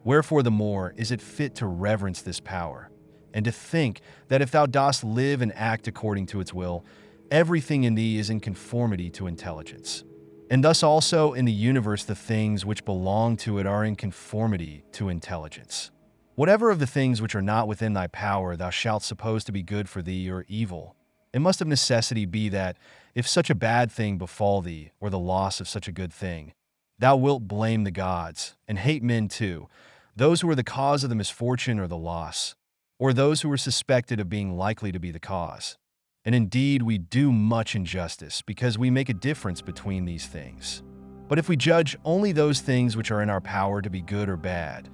Wherefore the more is it fit to reverence this power, and to think that if thou dost live and act according to its will, everything in thee is in conformity to intelligence. And thus also in the universe the things which belong to it are in conformity to intelligence. Whatever of the things which are not within thy power thou shalt suppose to be good for thee or evil, it must of necessity be that, if such a bad thing befall thee, or the loss of such a good thing, thou wilt blame the gods, and hate men too, those who are the cause of the misfortune or the loss, or those who are suspected of being likely to be the cause. And indeed we do much injustice, because we make a difference between these things. But if we judge only those things which are in our power to be good or bad,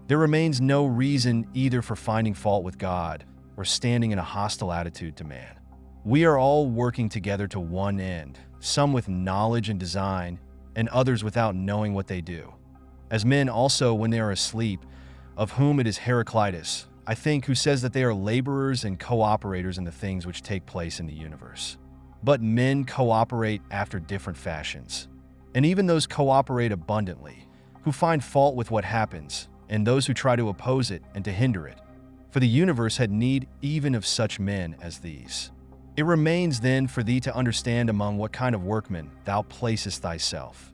there remains no reason either for finding fault with God or standing in a hostile attitude to man. We are all working together to one end, some with knowledge and design, and others without knowing what they do. As men also when they are asleep, of whom it is Heraclitus, I think, who says that they are laborers and cooperators in the things which take place in the universe. But men cooperate after different fashions, and even those cooperate abundantly, who find fault with what happens, and those who try to oppose it and to hinder it. For the universe had need even of such men as these. It remains then for thee to understand among what kind of workmen thou placest thyself.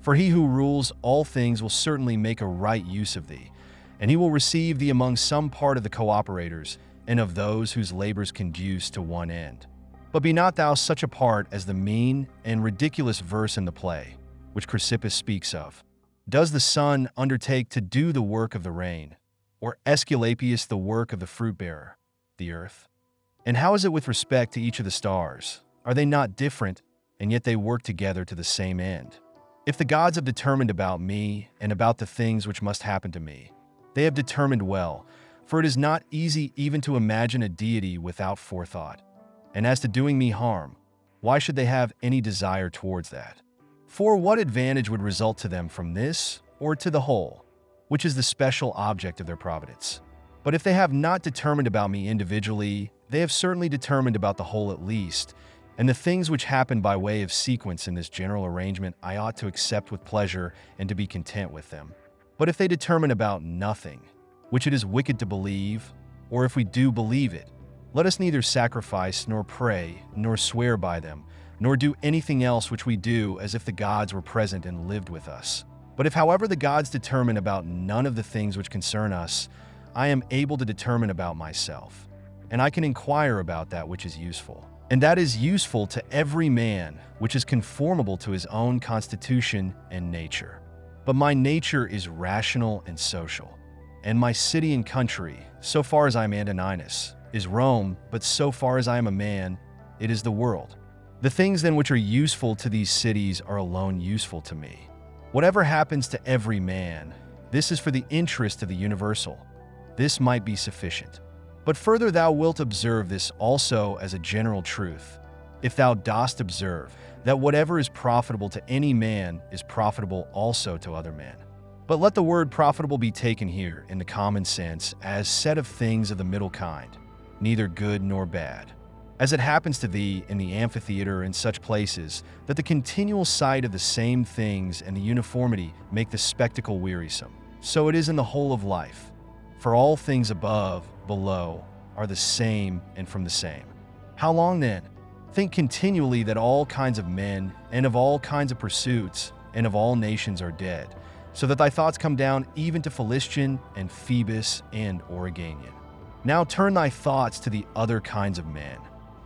For he who rules all things will certainly make a right use of thee, and he will receive thee among some part of the cooperators and of those whose labors conduce to one end. But be not thou such a part as the mean and ridiculous verse in the play, which Chrysippus speaks of. Does the sun undertake to do the work of the rain, or Aesculapius the work of the fruit-bearer, the earth? And how is it with respect to each of the stars? Are they not different, and yet they work together to the same end? If the gods have determined about me and about the things which must happen to me, they have determined well, for it is not easy even to imagine a deity without forethought. And as to doing me harm, why should they have any desire towards that? For what advantage would result to them from this, or to the whole, which is the special object of their providence? But if they have not determined about me individually, they have certainly determined about the whole at least, and the things which happen by way of sequence in this general arrangement I ought to accept with pleasure and to be content with them. But if they determine about nothing, which it is wicked to believe, or if we do believe it, let us neither sacrifice, nor pray, nor swear by them, nor do anything else which we do as if the gods were present and lived with us. But if however the gods determine about none of the things which concern us, I am able to determine about myself, and I can inquire about that which is useful. And that is useful to every man, which is conformable to his own constitution and nature. But my nature is rational and social, and my city and country, so far as I am Antoninus, is Rome, but so far as I am a man, it is the world. The things then which are useful to these cities are alone useful to me. Whatever happens to every man, this is for the interest of the universal. This might be sufficient. But further thou wilt observe this also as a general truth, if thou dost observe that whatever is profitable to any man is profitable also to other men. But let the word profitable be taken here in the common sense as set of things of the middle kind, neither good nor bad. As it happens to thee in the amphitheater and such places, that the continual sight of the same things and the uniformity make the spectacle wearisome, so it is in the whole of life. For all things above, below, are the same and from the same. How long then? Think continually that all kinds of men and of all kinds of pursuits and of all nations are dead, so that thy thoughts come down even to Philistion and Phoebus and Oreganian. Now turn thy thoughts to the other kinds of men.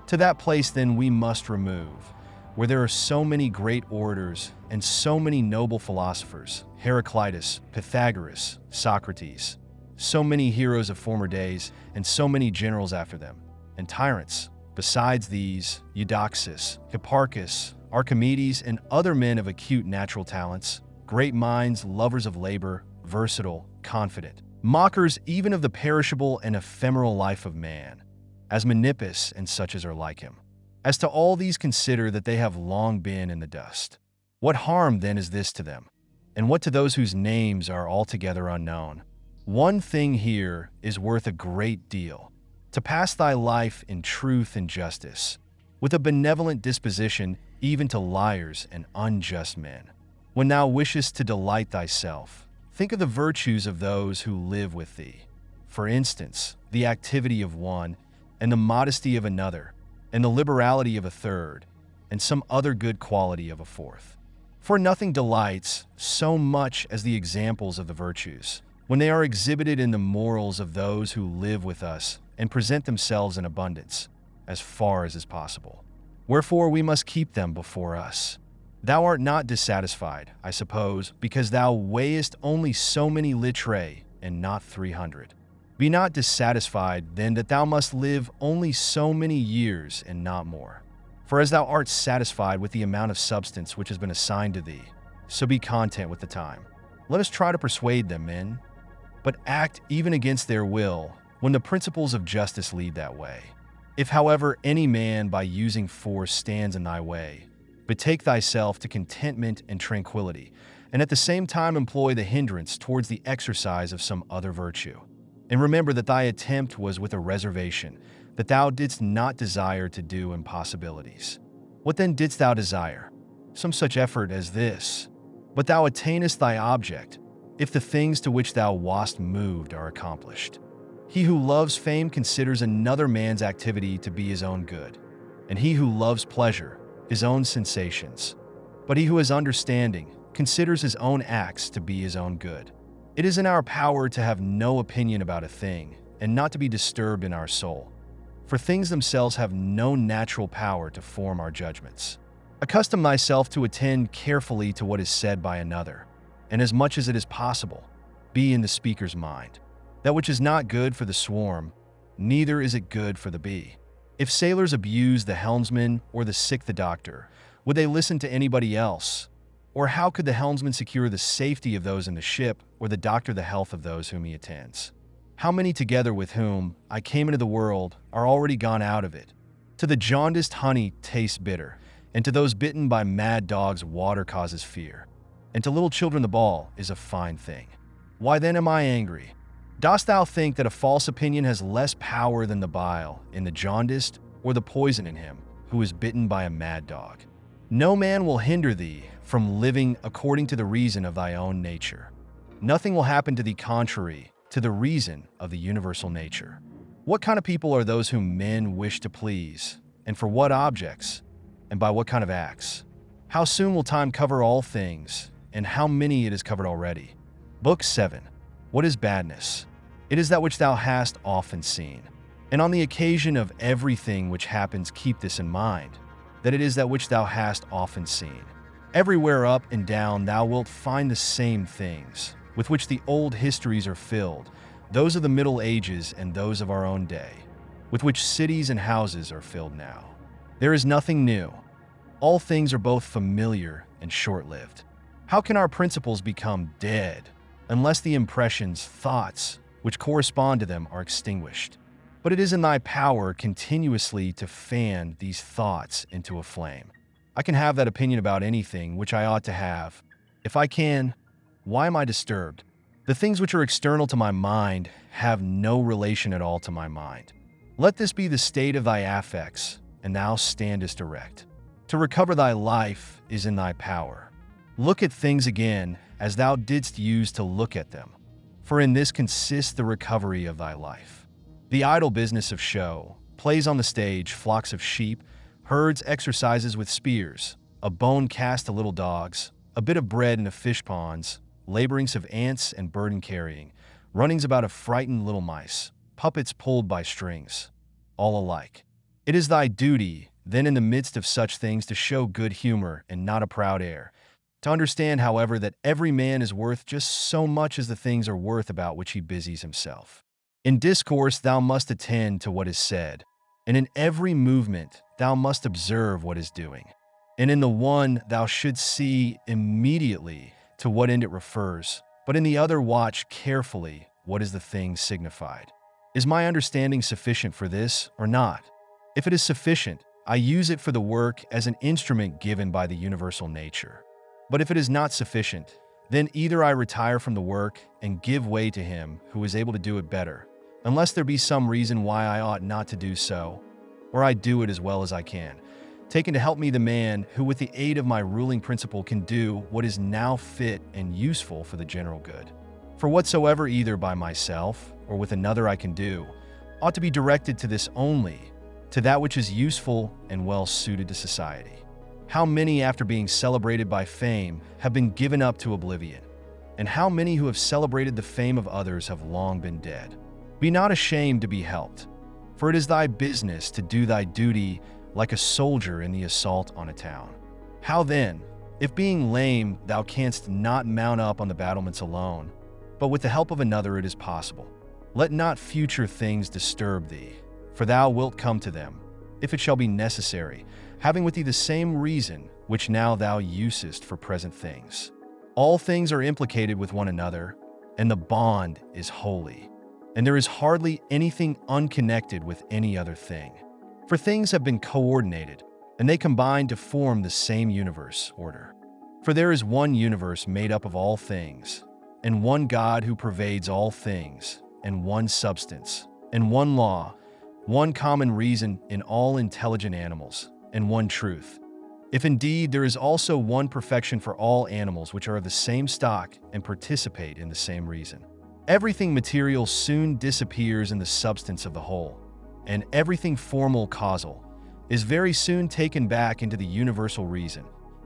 To that place then we must remove, where there are so many great orators and so many noble philosophers, Heraclitus, Pythagoras, Socrates, so many heroes of former days and so many generals after them, and tyrants. Besides these, Eudoxus, Hipparchus, Archimedes, and other men of acute natural talents, great minds, lovers of labor, versatile, confident, mockers even of the perishable and ephemeral life of man, as Menippus and such as are like him. As to all these consider that they have long been in the dust. What harm then is this to them? And what to those whose names are altogether unknown? One thing here is worth a great deal: to pass thy life in truth and justice, with a benevolent disposition even to liars and unjust men. When thou wishest to delight thyself, think of the virtues of those who live with thee. For instance, the activity of one, and the modesty of another, and the liberality of a third, and some other good quality of a fourth. For nothing delights so much as the examples of the virtues, when they are exhibited in the morals of those who live with us and present themselves in abundance, as far as is possible. Wherefore we must keep them before us. Thou art not dissatisfied, I suppose, because thou weighest only so many litrae and not 300. Be not dissatisfied, then, that thou must live only so many years and not more. For as thou art satisfied with the amount of substance which has been assigned to thee, so be content with the time. Let us try to persuade them, men, but act even against their will when the principles of justice lead that way. If, however, any man by using force stands in thy way, betake thyself to contentment and tranquility, and at the same time employ the hindrance towards the exercise of some other virtue. And remember that thy attempt was with a reservation, that thou didst not desire to do impossibilities. What then didst thou desire? Some such effort as this. But thou attainest thy object, if the things to which thou wast moved are accomplished. He who loves fame considers another man's activity to be his own good, and he who loves pleasure, his own sensations. But he who has understanding considers his own acts to be his own good. It is in our power to have no opinion about a thing, and not to be disturbed in our soul. For things themselves have no natural power to form our judgments. Accustom thyself to attend carefully to what is said by another, and as much as it is possible, be in the speaker's mind. That which is not good for the swarm, neither is it good for the bee. If sailors abuse the helmsman or the sick the doctor, would they listen to anybody else? Or how could the helmsman secure the safety of those in the ship, or the doctor the health of those whom he attends? How many together with whom I came into the world are already gone out of it? To the jaundiced honey tastes bitter, and to those bitten by mad dogs water causes fear, and to little children the ball is a fine thing. Why then am I angry? Dost thou think that a false opinion has less power than the bile in the jaundiced, or the poison in him who is bitten by a mad dog? No man will hinder thee from living according to the reason of thy own nature. Nothing will happen to thee contrary to the reason of the universal nature. What kind of people are those whom men wish to please, and for what objects, and by what kind of acts? How soon will time cover all things, and how many it is covered already? Book 7. What is badness? It is that which thou hast often seen. And on the occasion of everything which happens, keep this in mind, that it is that which thou hast often seen. Everywhere up and down thou wilt find the same things, with which the old histories are filled, those of the Middle Ages and those of our own day, with which cities and houses are filled now. There is nothing new. All things are both familiar and short-lived. How can our principles become dead unless the impressions, thoughts, which correspond to them are extinguished? But it is in thy power continuously to fan these thoughts into a flame. I can have that opinion about anything which I ought to have. If I can, why am I disturbed? The things which are external to my mind have no relation at all to my mind. Let this be the state of thy affects, and thou standest erect. To recover thy life is in thy power. Look at things again as thou didst use to look at them, for in this consists the recovery of thy life. The idle business of show, plays on the stage, flocks of sheep, herds exercises with spears, a bone cast to little dogs, a bit of bread in a fish ponds, laborings of ants and burden carrying, runnings about of frightened little mice, puppets pulled by strings, all alike. It is thy duty, then in the midst of such things to show good humor and not a proud air, to understand, however, that every man is worth just so much as the things are worth about which he busies himself. In discourse thou must attend to what is said, and in every movement thou must observe what is doing. And in the one thou shouldst see immediately to what end it refers, but in the other watch carefully what is the thing signified. Is my understanding sufficient for this or not? If it is sufficient, I use it for the work as an instrument given by the universal nature. But if it is not sufficient, then either I retire from the work and give way to him who is able to do it better, unless there be some reason why I ought not to do so, or I do it as well as I can, taking to help me the man who with the aid of my ruling principle can do what is now fit and useful for the general good. For whatsoever either by myself or with another I can do, ought to be directed to this only, to that which is useful and well suited to society. How many, after being celebrated by fame, have been given up to oblivion, and how many who have celebrated the fame of others have long been dead? Be not ashamed to be helped, for it is thy business to do thy duty like a soldier in the assault on a town. How then, if being lame thou canst not mount up on the battlements alone, but with the help of another it is possible, let not future things disturb thee, for thou wilt come to them, if it shall be necessary, having with thee the same reason which now thou usest for present things. All things are implicated with one another, and the bond is holy. And there is hardly anything unconnected with any other thing. For things have been coordinated, and they combine to form the same universe order. For there is one universe made up of all things, and one God who pervades all things, and one substance, and one law, one common reason in all intelligent animals, and one truth. If indeed there is also one perfection for all animals which are of the same stock and participate in the same reason. Everything material soon disappears in the substance of the whole, and everything formal causal is very soon taken back into the universal reason,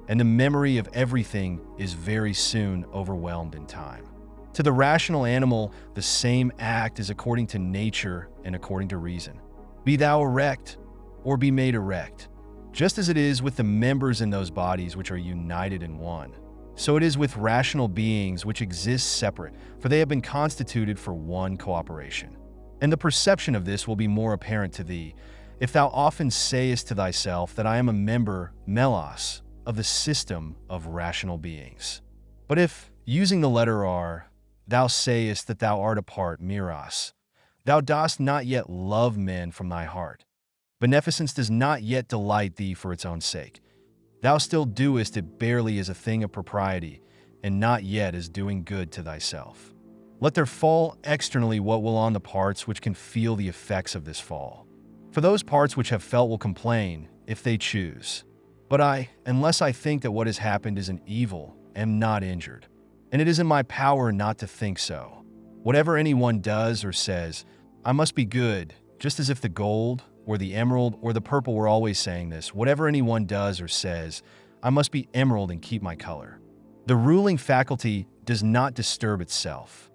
and the memory of everything is very soon overwhelmed in time. To the rational animal, the same act is according to nature and according to reason. Be thou erect, or be made erect, just as it is with the members in those bodies which are united in one. So it is with rational beings which exist separate, for they have been constituted for one cooperation. And the perception of this will be more apparent to thee, if thou often sayest to thyself that I am a member, melos, of the system of rational beings. But if, using the letter R, thou sayest that thou art a part, meros, thou dost not yet love men from thy heart. Beneficence does not yet delight thee for its own sake. Thou still doest it barely as a thing of propriety, and not yet as doing good to thyself. Let there fall externally what will on the parts which can feel the effects of this fall. For those parts which have felt will complain, if they choose. But I, unless I think that what has happened is an evil, am not injured. And it is in my power not to think so. Whatever anyone does or says, I must be good, just as if the gold, or the emerald, or the purple were always saying this. Whatever anyone does or says, I must be emerald and keep my color. The ruling faculty does not disturb itself.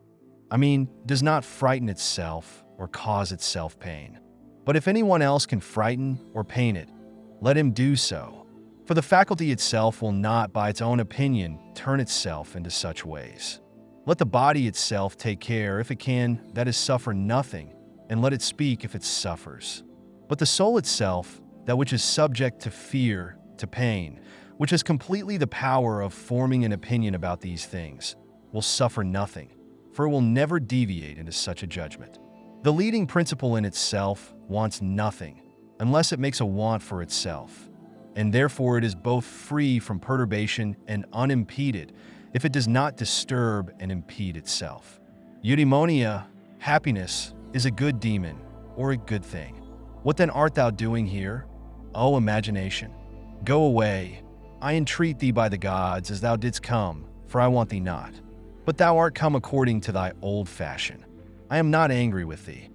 Does not frighten itself or cause itself pain. But if anyone else can frighten or pain it, let him do so. For the faculty itself will not, by its own opinion, turn itself into such ways. Let the body itself take care, if it can, that is suffer nothing, and let it speak if it suffers. But the soul itself, that which is subject to fear, to pain, which has completely the power of forming an opinion about these things, will suffer nothing, for it will never deviate into such a judgment. The leading principle in itself wants nothing, unless it makes a want for itself, and therefore it is both free from perturbation and unimpeded, if it does not disturb and impede itself. Eudaimonia, happiness, is a good demon, or a good thing. What then art thou doing here? O imagination, go away. I entreat thee by the gods, as thou didst come, for I want thee not. But thou art come according to thy old fashion. I am not angry with thee.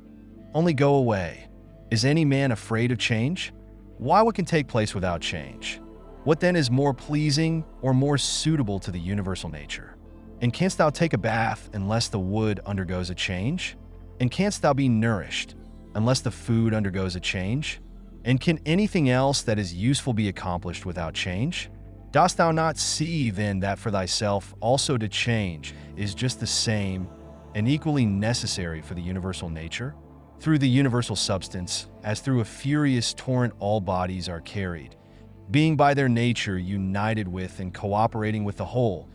only go away. Is any man afraid of change? Why, what can take place without change? What then is more pleasing or more suitable to the universal nature? And canst thou take a bath unless the wood undergoes a change? And canst thou be nourished unless the food undergoes a change? And can anything else that is useful be accomplished without change? Dost thou not see then that for thyself also to change is just the same and equally necessary for the universal nature? Through the universal substance, as through a furious torrent all bodies are carried, being by their nature united with and cooperating with the whole,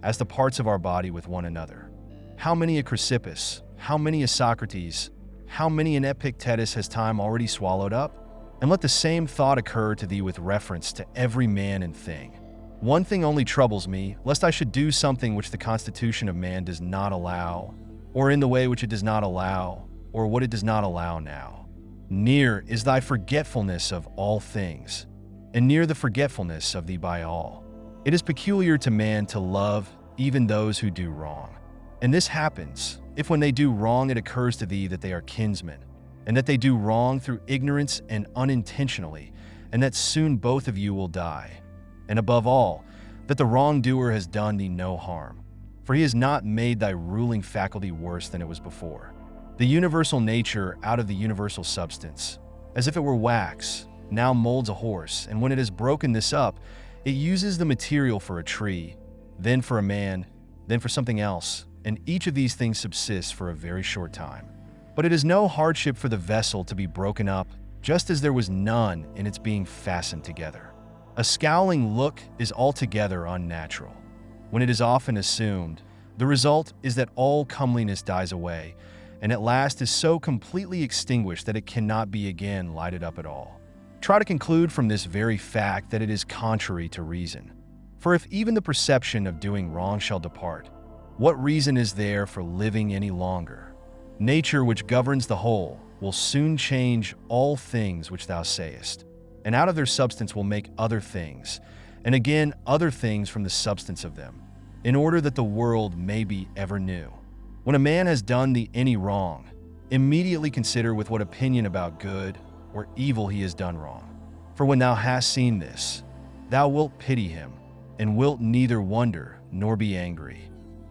as the parts of our body with one another. How many a Chrysippus, how many a Socrates, how many an Epictetus has time already swallowed up? And let the same thought occur to thee with reference to every man and thing. One thing only troubles me, lest I should do something which the constitution of man does not allow, or in the way which it does not allow, or what it does not allow now. Near is thy forgetfulness of all things, and near the forgetfulness of thee by all. It is peculiar to man to love even those who do wrong. And this happens, if when they do wrong it occurs to thee that they are kinsmen, and that they do wrong through ignorance and unintentionally, and that soon both of you will die. And above all, that the wrongdoer has done thee no harm, for he has not made thy ruling faculty worse than it was before. The universal nature out of the universal substance, as if it were wax, now molds a horse, and when it has broken this up, it uses the material for a tree, then for a man, then for something else, and each of these things subsists for a very short time. But it is no hardship for the vessel to be broken up, just as there was none in its being fastened together. A scowling look is altogether unnatural. When it is often assumed, the result is that all comeliness dies away, and at last is so completely extinguished that it cannot be again lighted up at all. Try to conclude from this very fact that it is contrary to reason. For if even the perception of doing wrong shall depart, what reason is there for living any longer? Nature, which governs the whole, will soon change all things which thou sayest, and out of their substance will make other things, and again other things from the substance of them, in order that the world may be ever new. When a man has done thee any wrong, immediately consider with what opinion about good or evil he has done wrong. For when thou hast seen this, thou wilt pity him, and wilt neither wonder nor be angry.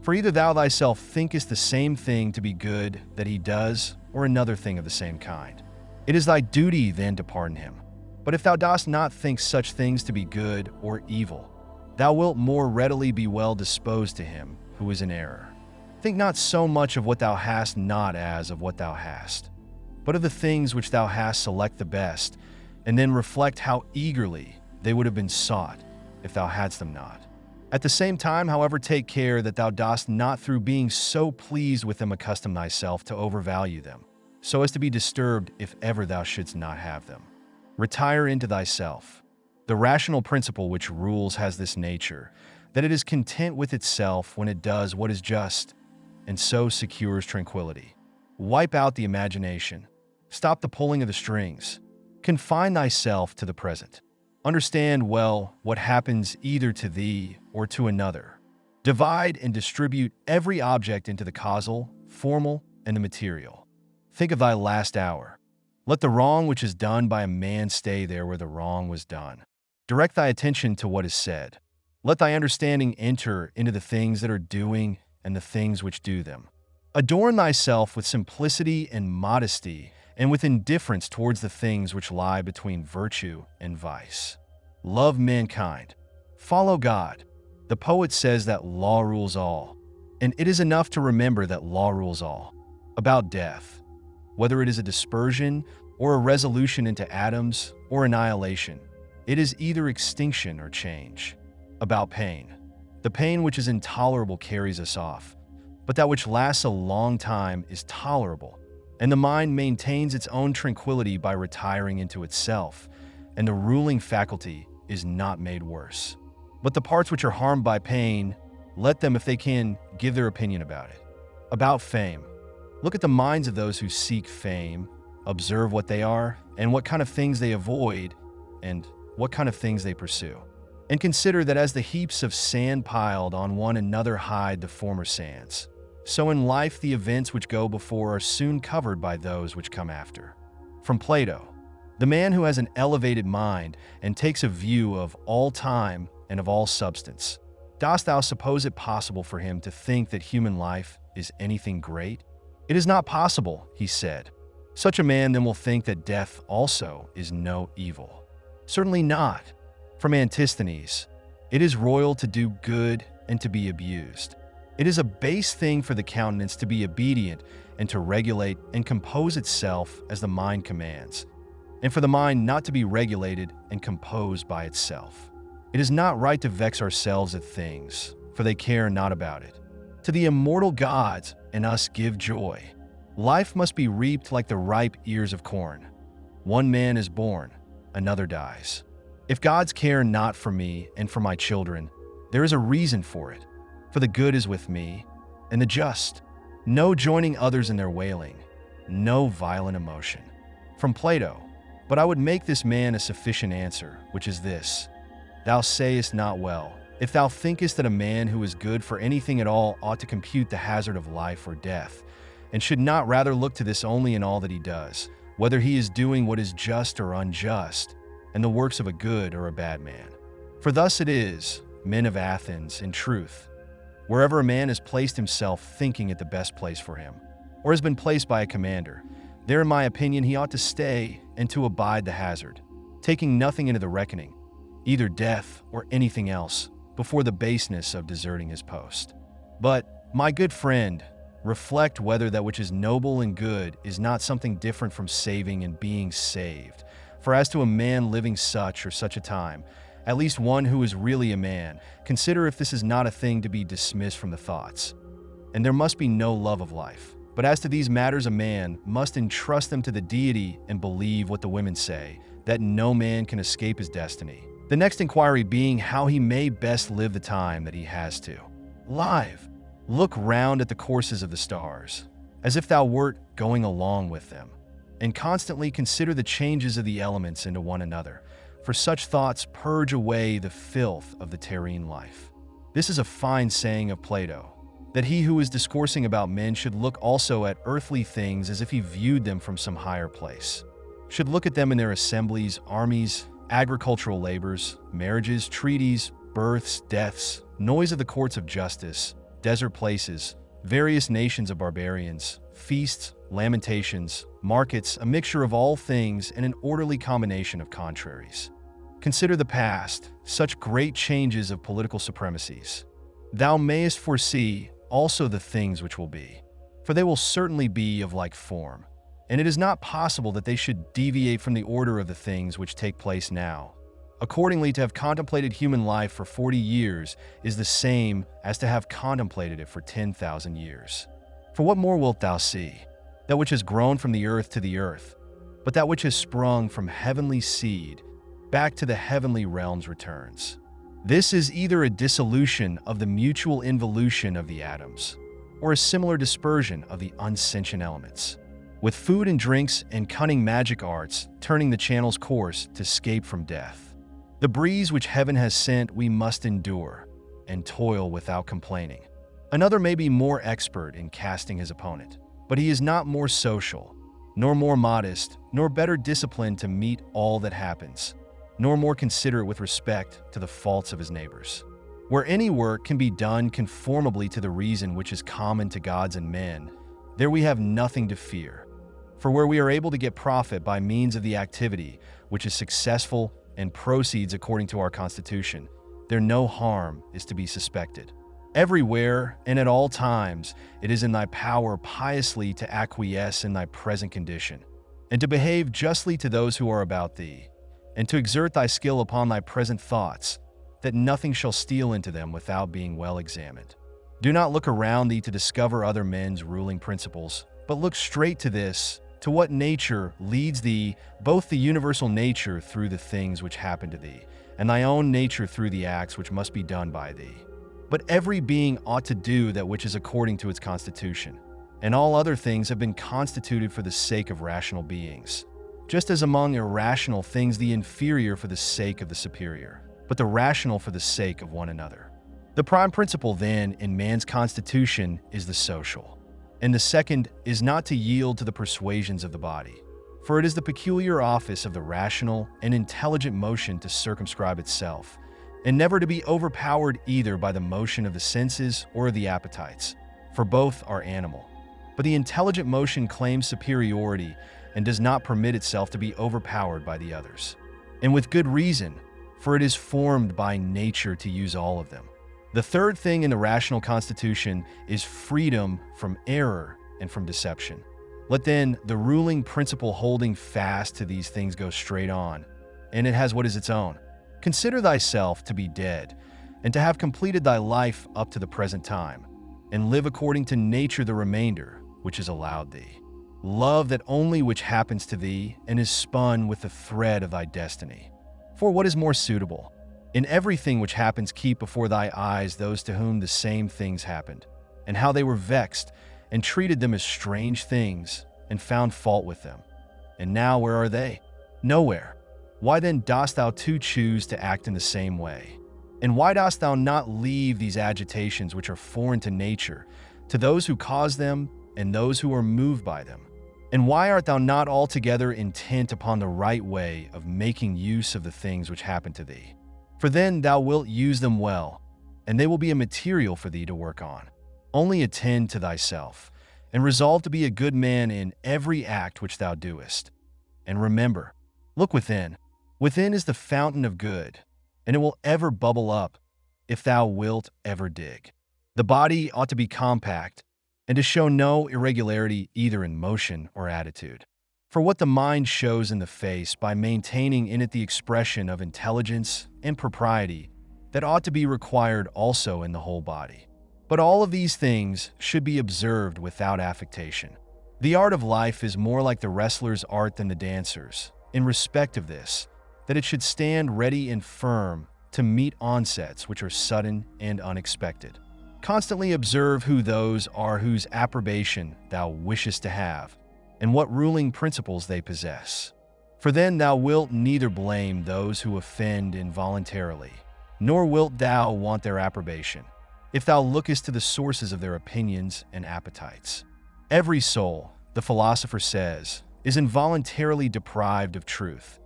For either thou thyself thinkest the same thing to be good that he does, or another thing of the same kind. It is thy duty then to pardon him. But if thou dost not think such things to be good or evil, thou wilt more readily be well disposed to him who is in error. Think not so much of what thou hast not as of what thou hast, but of the things which thou hast select the best, and then reflect how eagerly they would have been sought if thou hadst them not. At the same time, however, take care that thou dost not through being so pleased with them accustom thyself to overvalue them, so as to be disturbed if ever thou shouldst not have them. Retire into thyself. The rational principle which rules has this nature, that it is content with itself when it does what is just, and so secures tranquility. Wipe out the imagination. Stop the pulling of the strings. Confine thyself to the present. Understand well what happens either to thee or to another. Divide and distribute every object into the causal, formal, and the material. Think of thy last hour. Let the wrong which is done by a man stay there where the wrong was done. Direct thy attention to what is said. Let thy understanding enter into the things that are doing and the things which do them. Adorn thyself with simplicity and modesty, and with indifference towards the things which lie between virtue and vice. Love mankind. Follow God. The poet says that law rules all, and it is enough to remember that law rules all. About death, whether it is a dispersion or a resolution into atoms or annihilation, it is either extinction or change. About pain, the pain which is intolerable carries us off, but that which lasts a long time is tolerable, and the mind maintains its own tranquility by retiring into itself, and the ruling faculty is not made worse. But the parts which are harmed by pain, let them, if they can, give their opinion about it. About fame, look at the minds of those who seek fame, observe what they are, and what kind of things they avoid, and what kind of things they pursue. And consider that as the heaps of sand piled on one another hide the former sands, so in life the events which go before are soon covered by those which come after. From Plato, the man who has an elevated mind and takes a view of all time and of all substance. Dost thou suppose it possible for him to think that human life is anything great? It is not possible, he said. Such a man then will think that death also is no evil. Certainly not. From Antisthenes, it is royal to do good and to be abused. It is a base thing for the countenance to be obedient and to regulate and compose itself as the mind commands, and for the mind not to be regulated and composed by itself. It is not right to vex ourselves at things, for they care not about it. To the immortal gods and us give joy. Life must be reaped like the ripe ears of corn. One man is born, another dies. If gods care not for me and for my children, there is a reason for it. For the good is with me, and the just. No joining others in their wailing, no violent emotion. From Plato, but I would make this man a sufficient answer, which is this: Thou sayest not well, if thou thinkest that a man who is good for anything at all ought to compute the hazard of life or death, and should not rather look to this only in all that he does, whether he is doing what is just or unjust, and the works of a good or a bad man. For thus it is, men of Athens, in truth, wherever a man has placed himself thinking it the best place for him, or has been placed by a commander, there in my opinion he ought to stay and to abide the hazard, taking nothing into the reckoning, either death or anything else, before the baseness of deserting his post. But, my good friend, reflect whether that which is noble and good is not something different from saving and being saved. For as to a man living such or such a time, at least one who is really a man, consider if this is not a thing to be dismissed from the thoughts. And there must be no love of life. But as to these matters, a man must entrust them to the deity and believe what the women say, that no man can escape his destiny. The next inquiry being how he may best live the time that he has to live. Look round at the courses of the stars, as if thou wert going along with them, and constantly consider the changes of the elements into one another, for such thoughts purge away the filth of the terrene life. This is a fine saying of Plato, that he who is discoursing about men should look also at earthly things as if he viewed them from some higher place, should look at them in their assemblies, armies, agricultural labors, marriages, treaties, births, deaths, noise of the courts of justice, desert places, various nations of barbarians, feasts, lamentations, markets, a mixture of all things and an orderly combination of contraries. Consider the past, such great changes of political supremacies. Thou mayest foresee also the things which will be, for they will certainly be of like form, and it is not possible that they should deviate from the order of the things which take place now. Accordingly, to have contemplated human life for 40 years is the same as to have contemplated it for 10,000 years. For what more wilt thou see? That which has grown from the earth to the earth, but that which has sprung from heavenly seed back to the heavenly realms returns. This is either a dissolution of the mutual involution of the atoms, or a similar dispersion of the unsentient elements, with food and drinks and cunning magic arts turning the channel's course to escape from death. The breeze which heaven has sent we must endure, and toil without complaining. Another may be more expert in casting his opponent, but he is not more social, nor more modest, nor better disciplined to meet all that happens, nor more considerate with respect to the faults of his neighbors. Where any work can be done conformably to the reason which is common to gods and men, there we have nothing to fear. For where we are able to get profit by means of the activity which is successful and proceeds according to our constitution, there no harm is to be suspected. Everywhere and at all times it is in thy power piously to acquiesce in thy present condition, and to behave justly to those who are about thee, and to exert thy skill upon thy present thoughts, that nothing shall steal into them without being well examined. Do not look around thee to discover other men's ruling principles, but look straight to this, to what nature leads thee, both the universal nature through the things which happen to thee, and thy own nature through the acts which must be done by thee. But every being ought to do that which is according to its constitution, and all other things have been constituted for the sake of rational beings, just as among irrational things the inferior for the sake of the superior, but the rational for the sake of one another. The prime principle, then, in man's constitution is the social, and the second is not to yield to the persuasions of the body, for it is the peculiar office of the rational and intelligent motion to circumscribe itself, and never to be overpowered either by the motion of the senses or of the appetites, for both are animal. But the intelligent motion claims superiority and does not permit itself to be overpowered by the others. And with good reason, for it is formed by nature to use all of them. The third thing in the rational constitution is freedom from error and from deception. Let then the ruling principle holding fast to these things go straight on, and it has what is its own. Consider thyself to be dead, and to have completed thy life up to the present time, and live according to nature the remainder which is allowed thee. Love that only which happens to thee, and is spun with the thread of thy destiny. For what is more suitable? In everything which happens keep before thy eyes those to whom the same things happened, and how they were vexed, and treated them as strange things, and found fault with them. And now where are they? Nowhere. Why then dost thou too choose to act in the same way? And why dost thou not leave these agitations which are foreign to nature, to those who cause them and those who are moved by them? And why art thou not altogether intent upon the right way of making use of the things which happen to thee? For then thou wilt use them well, and they will be a material for thee to work on. Only attend to thyself, and resolve to be a good man in every act which thou doest. And remember, look within. Within is the fountain of good, and it will ever bubble up if thou wilt ever dig. The body ought to be compact, and to show no irregularity either in motion or attitude. For what the mind shows in the face by maintaining in it the expression of intelligence and propriety, that ought to be required also in the whole body. But all of these things should be observed without affectation. The art of life is more like the wrestler's art than the dancer's, in respect of this, that it should stand ready and firm to meet onsets which are sudden and unexpected. Constantly observe who those are whose approbation thou wishest to have, and what ruling principles they possess. For then thou wilt neither blame those who offend involuntarily, nor wilt thou want their approbation, if thou lookest to the sources of their opinions and appetites. Every soul, the philosopher says, is involuntarily deprived of truth.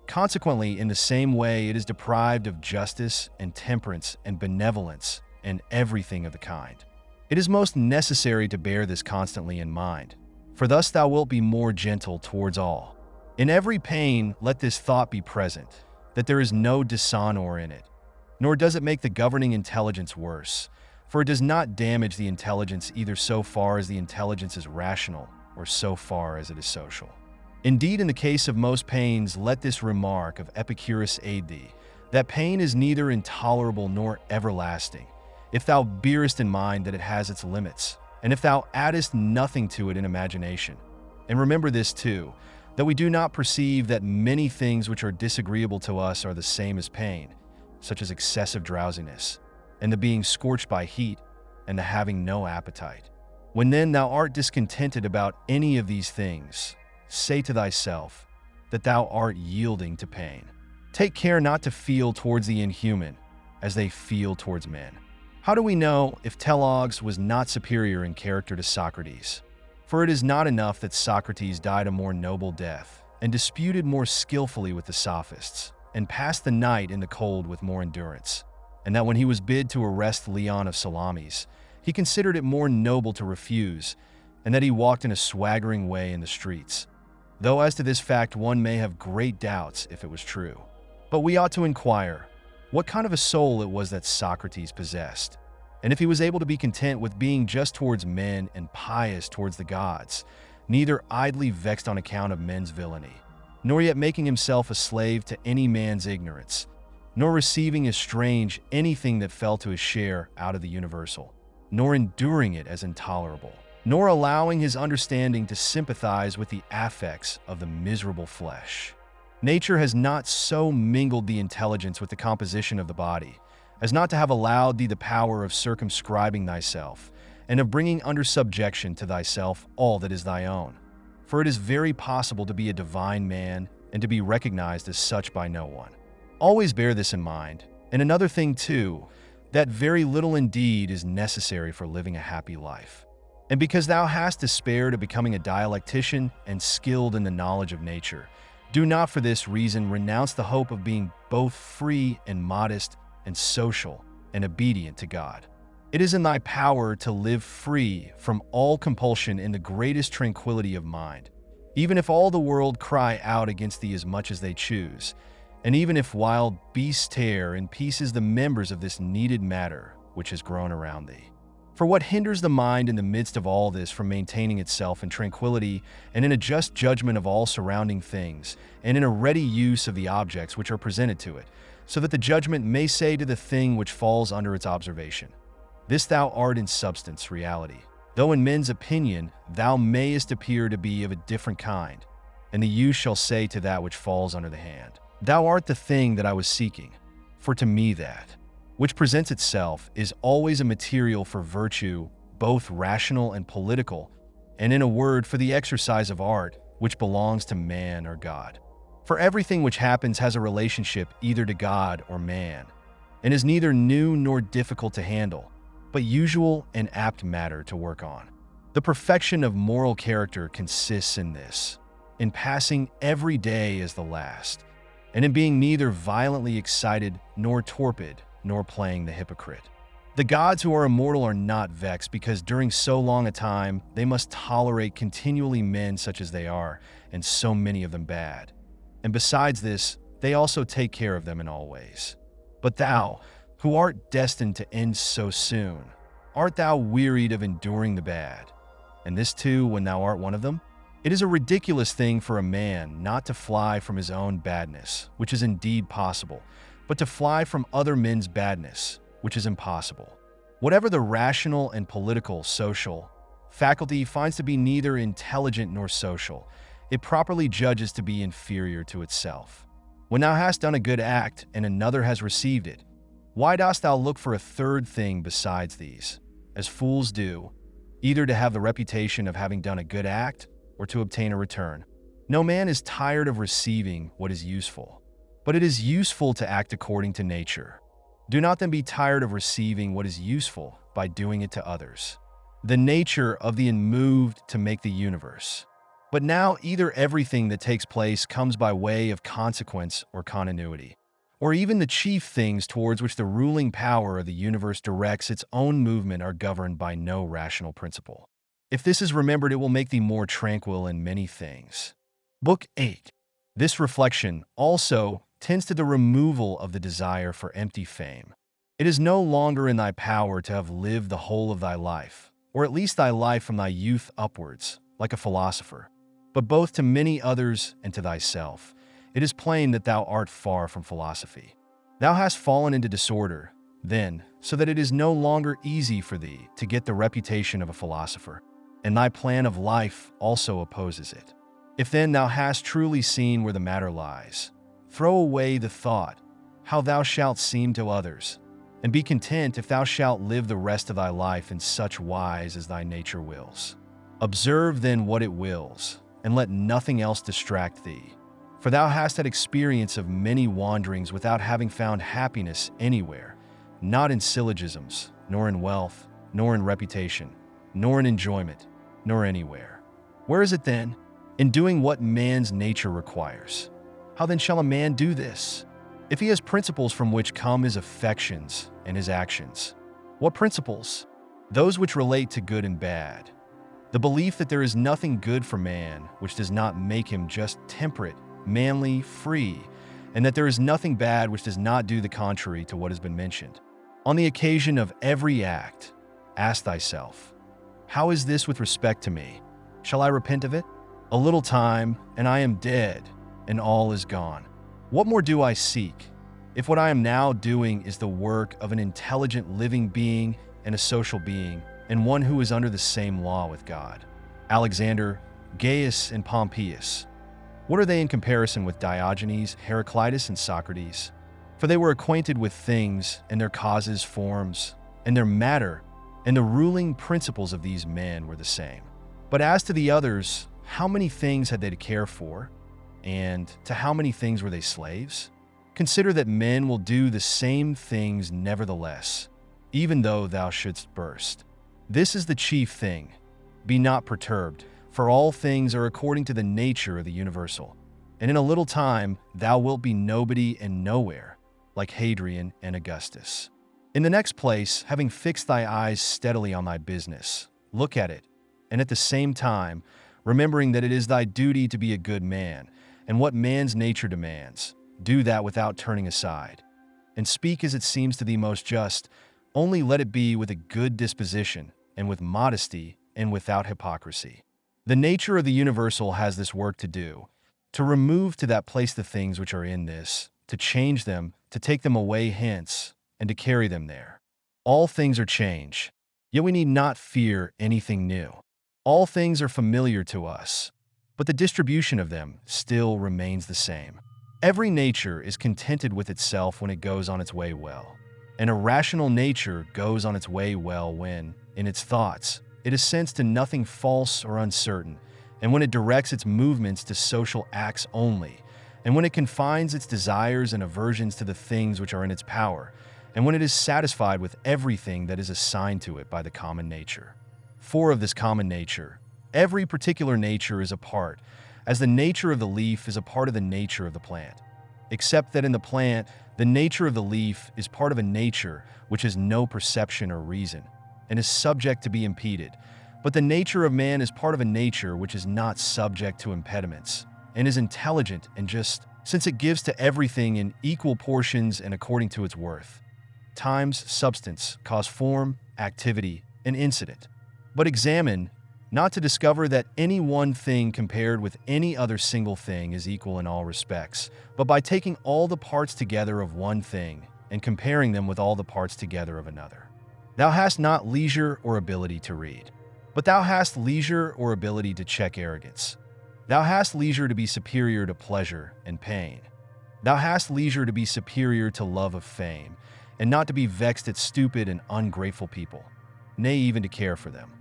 Consequently, in the same way, it is deprived of justice and temperance and benevolence and everything of the kind. It is most necessary to bear this constantly in mind, for thus thou wilt be more gentle towards all. In every pain let this thought be present, that there is no dishonor in it, nor does it make the governing intelligence worse, for it does not damage the intelligence either so far as the intelligence is rational or so far as it is social. Indeed, in the case of most pains, let this remark of Epicurus aid thee, that pain is neither intolerable nor everlasting, if thou bearest in mind that it has its limits, and if thou addest nothing to it in imagination. And remember this too, that we do not perceive that many things which are disagreeable to us are the same as pain, such as excessive drowsiness, and the being scorched by heat, and the having no appetite. When then thou art discontented about any of these things, say to thyself that thou art yielding to pain. Take care not to feel towards the inhuman as they feel towards men. How do we know if Telegoras was not superior in character to Socrates? For it is not enough that Socrates died a more noble death, and disputed more skillfully with the sophists, and passed the night in the cold with more endurance, and that when he was bid to arrest Leon of Salamis, he considered it more noble to refuse, and that he walked in a swaggering way in the streets. Though as to this fact one may have great doubts if it was true. But we ought to inquire what kind of a soul it was that Socrates possessed, and if he was able to be content with being just towards men and pious towards the gods, neither idly vexed on account of men's villainy, nor yet making himself a slave to any man's ignorance, nor receiving as strange anything that fell to his share out of the universal, nor enduring it as intolerable, nor allowing his understanding to sympathize with the affects of the miserable flesh. Nature has not so mingled the intelligence with the composition of the body, as not to have allowed thee the power of circumscribing thyself, and of bringing under subjection to thyself all that is thy own. For it is very possible to be a divine man, and to be recognized as such by no one. Always bear this in mind, and another thing too, that very little indeed is necessary for living a happy life. And because thou hast despaired of becoming a dialectician and skilled in the knowledge of nature, do not for this reason renounce the hope of being both free and modest and social and obedient to God. It is in thy power to live free from all compulsion in the greatest tranquility of mind, even if all the world cry out against thee as much as they choose, and even if wild beasts tear in pieces the members of this kneaded matter which has grown around thee. For what hinders the mind in the midst of all this from maintaining itself in tranquility and in a just judgment of all surrounding things, and in a ready use of the objects which are presented to it, so that the judgment may say to the thing which falls under its observation, this thou art in substance, reality, though in men's opinion thou mayest appear to be of a different kind, and the use shall say to that which falls under the hand, thou art the thing that I was seeking, for to me that which presents itself is always a material for virtue, both rational and political, and in a word, for the exercise of art, which belongs to man or God. For everything which happens has a relationship either to God or man, and is neither new nor difficult to handle, but usual and apt matter to work on. The perfection of moral character consists in this, in passing every day as the last, and in being neither violently excited nor torpid, nor playing the hypocrite. The gods who are immortal are not vexed because during so long a time they must tolerate continually men such as they are, and so many of them bad. And besides this, they also take care of them in all ways. But thou, who art destined to end so soon, art thou wearied of enduring the bad? And this too when thou art one of them? It is a ridiculous thing for a man not to fly from his own badness, which is indeed possible, but to fly from other men's badness, which is impossible. Whatever the rational and political, social faculty finds to be neither intelligent nor social, it properly judges to be inferior to itself. When thou hast done a good act and another has received it, why dost thou look for a third thing besides these, as fools do, either to have the reputation of having done a good act or to obtain a return? No man is tired of receiving what is useful, but it is useful to act according to nature. Do not then be tired of receiving what is useful by doing it to others. The nature of the unmoved to make the universe. But now either everything that takes place comes by way of consequence or continuity, or even the chief things towards which the ruling power of the universe directs its own movement are governed by no rational principle. If this is remembered, it will make thee more tranquil in many things. Book 8. This reflection also tends to the removal of the desire for empty fame. It is no longer in thy power to have lived the whole of thy life, or at least thy life from thy youth upwards, like a philosopher, but both to many others and to thyself. It is plain that thou art far from philosophy. Thou hast fallen into disorder, then, so that it is no longer easy for thee to get the reputation of a philosopher, and thy plan of life also opposes it. If then thou hast truly seen where the matter lies, throw away the thought, how thou shalt seem to others, and be content if thou shalt live the rest of thy life in such wise as thy nature wills. Observe then what it wills, and let nothing else distract thee. For thou hast had experience of many wanderings without having found happiness anywhere, not in syllogisms, nor in wealth, nor in reputation, nor in enjoyment, nor anywhere. Where is it then? In doing what man's nature requires. How then shall a man do this? If he has principles from which come his affections and his actions. What principles? Those which relate to good and bad. The belief that there is nothing good for man which does not make him just temperate, manly, free, and that there is nothing bad which does not do the contrary to what has been mentioned. On the occasion of every act, ask thyself, how is this with respect to me? Shall I repent of it? A little time, and I am dead, and all is gone. What more do I seek, if what I am now doing is the work of an intelligent living being and a social being, and one who is under the same law with God? Alexander, Gaius, and Pompeius. What are they in comparison with Diogenes, Heraclitus, and Socrates? For they were acquainted with things, and their causes, forms, and their matter, and the ruling principles of these men were the same. But as to the others, how many things had they to care for? And to how many things were they slaves? Consider that men will do the same things nevertheless, even though thou shouldst burst. This is the chief thing. Be not perturbed, for all things are according to the nature of the universal. And in a little time thou wilt be nobody and nowhere, like Hadrian and Augustus. In the next place, having fixed thy eyes steadily on thy business, look at it, and at the same time, remembering that it is thy duty to be a good man, and what man's nature demands, do that without turning aside. And speak as it seems to thee most just, only let it be with a good disposition, and with modesty, and without hypocrisy. The nature of the universal has this work to do, to remove to that place the things which are in this, to change them, to take them away hence, and to carry them there. All things are change, yet we need not fear anything new. All things are familiar to us, but the distribution of them still remains the same. Every nature is contented with itself when it goes on its way well. An irrational nature goes on its way well when, in its thoughts, it assents to nothing false or uncertain, and when it directs its movements to social acts only, and when it confines its desires and aversions to the things which are in its power, and when it is satisfied with everything that is assigned to it by the common nature. For of this common nature, every particular nature is a part, as the nature of the leaf is a part of the nature of the plant. Except that in the plant, the nature of the leaf is part of a nature which has no perception or reason, and is subject to be impeded. But the nature of man is part of a nature which is not subject to impediments, and is intelligent and just, since it gives to everything in equal portions and according to its worth. Times, substance, cause form, activity, and incident. But examine, not to discover that any one thing compared with any other single thing is equal in all respects, but by taking all the parts together of one thing and comparing them with all the parts together of another. Thou hast not leisure or ability to read, but thou hast leisure or ability to check arrogance. Thou hast leisure to be superior to pleasure and pain. Thou hast leisure to be superior to love of fame, and not to be vexed at stupid and ungrateful people, nay, even to care for them.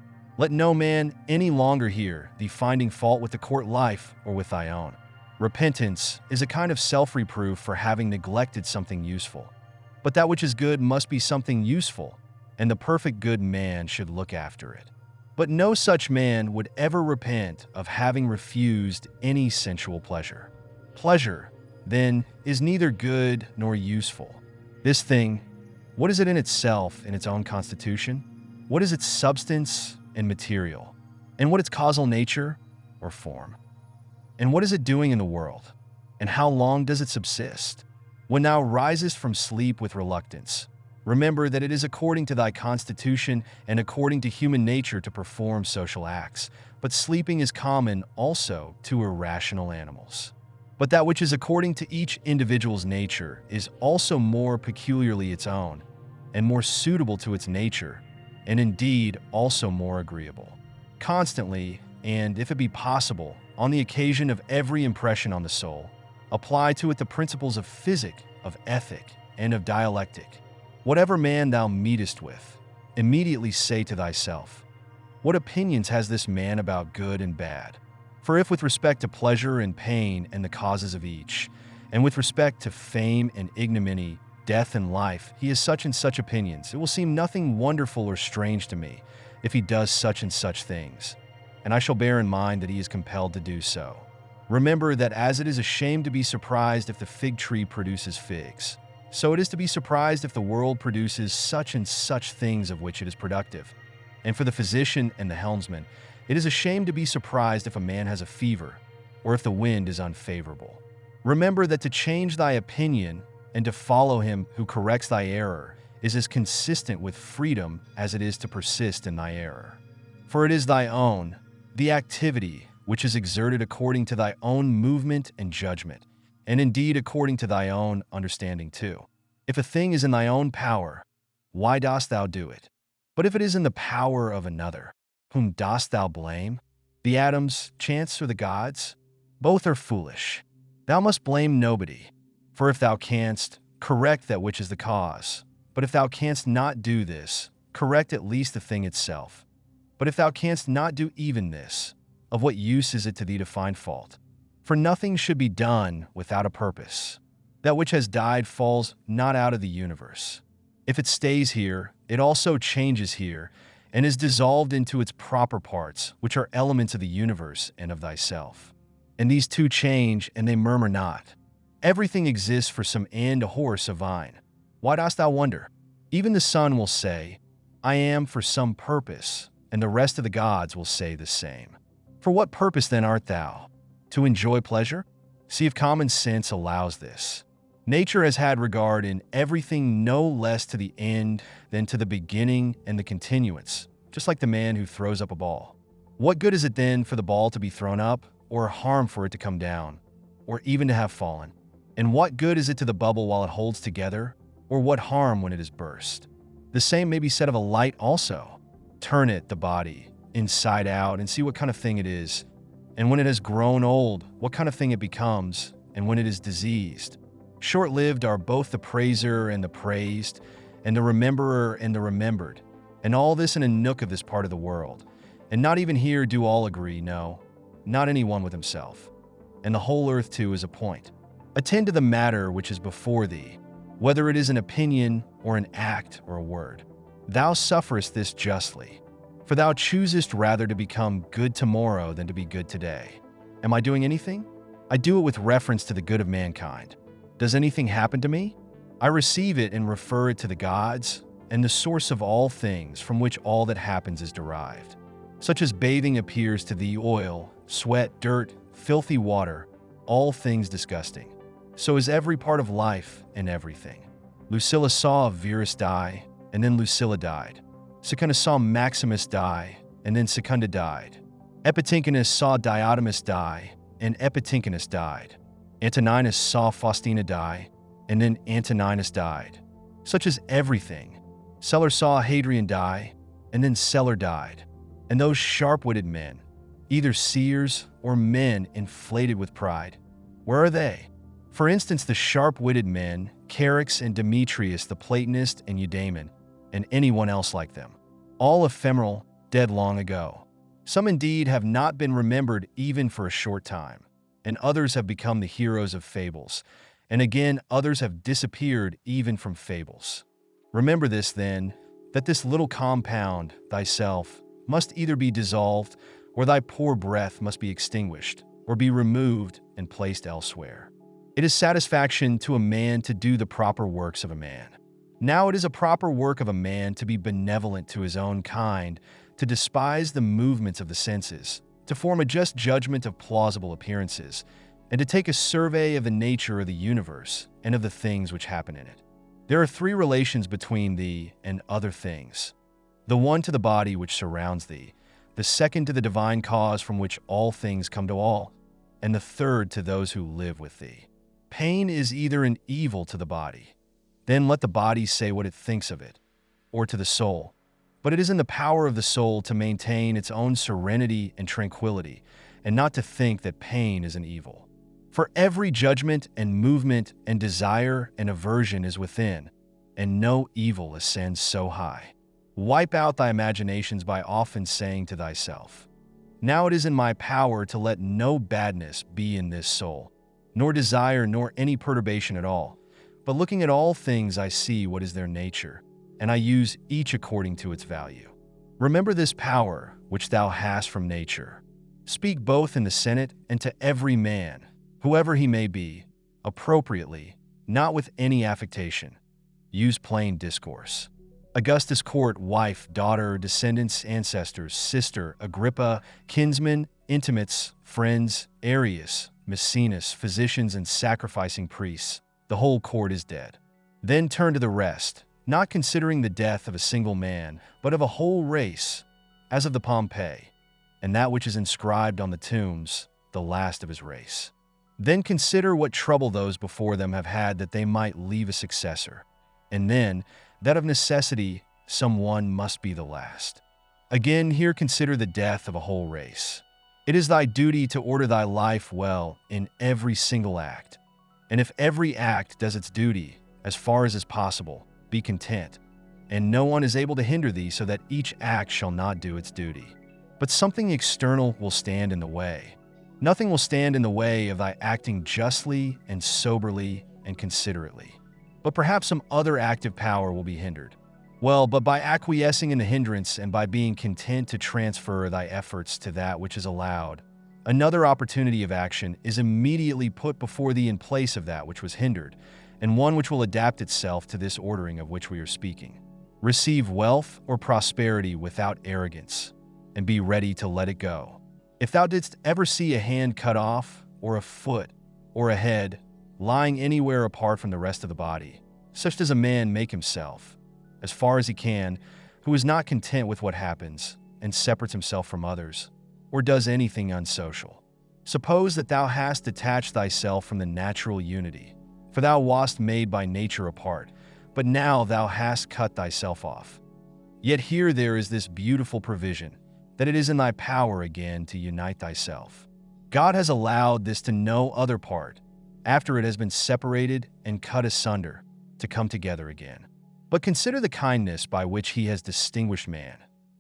Let no man any longer hear thee finding fault with the court life or with thy own. Repentance is a kind of self-reproof for having neglected something useful. But that which is good must be something useful, and the perfect good man should look after it. But no such man would ever repent of having refused any sensual pleasure. Pleasure, then, is neither good nor useful. This thing, what is it in itself, in its own constitution? What is its substance and material? And what its causal nature or form? And what is it doing in the world? And how long does it subsist? When thou risest from sleep with reluctance, remember that it is according to thy constitution and according to human nature to perform social acts, but sleeping is common also to irrational animals. But that which is according to each individual's nature is also more peculiarly its own, and more suitable to its nature, and indeed also more agreeable. Constantly, and if it be possible, on the occasion of every impression on the soul, apply to it the principles of physic, of ethic, and of dialectic. Whatever man thou meetest with, immediately say to thyself, what opinions has this man about good and bad? For if with respect to pleasure and pain and the causes of each, and with respect to fame and ignominy, death and life, he has such and such opinions, it will seem nothing wonderful or strange to me if he does such and such things, and I shall bear in mind that he is compelled to do so. Remember that as it is a shame to be surprised if the fig tree produces figs, so it is to be surprised if the world produces such and such things of which it is productive. And for the physician and the helmsman, it is a shame to be surprised if a man has a fever, or if the wind is unfavorable. Remember that to change thy opinion and to follow him who corrects thy error is as consistent with freedom as it is to persist in thy error. For it is thy own, the activity, which is exerted according to thy own movement and judgment, and indeed according to thy own understanding too. If a thing is in thy own power, why dost thou do it? But if it is in the power of another, whom dost thou blame? The atoms, chance, or the gods? Both are foolish. Thou must blame nobody. For if thou canst, correct that which is the cause. But if thou canst not do this, correct at least the thing itself. But if thou canst not do even this, of what use is it to thee to find fault? For nothing should be done without a purpose. That which has died falls not out of the universe. If it stays here, it also changes here, and is dissolved into its proper parts, which are elements of the universe and of thyself. And these two change, and they murmur not. Everything exists for some end, a horse, a vine. Why dost thou wonder? Even the sun will say, I am for some purpose, and the rest of the gods will say the same. For what purpose then art thou? To enjoy pleasure? See if common sense allows this. Nature has had regard in everything no less to the end than to the beginning and the continuance, just like the man who throws up a ball. What good is it then for the ball to be thrown up, or harm for it to come down, or even to have fallen? And what good is it to the bubble while it holds together, or what harm when it is burst? The same may be said of a light also. Turn it, the body, inside out, and see what kind of thing it is. And when it has grown old, what kind of thing it becomes, and when it is diseased. Short-lived are both the praiser and the praised, and the rememberer and the remembered, and all this in a nook of this part of the world. And not even here do all agree, no, not any one with himself. And the whole earth too is a point. Attend to the matter which is before thee, whether it is an opinion or an act or a word. Thou sufferest this justly, for thou choosest rather to become good tomorrow than to be good today. Am I doing anything? I do it with reference to the good of mankind. Does anything happen to me? I receive it and refer it to the gods, and the source of all things from which all that happens is derived. Such as bathing appears to thee oil, sweat, dirt, filthy water, all things disgusting. So is every part of life and everything. Lucilla saw Verus die, and then Lucilla died. Secunda saw Maximus die, and then Secunda died. Epitynchinus saw Diotimus die, and Epitynchinus died. Antoninus saw Faustina die, and then Antoninus died. Such is everything. Celer saw Hadrian die, and then Celer died. And those sharp-witted men, either seers or men inflated with pride, where are they? For instance, the sharp-witted men, Charax and Demetrius the Platonist and Eudaemon, and anyone else like them. All ephemeral, dead long ago. Some indeed have not been remembered even for a short time, and others have become the heroes of fables, and again others have disappeared even from fables. Remember this, then, that this little compound, thyself, must either be dissolved, or thy poor breath must be extinguished, or be removed and placed elsewhere. It is satisfaction to a man to do the proper works of a man. Now it is a proper work of a man to be benevolent to his own kind, to despise the movements of the senses, to form a just judgment of plausible appearances, and to take a survey of the nature of the universe and of the things which happen in it. There are three relations between thee and other things. The one to the body which surrounds thee, the second to the divine cause from which all things come to all, and the third to those who live with thee. Pain is either an evil to the body, then let the body say what it thinks of it, or to the soul. But it is in the power of the soul to maintain its own serenity and tranquility, and not to think that pain is an evil. For every judgment and movement and desire and aversion is within, and no evil ascends so high. Wipe out thy imaginations by often saying to thyself, now it is in my power to let no badness be in this soul, nor desire nor any perturbation at all. But looking at all things I see what is their nature, and I use each according to its value. Remember this power which thou hast from nature. Speak both in the Senate and to every man, whoever he may be, appropriately, not with any affectation. Use plain discourse. Augustus' court, wife, daughter, descendants, ancestors, sister, Agrippa, kinsmen, intimates, friends, Arius, Maecenas, physicians, and sacrificing priests. The whole court is dead. Then turn to the rest, not considering the death of a single man, but of a whole race, as of the Pompey, and that which is inscribed on the tombs, the last of his race. Then consider what trouble those before them have had that they might leave a successor, and then, that of necessity, some one must be the last. Again, here consider the death of a whole race. It is thy duty to order thy life well in every single act, and if every act does its duty, as far as is possible, be content, and no one is able to hinder thee so that each act shall not do its duty. But something external will stand in the way. Nothing will stand in the way of thy acting justly and soberly and considerately. but perhaps some other active power will be hindered. Well, but by acquiescing in the hindrance and by being content to transfer thy efforts to that which is allowed, another opportunity of action is immediately put before thee in place of that which was hindered, and one which will adapt itself to this ordering of which we are speaking. Receive wealth or prosperity without arrogance, and be ready to let it go. If thou didst ever see a hand cut off, or a foot, or a head, lying anywhere apart from the rest of the body, such does a man make himself, as far as he can, who is not content with what happens, and separates himself from others, or does anything unsocial. Suppose that thou hast detached thyself from the natural unity, for thou wast made by nature apart, but now thou hast cut thyself off. Yet here there is this beautiful provision, that it is in thy power again to unite thyself. God has allowed this to no other part, after it has been separated and cut asunder, to come together again. But consider the kindness by which he has distinguished man,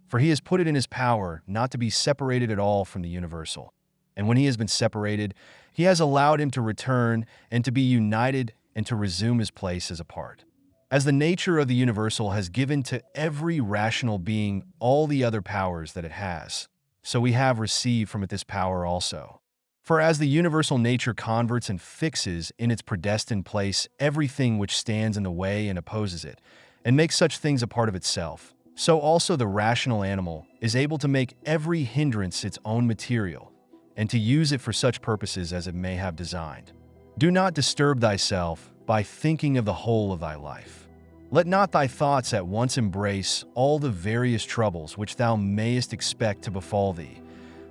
for he has put it in his power not to be separated at all from the universal. And when he has been separated, he has allowed him to return and to be united and to resume his place as a part. As the nature of the universal has given to every rational being all the other powers that it has, so we have received from it this power also. For as the universal nature converts and fixes in its predestined place everything which stands in the way and opposes it, and makes such things a part of itself, so also the rational animal is able to make every hindrance its own material, and to use it for such purposes as it may have designed. Do not disturb thyself by thinking of the whole of thy life. Let not thy thoughts at once embrace all the various troubles which thou mayest expect to befall thee,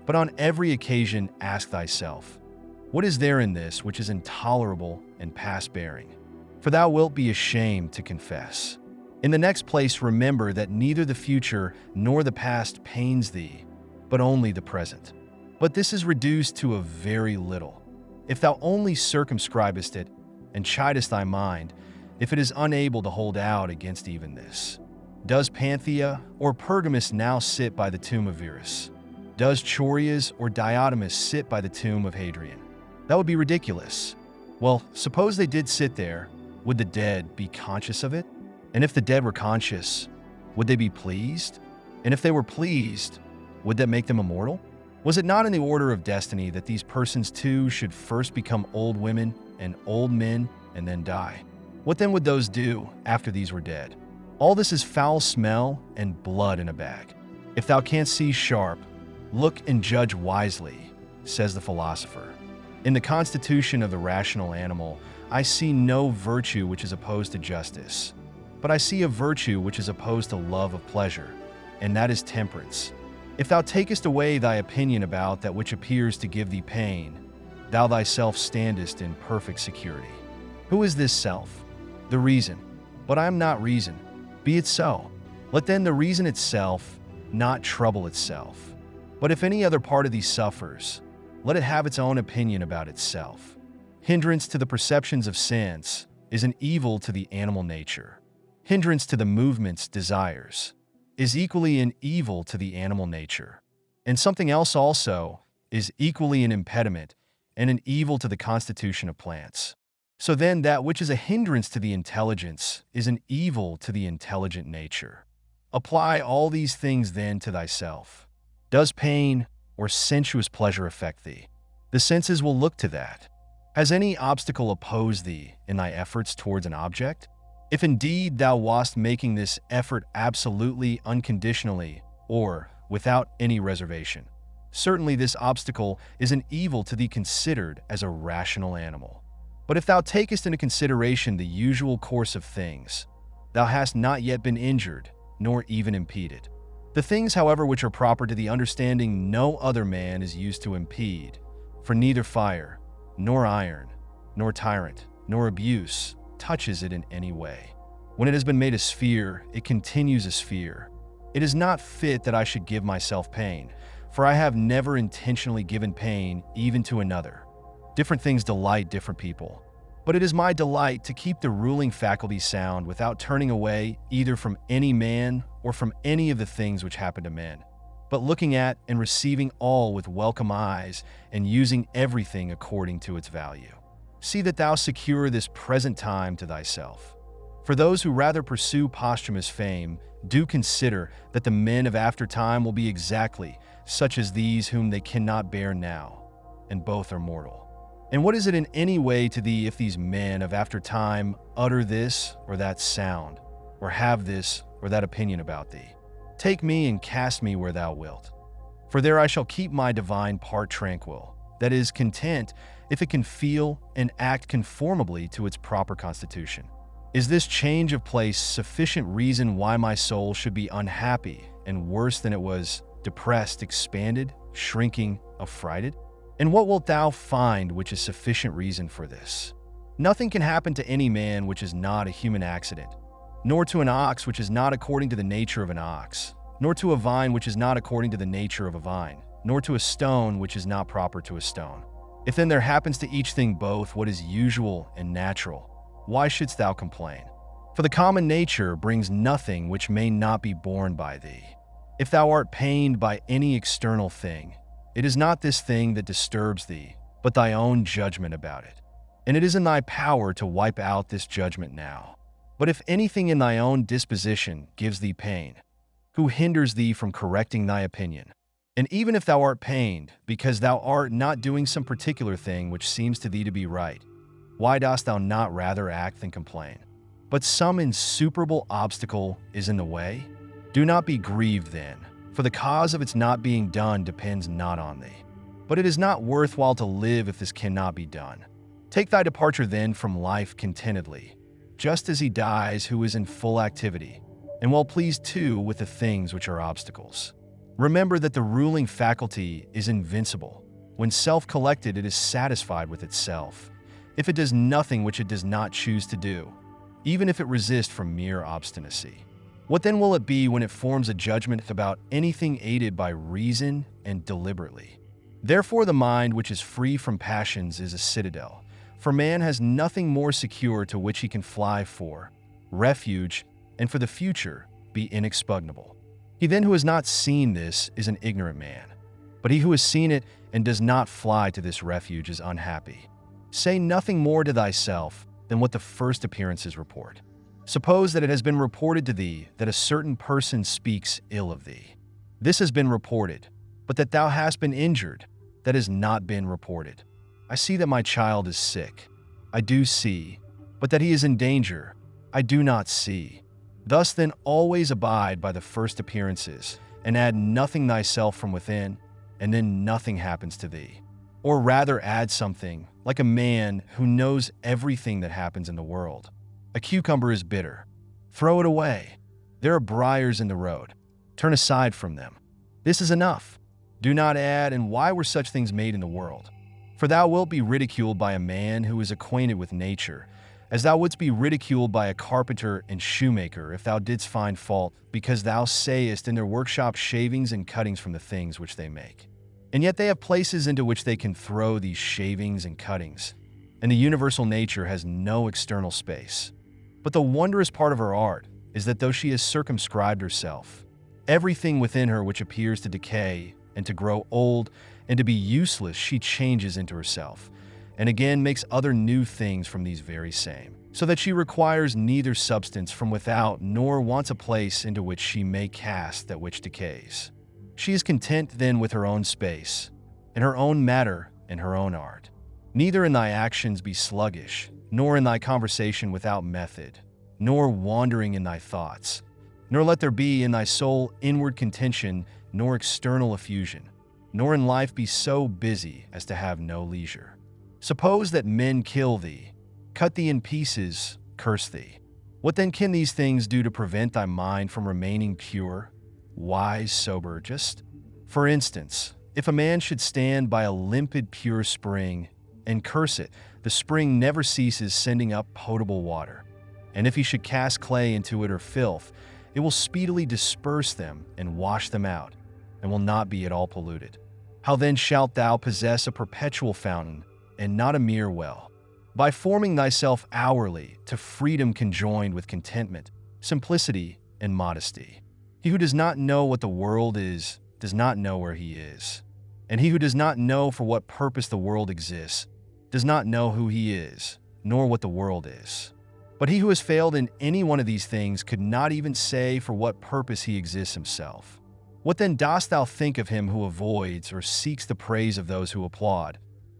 but on every occasion ask thyself, what is there in this which is intolerable and past bearing? For thou wilt be ashamed to confess. In the next place, remember that neither the future nor the past pains thee, but only the present. But this is reduced to a very little. If thou only circumscribest it, and chidest thy mind, if it is unable to hold out against even this. Does Panthea or Pergamus now sit by the tomb of Verus? Does Chorias or Diotimus sit by the tomb of Hadrian? That would be ridiculous. Well, suppose they did sit there, would the dead be conscious of it? And if the dead were conscious, would they be pleased? And if they were pleased, would that make them immortal? Was it not in the order of destiny that these persons too should first become old women and old men and then die? What then would those do after these were dead? All this is foul smell and blood in a bag. If thou canst see sharp, look and judge wisely, says the philosopher. In the constitution of the rational animal, I see no virtue which is opposed to justice, but I see a virtue which is opposed to love of pleasure, and that is temperance. If thou takest away thy opinion about that which appears to give thee pain, thou thyself standest in perfect security. Who is this self? The reason. But I am not reason. Be it so. Let then the reason itself not trouble itself. But if any other part of thee suffers, let it have its own opinion about itself. Hindrance to the perceptions of sense is an evil to the animal nature. Hindrance to the movements, desires, is equally an evil to the animal nature. And something else also is equally an impediment and an evil to the constitution of plants. So then that which is a hindrance to the intelligence is an evil to the intelligent nature. Apply all these things then to thyself. Does pain or sensuous pleasure affect thee? The senses will look to that. Has any obstacle opposed thee in thy efforts towards an object? If indeed thou wast making this effort absolutely, unconditionally, or without any reservation, certainly this obstacle is an evil to thee considered as a rational animal. But if thou takest into consideration the usual course of things, thou hast not yet been injured, nor even impeded. The things, however, which are proper to the understanding no other man is used to impede, for neither fire, nor iron, nor tyrant, nor abuse touches it in any way. When it has been made a sphere, it continues a sphere. It is not fit that I should give myself pain, for I have never intentionally given pain even to another. Different things delight different people. But it is my delight to keep the ruling faculty sound without turning away either from any man or from any of the things which happen to men, but looking at and receiving all with welcome eyes and using everything according to its value. See that thou secure this present time to thyself. For those who rather pursue posthumous fame, do consider that the men of aftertime will be exactly such as these whom they cannot bear now, and both are mortal. And what is it in any way to thee if these men of aftertime utter this or that sound, or have this or that opinion about thee? Take me and cast me where thou wilt. For there I shall keep my divine part tranquil, that is, content if it can feel and act conformably to its proper constitution. Is this change of place sufficient reason why my soul should be unhappy and worse than it was, depressed, expanded, shrinking, affrighted? And what wilt thou find which is sufficient reason for this? Nothing can happen to any man which is not a human accident, nor to an ox which is not according to the nature of an ox, nor to a vine which is not according to the nature of a vine, nor to a stone which is not proper to a stone. If then there happens to each thing both what is usual and natural, why shouldst thou complain? For the common nature brings nothing which may not be borne by thee. If thou art pained by any external thing, it is not this thing that disturbs thee, but thy own judgment about it. And it is in thy power to wipe out this judgment now. But if anything in thy own disposition gives thee pain, who hinders thee from correcting thy opinion? And even if thou art pained, because thou art not doing some particular thing which seems to thee to be right, why dost thou not rather act than complain? But some insuperable obstacle is in the way? Do not be grieved then, for the cause of its not being done depends not on thee. But it is not worthwhile to live if this cannot be done. Take thy departure then from life contentedly, just as he dies who is in full activity, and well pleased too with the things which are obstacles. Remember that the ruling faculty is invincible. When self-collected, it is satisfied with itself. If it does nothing which it does not choose to do, even if it resist from mere obstinacy. What then will it be when it forms a judgment about anything aided by reason and deliberately? Therefore the mind which is free from passions is a citadel, for man has nothing more secure to which he can fly for refuge, and for the future be inexpugnable. He then who has not seen this is an ignorant man, but he who has seen it and does not fly to this refuge is unhappy. Say nothing more to thyself than what the first appearances report. Suppose that it has been reported to thee that a certain person speaks ill of thee. This has been reported, but that thou hast been injured, that has not been reported. I see that my child is sick. I do see, but that he is in danger, I do not see. Thus then always abide by the first appearances, and add nothing thyself from within, and then nothing happens to thee. Or rather add something, like a man who knows everything that happens in the world. A cucumber is bitter. Throw it away. There are briars in the road. Turn aside from them. This is enough. Do not add, and why were such things made in the world? For thou wilt be ridiculed by a man who is acquainted with nature, as thou wouldst be ridiculed by a carpenter and shoemaker if thou didst find fault, because thou sayest in their workshop shavings and cuttings from the things which they make. And yet they have places into which they can throw these shavings and cuttings, and the universal nature has no external space. But the wondrous part of her art is that though she has circumscribed herself, everything within her which appears to decay and to grow old and to be useless she changes into herself, and again makes other new things from these very same, so that she requires neither substance from without nor wants a place into which she may cast that which decays. She is content then with her own space, in her own matter and her own art. Neither in thy actions be sluggish, nor in thy conversation without method, nor wandering in thy thoughts, nor let there be in thy soul inward contention, nor external effusion, nor in life be so busy as to have no leisure. Suppose that men kill thee, cut thee in pieces, curse thee. What then can these things do to prevent thy mind from remaining pure, wise, sober, just? For instance, if a man should stand by a limpid, pure spring and curse it, the spring never ceases sending up potable water. And if he should cast clay into it or filth, it will speedily disperse them and wash them out, and will not be at all polluted. How then shalt thou possess a perpetual fountain, and not a mere well? By forming thyself hourly to freedom conjoined with contentment, simplicity, and modesty. He who does not know what the world is, does not know where he is. And he who does not know for what purpose the world exists, does not know who he is, nor what the world is. But he who has failed in any one of these things could not even say for what purpose he exists himself. What then dost thou think of him who avoids or seeks the praise of those who applaud,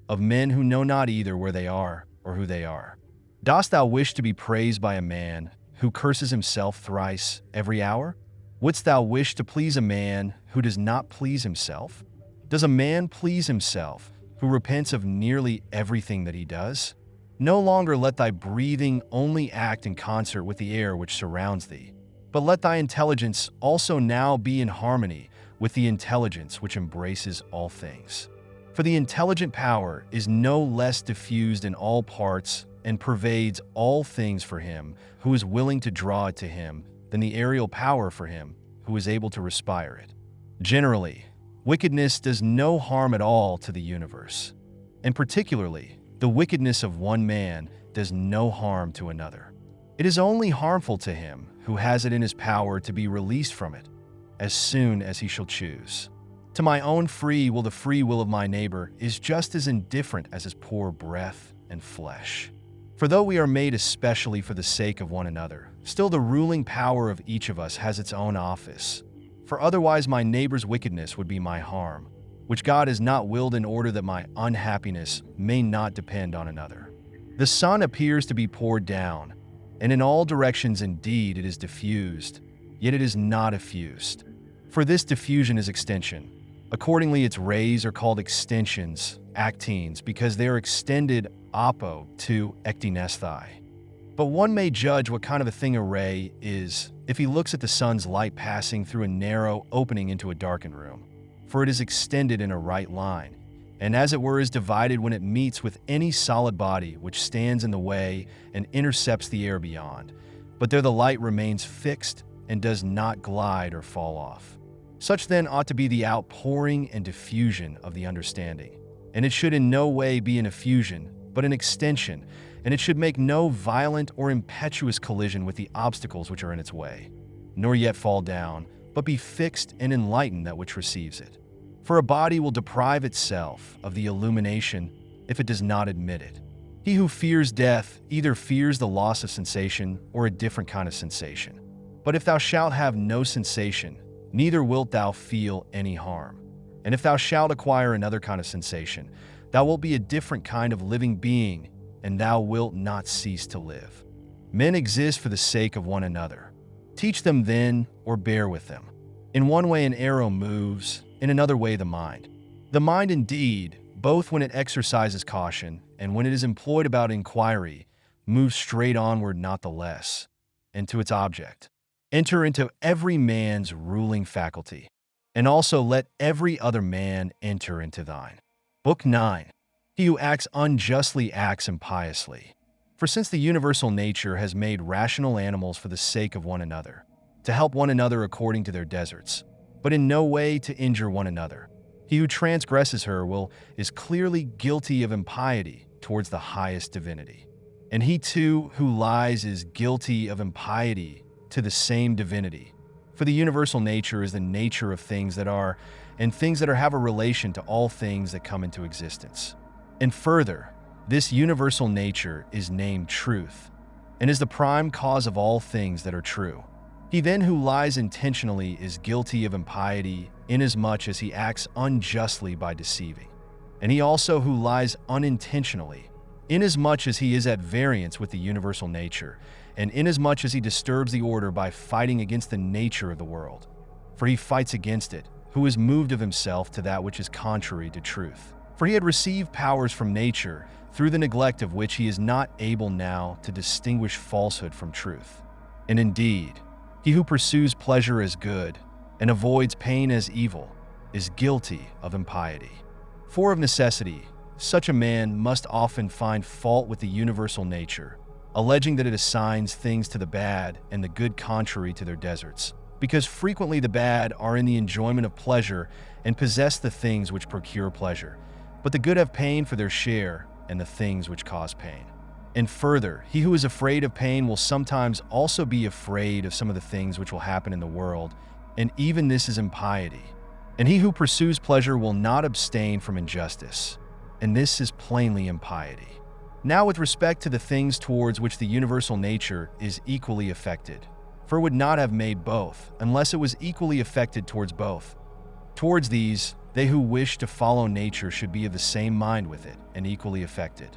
of men who know not either where they are or who they are? Dost thou wish to be praised by a man who curses himself thrice every hour? Wouldst thou wish to please a man who does not please himself? Does a man please himself who repents of nearly everything that he does? No longer let thy breathing only act in concert with the air which surrounds thee, but let thy intelligence also now be in harmony with the intelligence which embraces all things. For the intelligent power is no less diffused in all parts and pervades all things for him who is willing to draw it to him than the aerial power for him who is able to respire it. Generally, wickedness does no harm at all to the universe, and particularly, the wickedness of one man does no harm to another. It is only harmful to him who has it in his power to be released from it, as soon as he shall choose. To my own free will, the free will of my neighbor is just as indifferent as his poor breath and flesh. For though we are made especially for the sake of one another, still the ruling power of each of us has its own office. For otherwise my neighbor's wickedness would be my harm, which God has not willed in order that my unhappiness may not depend on another. The sun appears to be poured down, and in all directions indeed it is diffused, yet it is not effused. For this diffusion is extension. Accordingly its rays are called extensions, actines, because they are extended apo to ektinesthai. But one may judge what kind of a thing a ray is if he looks at the sun's light passing through a narrow opening into a darkened room. For it is extended in a right line, and as it were is divided when it meets with any solid body which stands in the way and intercepts the air beyond. But there the light remains fixed and does not glide or fall off. Such then ought to be the outpouring and diffusion of the understanding, and it should in no way be an effusion, but an extension, and it should make no violent or impetuous collision with the obstacles which are in its way, nor yet fall down, but be fixed and enlightened that which receives it. For a body will deprive itself of the illumination if it does not admit it. He who fears death either fears the loss of sensation or a different kind of sensation. But if thou shalt have no sensation, neither wilt thou feel any harm. And if thou shalt acquire another kind of sensation, thou wilt be a different kind of living being, and thou wilt not cease to live. Men exist for the sake of one another. Teach them then, or bear with them. In one way an arrow moves, in another way the mind. The mind indeed, both when it exercises caution and when it is employed about inquiry, moves straight onward not the less, and to its object. Enter into every man's ruling faculty, and also let every other man enter into thine. Book 9. He who acts unjustly acts impiously. For since the universal nature has made rational animals for the sake of one another, to help one another according to their deserts, but in no way to injure one another, he who transgresses her is clearly guilty of impiety towards the highest divinity. And he too who lies is guilty of impiety to the same divinity. For the universal nature is the nature of things that are, and things that are have a relation to all things that come into existence. And further, this universal nature is named truth, and is the prime cause of all things that are true. He then who lies intentionally is guilty of impiety, inasmuch as he acts unjustly by deceiving. And he also who lies unintentionally, inasmuch as he is at variance with the universal nature, and inasmuch as he disturbs the order by fighting against the nature of the world. For he fights against it, who is moved of himself to that which is contrary to truth. For he had received powers from nature, through the neglect of which he is not able now to distinguish falsehood from truth. And indeed, he who pursues pleasure as good, and avoids pain as evil, is guilty of impiety. For of necessity, such a man must often find fault with the universal nature, alleging that it assigns things to the bad and the good contrary to their deserts, because frequently the bad are in the enjoyment of pleasure and possess the things which procure pleasure, but the good have pain for their share and the things which cause pain. And further, he who is afraid of pain will sometimes also be afraid of some of the things which will happen in the world, and even this is impiety. And he who pursues pleasure will not abstain from injustice, and this is plainly impiety. Now with respect to the things towards which the universal nature is equally affected, for it would not have made both, unless it was equally affected towards both. Towards these, they who wish to follow nature should be of the same mind with it, and equally affected.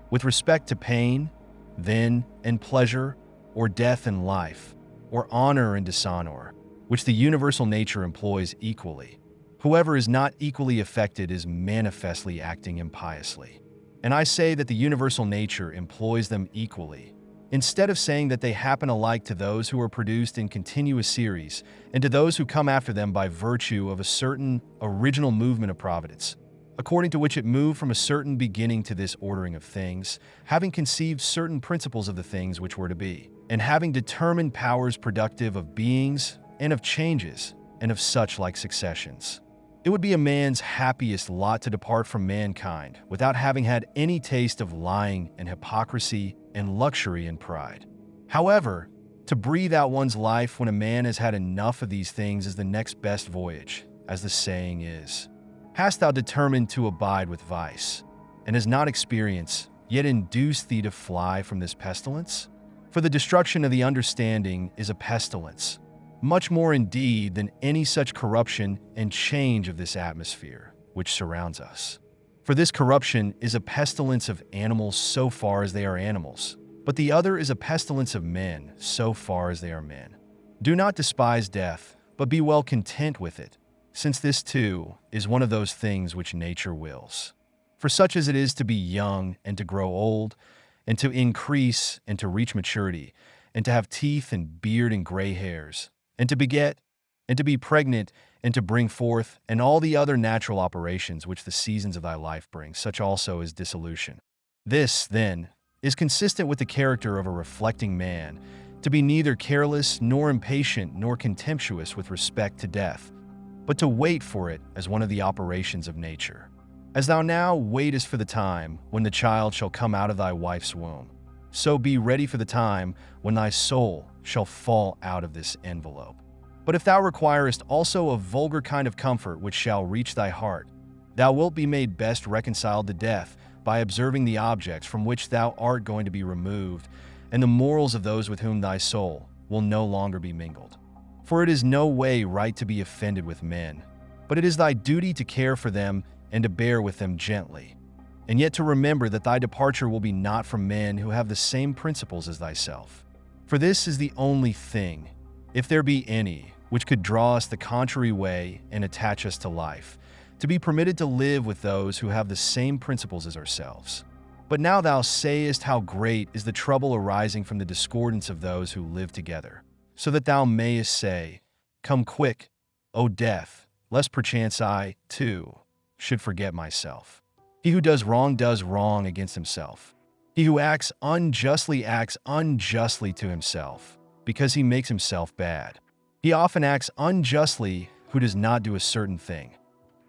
With respect to pain, then, and pleasure, or death and life, or honor and dishonor, which the universal nature employs equally, whoever is not equally affected is manifestly acting impiously. And I say that the universal nature employs them equally, instead of saying that they happen alike to those who are produced in continuous series, and to those who come after them by virtue of a certain original movement of providence, according to which it moved from a certain beginning to this ordering of things, having conceived certain principles of the things which were to be, and having determined powers productive of beings, and of changes, and of such like successions. It would be a man's happiest lot to depart from mankind without having had any taste of lying and hypocrisy and luxury and pride. However, to breathe out one's life when a man has had enough of these things is the next best voyage, as the saying is. Hast thou determined to abide with vice, and has not experience yet induced thee to fly from this pestilence? For the destruction of the understanding is a pestilence, much more indeed than any such corruption and change of this atmosphere which surrounds us. For this corruption is a pestilence of animals so far as they are animals, but the other is a pestilence of men so far as they are men. Do not despise death, but be well content with it, since this too is one of those things which nature wills. For such as it is to be young and to grow old, and to increase and to reach maturity, and to have teeth and beard and gray hairs, and to beget, and to be pregnant, and to bring forth, and all the other natural operations which the seasons of thy life bring, such also is dissolution. This, then, is consistent with the character of a reflecting man, to be neither careless nor impatient nor contemptuous with respect to death, but to wait for it as one of the operations of nature. As thou now waitest for the time when the child shall come out of thy wife's womb, so be ready for the time when thy soul shall fall out of this envelope. But if thou requirest also a vulgar kind of comfort which shall reach thy heart, thou wilt be made best reconciled to death by observing the objects from which thou art going to be removed, and the morals of those with whom thy soul will no longer be mingled. For it is no way right to be offended with men, but it is thy duty to care for them and to bear with them gently, and yet to remember that thy departure will be not from men who have the same principles as thyself. For this is the only thing, if there be any, which could draw us the contrary way and attach us to life, to be permitted to live with those who have the same principles as ourselves. But now thou sayest how great is the trouble arising from the discordance of those who live together, so that thou mayest say, Come quick, O death, lest perchance I, too, should forget myself. He who does wrong against himself. He who acts unjustly to himself, because he makes himself bad. He often acts unjustly who does not do a certain thing,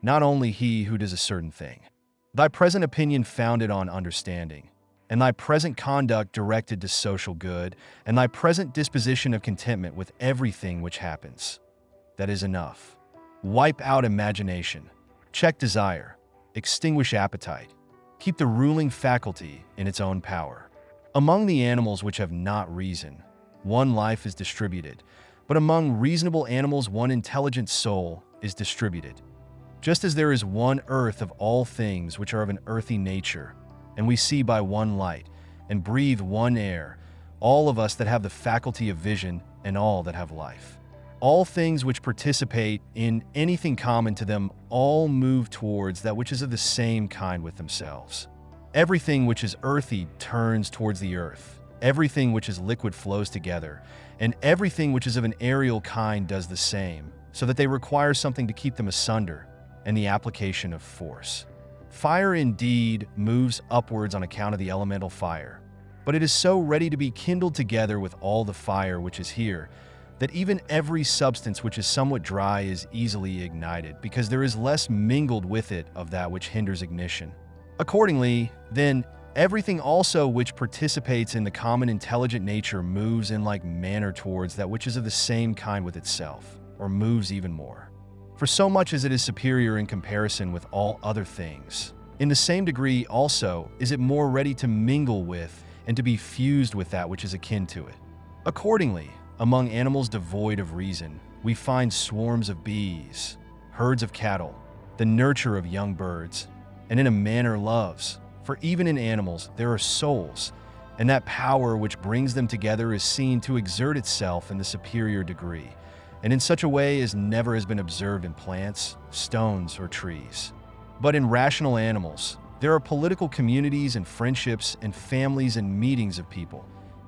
not only he who does a certain thing. Thy present opinion founded on understanding, and thy present conduct directed to social good, and thy present disposition of contentment with everything which happens. That is enough. Wipe out imagination, check desire, extinguish appetite, keep the ruling faculty in its own power. Among the animals which have not reason, one life is distributed, but among reasonable animals one intelligent soul is distributed. Just as there is one earth of all things which are of an earthy nature, and we see by one light, and breathe one air, all of us that have the faculty of vision, and all that have life. All things which participate in anything common to them all move towards that which is of the same kind with themselves. Everything which is earthy turns towards the earth. Everything which is liquid flows together, and everything which is of an aerial kind does the same, so that they require something to keep them asunder, and the application of force. Fire indeed moves upwards on account of the elemental fire, but it is so ready to be kindled together with all the fire which is here, that even every substance which is somewhat dry is easily ignited, because there is less mingled with it of that which hinders ignition. Accordingly, then, everything also which participates in the common intelligent nature moves in like manner towards that which is of the same kind with itself, or moves even more. For so much as it is superior in comparison with all other things, In the same degree also is it more ready to mingle with and to be fused with that which is akin to it. Accordingly, among animals devoid of reason, we find swarms of bees, herds of cattle, the nurture of young birds, and in a manner loves. For even in animals there are souls, and that power which brings them together is seen to exert itself in the superior degree, and in such a way as never has been observed in plants, stones, or trees. But in rational animals, there are political communities and friendships and families and meetings of people,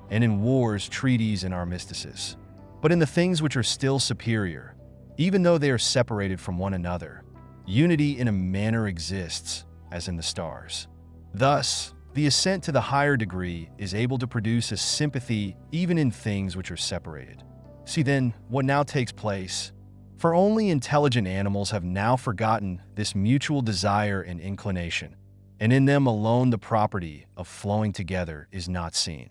and in wars, treaties, and armistices. But in the things which are still superior, even though they are separated from one another, unity in a manner exists, as in the stars. Thus, the ascent to the higher degree is able to produce a sympathy even in things which are separated. See then what now takes place. For only intelligent animals have now forgotten this mutual desire and inclination, and in them alone the property of flowing together is not seen.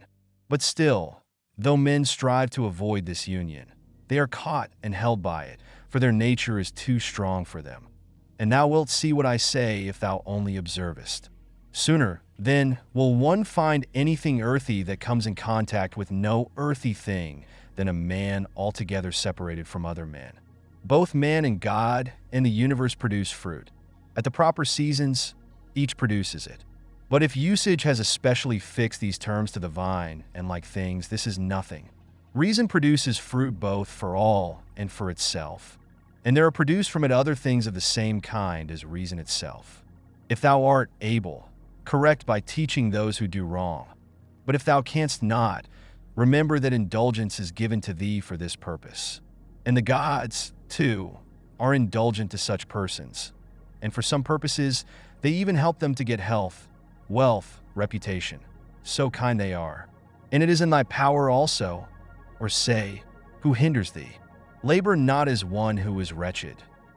But still, though men strive to avoid this union, they are caught and held by it, for their nature is too strong for them. And thou wilt see what I say if thou only observest. Sooner, then, will one find anything earthy that comes in contact with no earthy thing than a man altogether separated from other men. Both man and God and the universe produce fruit. At the proper seasons, each produces it. But if usage has especially fixed these terms to the vine and like things, this is nothing. Reason produces fruit both for all and for itself, and there are produced from it other things of the same kind as reason itself. If thou art able, correct by teaching those who do wrong. But if thou canst not, remember that indulgence is given to thee for this purpose. And the gods, too, are indulgent to such persons, and for some purposes they even help them to get health, wealth, reputation. So kind they are. And it is in thy power also, or say, who hinders thee? Labor not as one who is wretched,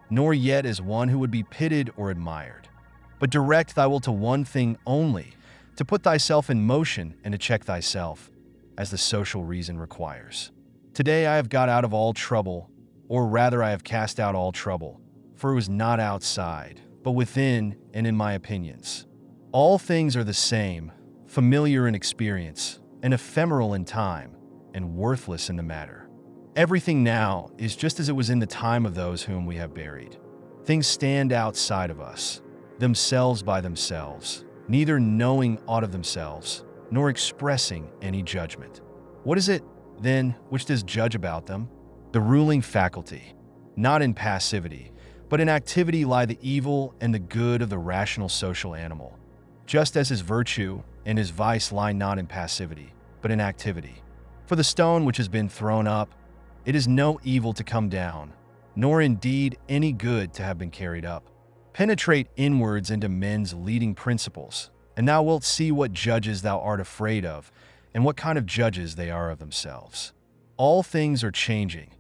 nor yet as one who would be pitied or admired, but direct thy will to one thing only, to put thyself in motion and to check thyself, as the social reason requires. Today I have got out of all trouble, or rather I have cast out all trouble, for it was not outside, but within and in my opinions. All things are the same, familiar in experience, and ephemeral in time, and worthless in the matter. Everything now is just as it was in the time of those whom we have buried. Things stand outside of us, themselves by themselves, neither knowing aught of themselves, nor expressing any judgment. What is it, then, which does judge about them? The ruling faculty. Not in passivity, but in activity lie the evil and the good of the rational social animal, just as his virtue and his vice lie not in passivity, but in activity. For the stone which has been thrown up, it is no evil to come down, nor indeed any good to have been carried up. Penetrate inwards into men's leading principles, and thou wilt see what judges thou art afraid of, and what kind of judges they are of themselves. All things are changing,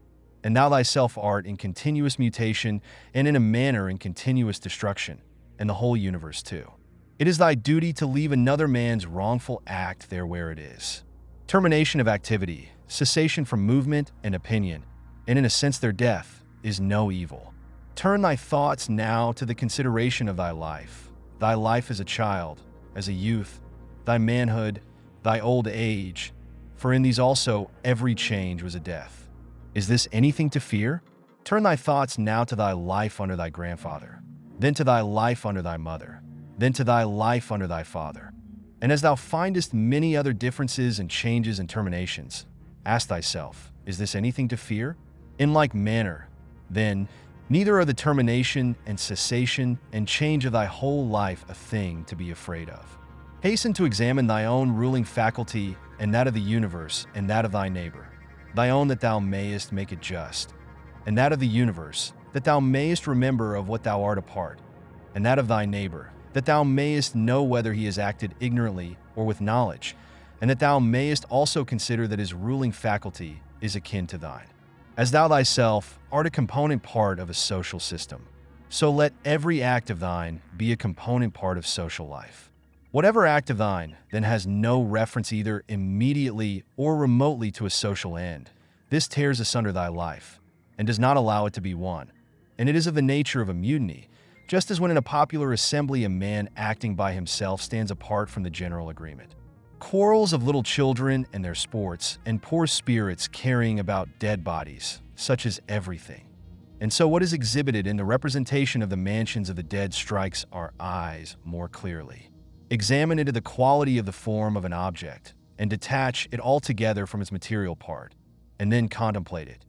and thou thyself art in continuous mutation and in a manner in continuous destruction, and the whole universe too. It is thy duty to leave another man's wrongful act there where it is. Termination of activity, cessation from movement and opinion, and in a sense their death, is no evil. Turn thy thoughts now to the consideration of thy life as a child, as a youth, thy manhood, thy old age, for in these also every change was a death. Is this anything to fear? Turn thy thoughts now to thy life under thy grandfather, then to thy life under thy mother, then to thy life under thy father. And as thou findest many other differences and changes and terminations, ask thyself, is this anything to fear? In like manner, then, neither are the termination and cessation and change of thy whole life a thing to be afraid of. Hasten to examine thy own ruling faculty and that of the universe and that of thy neighbor, thy own that thou mayest make it just, and that of the universe, that thou mayest remember of what thou art a part, and that of thy neighbor, that thou mayest know whether he has acted ignorantly or with knowledge, and that thou mayest also consider that his ruling faculty is akin to thine. As thou thyself art a component part of a social system, so let every act of thine be a component part of social life. Whatever act of thine then has no reference either immediately or remotely to a social end, this tears asunder thy life, and does not allow it to be one, and it is of the nature of a mutiny, just as when in a popular assembly a man acting by himself stands apart from the general agreement. Quarrels of little children and their sports, and poor spirits carrying about dead bodies, such as everything. And so what is exhibited in the representation of the mansions of the dead strikes our eyes more clearly. Examine into the quality of the form of an object, and detach it altogether from its material part, and then contemplate it.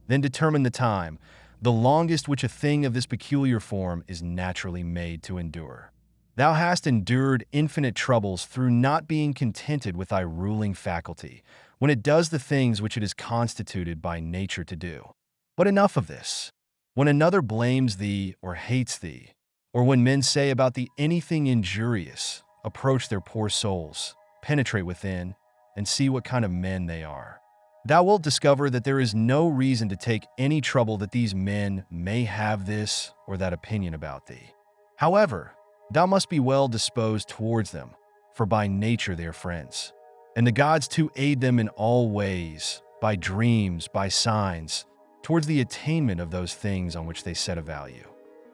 Then determine the time, the longest which a thing of this peculiar form is naturally made to endure. Thou hast endured infinite troubles through not being contented with thy ruling faculty, when it does the things which it is constituted by nature to do. But enough of this. When another blames thee or hates thee, or when men say about thee anything injurious, approach their poor souls, penetrate within, and see what kind of men they are. Thou wilt discover that there is no reason to take any trouble that these men may have this or that opinion about thee. However, thou must be well disposed towards them, for by nature they are friends. And the gods too aid them in all ways, by dreams, by signs, towards the attainment of those things on which they set a value.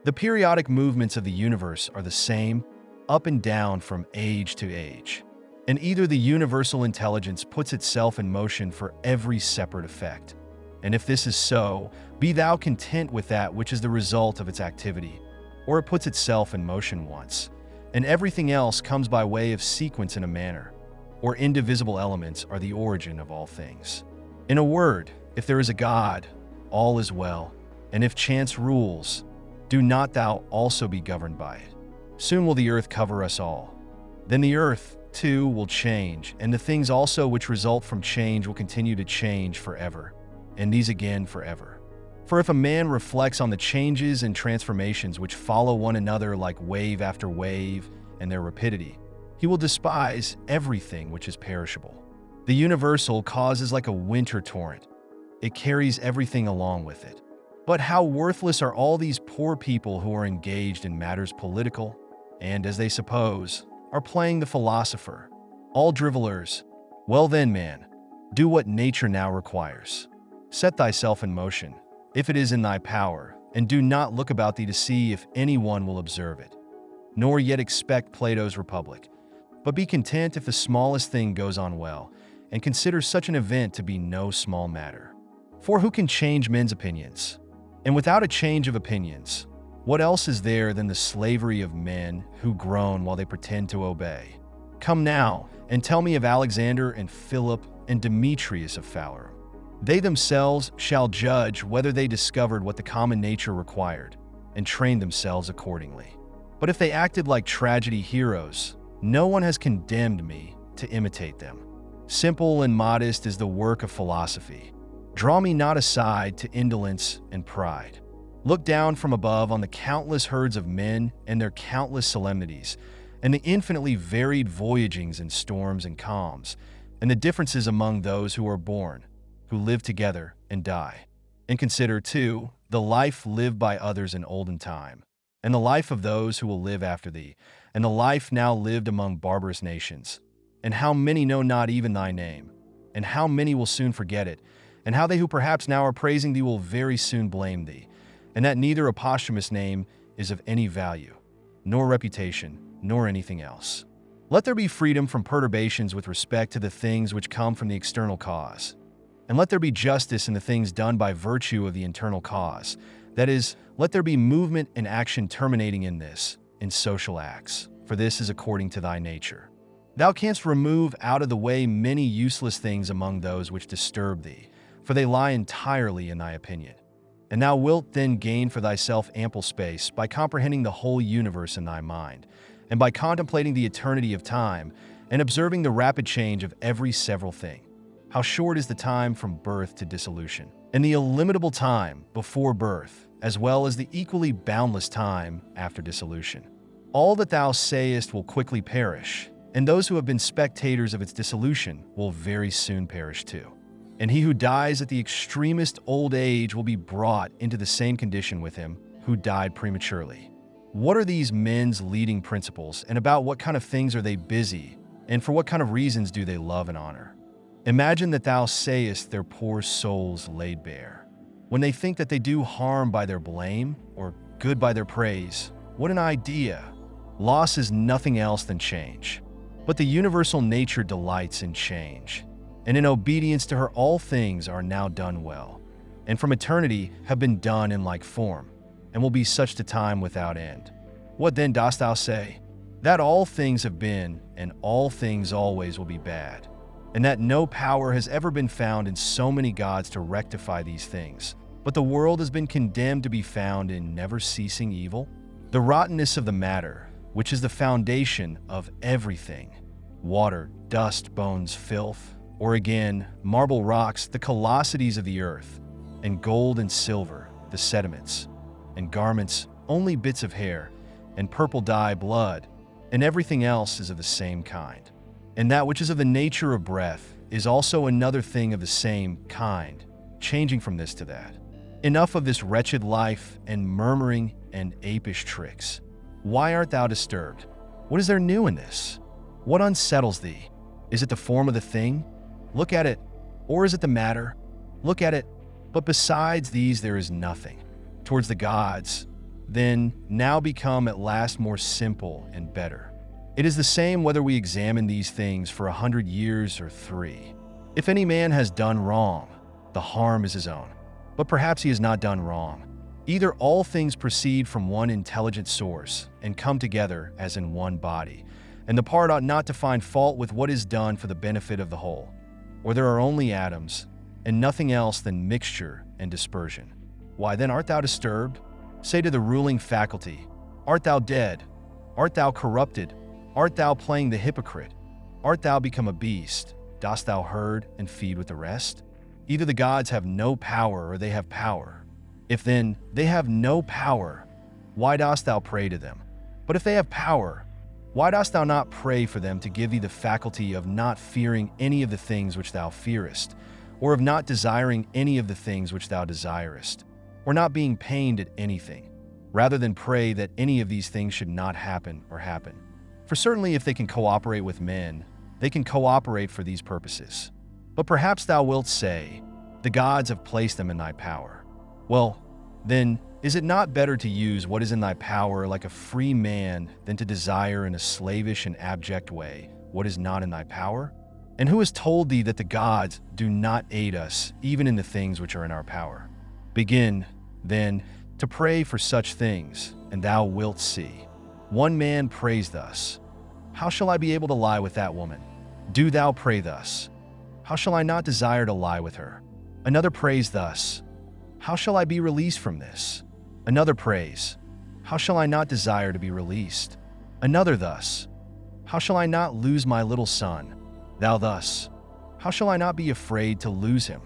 The periodic movements of the universe are the same, up and down from age to age. And either the universal intelligence puts itself in motion for every separate effect. And if this is so, be thou content with that which is the result of its activity, or it puts itself in motion once, and everything else comes by way of sequence in a manner, or indivisible elements are the origin of all things. In a word, if there is a God, all is well, and if chance rules, do not thou also be governed by it. Soon will the earth cover us all. Then the earth, too, will change, and the things also which result from change will continue to change forever, and these again forever. For if a man reflects on the changes and transformations which follow one another like wave after wave and their rapidity, he will despise everything which is perishable. The universal cause is like a winter torrent. It carries everything along with it. But how worthless are all these poor people who are engaged in matters political, and, as they suppose, are playing the philosopher, all drivellers. Well then, man, do what nature now requires. Set thyself in motion, if it is in thy power, and do not look about thee to see if anyone will observe it, nor yet expect Plato's Republic. But be content if the smallest thing goes on well, and consider such an event to be no small matter. For who can change men's opinions? And without a change of opinions, what else is there than the slavery of men who groan while they pretend to obey? Come now, and tell me of Alexander and Philip and Demetrius of Phalerum. They themselves shall judge whether they discovered what the common nature required, and trained themselves accordingly. But if they acted like tragedy heroes, no one has condemned me to imitate them. Simple and modest is the work of philosophy. Draw me not aside to indolence and pride. Look down from above on the countless herds of men and their countless solemnities, and the infinitely varied voyagings in storms and calms, and the differences among those who are born, who live together and die. And consider, too, the life lived by others in olden time, and the life of those who will live after thee, and the life now lived among barbarous nations, and how many know not even thy name, and how many will soon forget it, and how they who perhaps now are praising thee will very soon blame thee, and that neither a posthumous name is of any value, nor reputation, nor anything else. Let there be freedom from perturbations with respect to the things which come from the external cause, and let there be justice in the things done by virtue of the internal cause. That is, let there be movement and action terminating in this, in social acts, for this is according to thy nature. Thou canst remove out of the way many useless things among those which disturb thee, for they lie entirely in thy opinion. And thou wilt then gain for thyself ample space by comprehending the whole universe in thy mind, and by contemplating the eternity of time, and observing the rapid change of every several thing. How short is the time from birth to dissolution, and the illimitable time before birth, as well as the equally boundless time after dissolution. All that thou sayest will quickly perish, and those who have been spectators of its dissolution will very soon perish too. And he who dies at the extremest old age will be brought into the same condition with him who died prematurely. What are these men's leading principles, and about what kind of things are they busy, and for what kind of reasons do they love and honor? Imagine that thou sayest their poor souls laid bare. When they think that they do harm by their blame, or good by their praise, What an idea! Loss is nothing else than change. But the universal nature delights in change, and in obedience to her all things are now done well, and from eternity have been done in like form, and will be such to time without end. What then dost thou say? That all things have been, and all things always will be bad, and that no power has ever been found in so many gods to rectify these things, but the world has been condemned to be found in never-ceasing evil? The rottenness of the matter, which is the foundation of everything, water, dust, bones, filth, or again, marble rocks, the callosities of the earth, and gold and silver, the sediments, and garments, only bits of hair, and purple dye, blood, and everything else is of the same kind. And that which is of the nature of breath is also another thing of the same kind, changing from this to that. Enough of this wretched life and murmuring and apish tricks. Why art thou disturbed? What is there new in this? What unsettles thee? Is it the form of the thing? Look at it. Or is it the matter? Look at it. But besides these there is nothing. Towards the gods, then, now become at last more simple and better. It is the same whether we examine these things for 100 years or 3. If any man has done wrong, the harm is his own. But perhaps he has not done wrong. Either all things proceed from one intelligent source and come together as in one body, and the part ought not to find fault with what is done for the benefit of the whole. Or there are only atoms, and nothing else than mixture and dispersion. Why then art thou disturbed? Say to the ruling faculty, art thou dead? Art thou corrupted? Art thou playing the hypocrite? Art thou become a beast? Dost thou herd and feed with the rest? Either the gods have no power or they have power. If then they have no power, why dost thou pray to them? But if they have power, why dost thou not pray for them to give thee the faculty of not fearing any of the things which thou fearest, or of not desiring any of the things which thou desirest, or not being pained at anything, rather than pray that any of these things should not happen or happen? For certainly if they can cooperate with men, they can cooperate for these purposes. But perhaps thou wilt say, the gods have placed them in thy power. Well, then, is it not better to use what is in thy power like a free man than to desire in a slavish and abject way what is not in thy power? And who has told thee that the gods do not aid us even in the things which are in our power? Begin, then, to pray for such things, and thou wilt see. One man prays thus, how shall I be able to lie with that woman? Do thou pray thus, how shall I not desire to lie with her? Another prays thus, how shall I be released from this? Another prays, how shall I not desire to be released? Another thus, how shall I not lose my little son? Thou thus, how shall I not be afraid to lose him?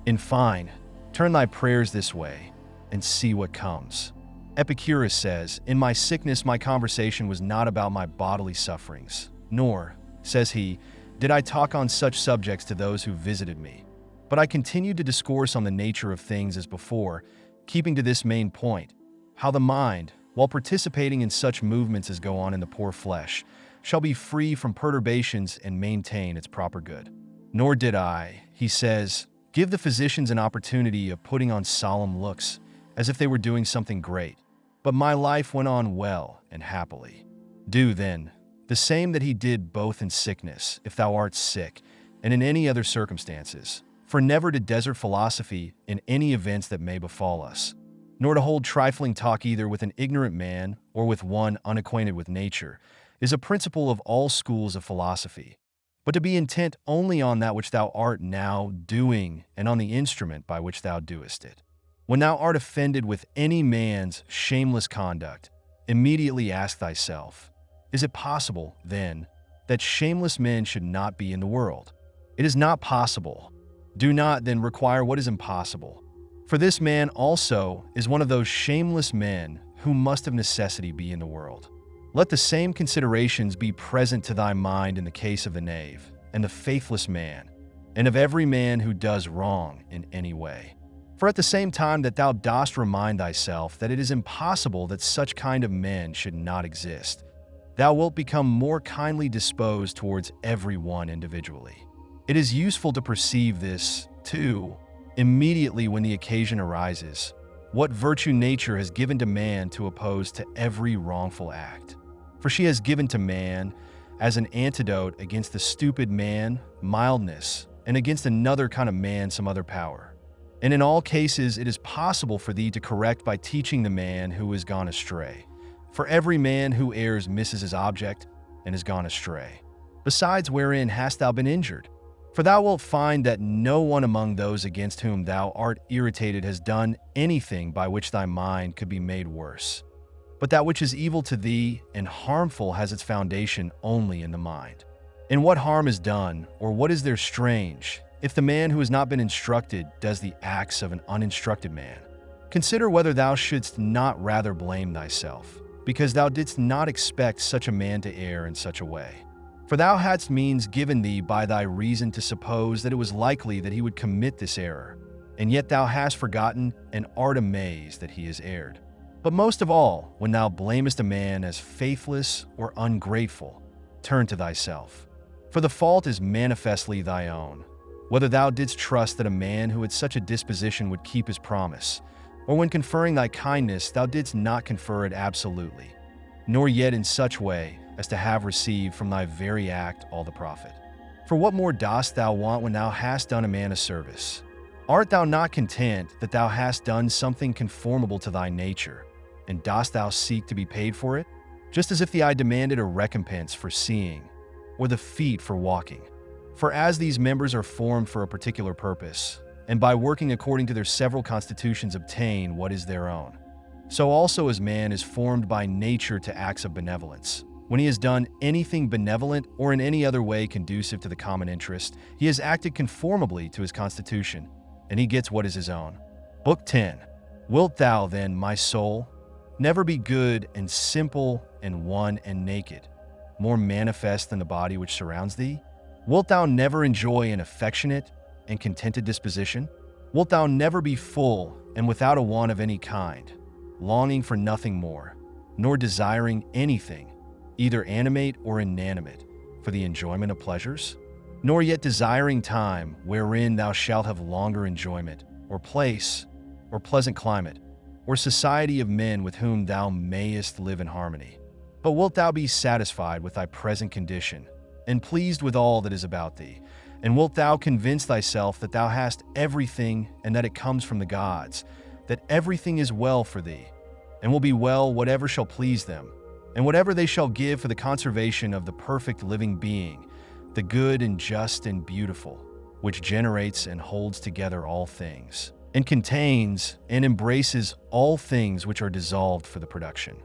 In fine, turn thy prayers this way, and see what comes. Epicurus says, in my sickness my conversation was not about my bodily sufferings, nor, says he, did I talk on such subjects to those who visited me. But I continued to discourse on the nature of things as before, keeping to this main point, how the mind, while participating in such movements as go on in the poor flesh, shall be free from perturbations and maintain its proper good. Nor did I, he says, give the physicians an opportunity of putting on solemn looks, as if they were doing something great, but my life went on well and happily. Do, then, the same that he did both in sickness, if thou art sick, and in any other circumstances. For never to desert philosophy in any events that may befall us, nor to hold trifling talk either with an ignorant man or with one unacquainted with nature, is a principle of all schools of philosophy, but to be intent only on that which thou art now doing and on the instrument by which thou doest it. When thou art offended with any man's shameless conduct, immediately ask thyself, is it possible, then, that shameless men should not be in the world? It is not possible. Do not, then, require what is impossible. For this man also is one of those shameless men who must of necessity be in the world. Let the same considerations be present to thy mind in the case of the knave, and the faithless man, and of every man who does wrong in any way. For at the same time that thou dost remind thyself that it is impossible that such kind of men should not exist, thou wilt become more kindly disposed towards every one individually. It is useful to perceive this, too, immediately when the occasion arises, what virtue nature has given to man to oppose to every wrongful act. For she has given to man, as an antidote against the stupid man, mildness, and against another kind of man some other power. And in all cases it is possible for thee to correct by teaching the man who is gone astray. For every man who errs misses his object and is gone astray. Besides, wherein hast thou been injured? For thou wilt find that no one among those against whom thou art irritated has done anything by which thy mind could be made worse. But that which is evil to thee and harmful has its foundation only in the mind. And what harm is done, or what is there strange, if the man who has not been instructed does the acts of an uninstructed man? Consider whether thou shouldst not rather blame thyself, because thou didst not expect such a man to err in such a way. For thou hadst means given thee by thy reason to suppose that it was likely that he would commit this error, and yet thou hast forgotten and art amazed that he has erred. But most of all, when thou blamest a man as faithless or ungrateful, turn to thyself. For the fault is manifestly thy own, whether thou didst trust that a man who had such a disposition would keep his promise, or when conferring thy kindness thou didst not confer it absolutely, nor yet in such way as to have received from thy very act all the profit. For what more dost thou want when thou hast done a man a service? Art thou not content that thou hast done something conformable to thy nature, and dost thou seek to be paid for it? Just as if the eye demanded a recompense for seeing, or the feet for walking. For as these members are formed for a particular purpose, and by working according to their several constitutions obtain what is their own, so also as man is formed by nature to acts of benevolence. When he has done anything benevolent or in any other way conducive to the common interest, he has acted conformably to his constitution, and he gets what is his own. Book 10. Wilt thou then, my soul, never be good and simple and one and naked, more manifest than the body which surrounds thee? Wilt thou never enjoy an affectionate and contented disposition? Wilt thou never be full and without a want of any kind, longing for nothing more, nor desiring anything, either animate or inanimate, for the enjoyment of pleasures? Nor yet desiring time wherein thou shalt have longer enjoyment, or place, or pleasant climate, or society of men with whom thou mayest live in harmony. But wilt thou be satisfied with thy present condition, and pleased with all that is about thee? And wilt thou convince thyself that thou hast everything, and that it comes from the gods, that everything is well for thee, and will be well whatever shall please them, and whatever they shall give for the conservation of the perfect living being, the good and just and beautiful, which generates and holds together all things, and contains and embraces all things which are dissolved for the production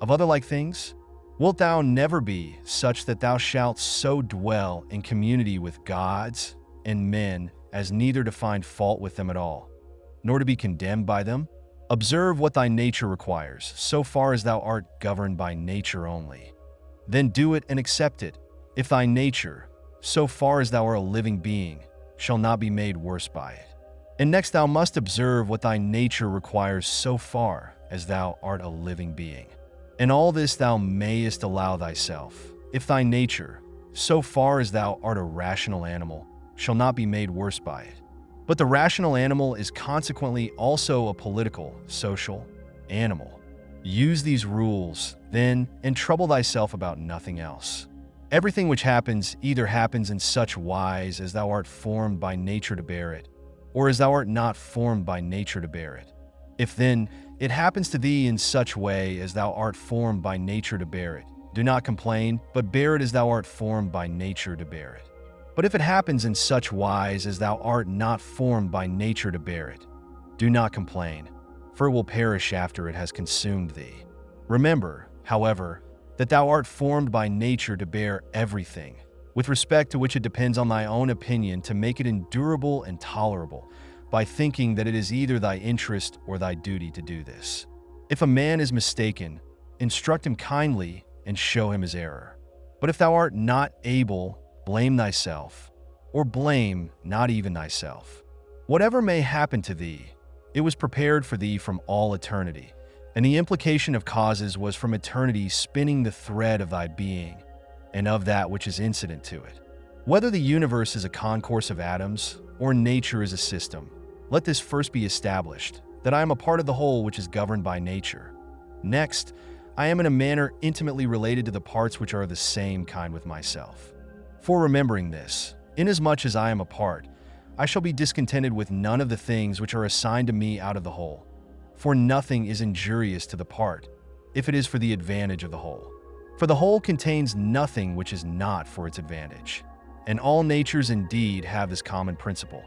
of other like things? Wilt thou never be such that thou shalt so dwell in community with gods and men as neither to find fault with them at all, nor to be condemned by them? Observe what thy nature requires, so far as thou art governed by nature only. Then do it and accept it, if thy nature, so far as thou art a living being, shall not be made worse by it. And next thou must observe what thy nature requires so far as thou art a living being. And all this thou mayest allow thyself, if thy nature, so far as thou art a rational animal, shall not be made worse by it. But the rational animal is consequently also a political, social animal. Use these rules, then, and trouble thyself about nothing else. Everything which happens either happens in such wise as thou art formed by nature to bear it, or as thou art not formed by nature to bear it. If then it happens to thee in such way as thou art formed by nature to bear it, do not complain, but bear it as thou art formed by nature to bear it. But if it happens in such wise as thou art not formed by nature to bear it, do not complain, for it will perish after it has consumed thee. Remember, however, that thou art formed by nature to bear everything, with respect to which it depends on thy own opinion to make it endurable and tolerable, by thinking that it is either thy interest or thy duty to do this. If a man is mistaken, instruct him kindly and show him his error. But if thou art not able, blame thyself, or blame not even thyself. Whatever may happen to thee, it was prepared for thee from all eternity, and the implication of causes was from eternity spinning the thread of thy being, and of that which is incident to it. Whether the universe is a concourse of atoms, or nature is a system, let this first be established, that I am a part of the whole which is governed by nature. Next, I am in a manner intimately related to the parts which are of the same kind with myself. For remembering this, inasmuch as I am a part, I shall be discontented with none of the things which are assigned to me out of the whole. For nothing is injurious to the part, if it is for the advantage of the whole. For the whole contains nothing which is not for its advantage. And all natures indeed have this common principle.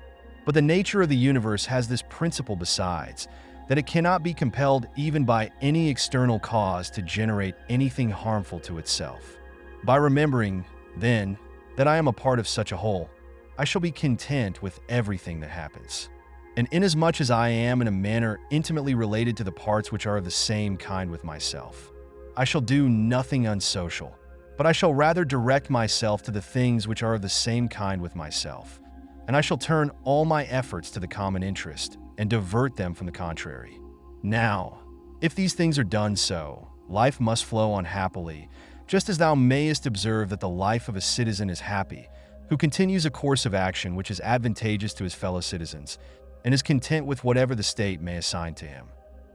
But the nature of the universe has this principle besides, that it cannot be compelled even by any external cause to generate anything harmful to itself. By remembering, then, that I am a part of such a whole, I shall be content with everything that happens. And inasmuch as I am in a manner intimately related to the parts which are of the same kind with myself, I shall do nothing unsocial, but I shall rather direct myself to the things which are of the same kind with myself, and I shall turn all my efforts to the common interest and divert them from the contrary. Now, if these things are done so, life must flow on happily, just as thou mayest observe that the life of a citizen is happy, who continues a course of action which is advantageous to his fellow citizens, and is content with whatever the state may assign to him.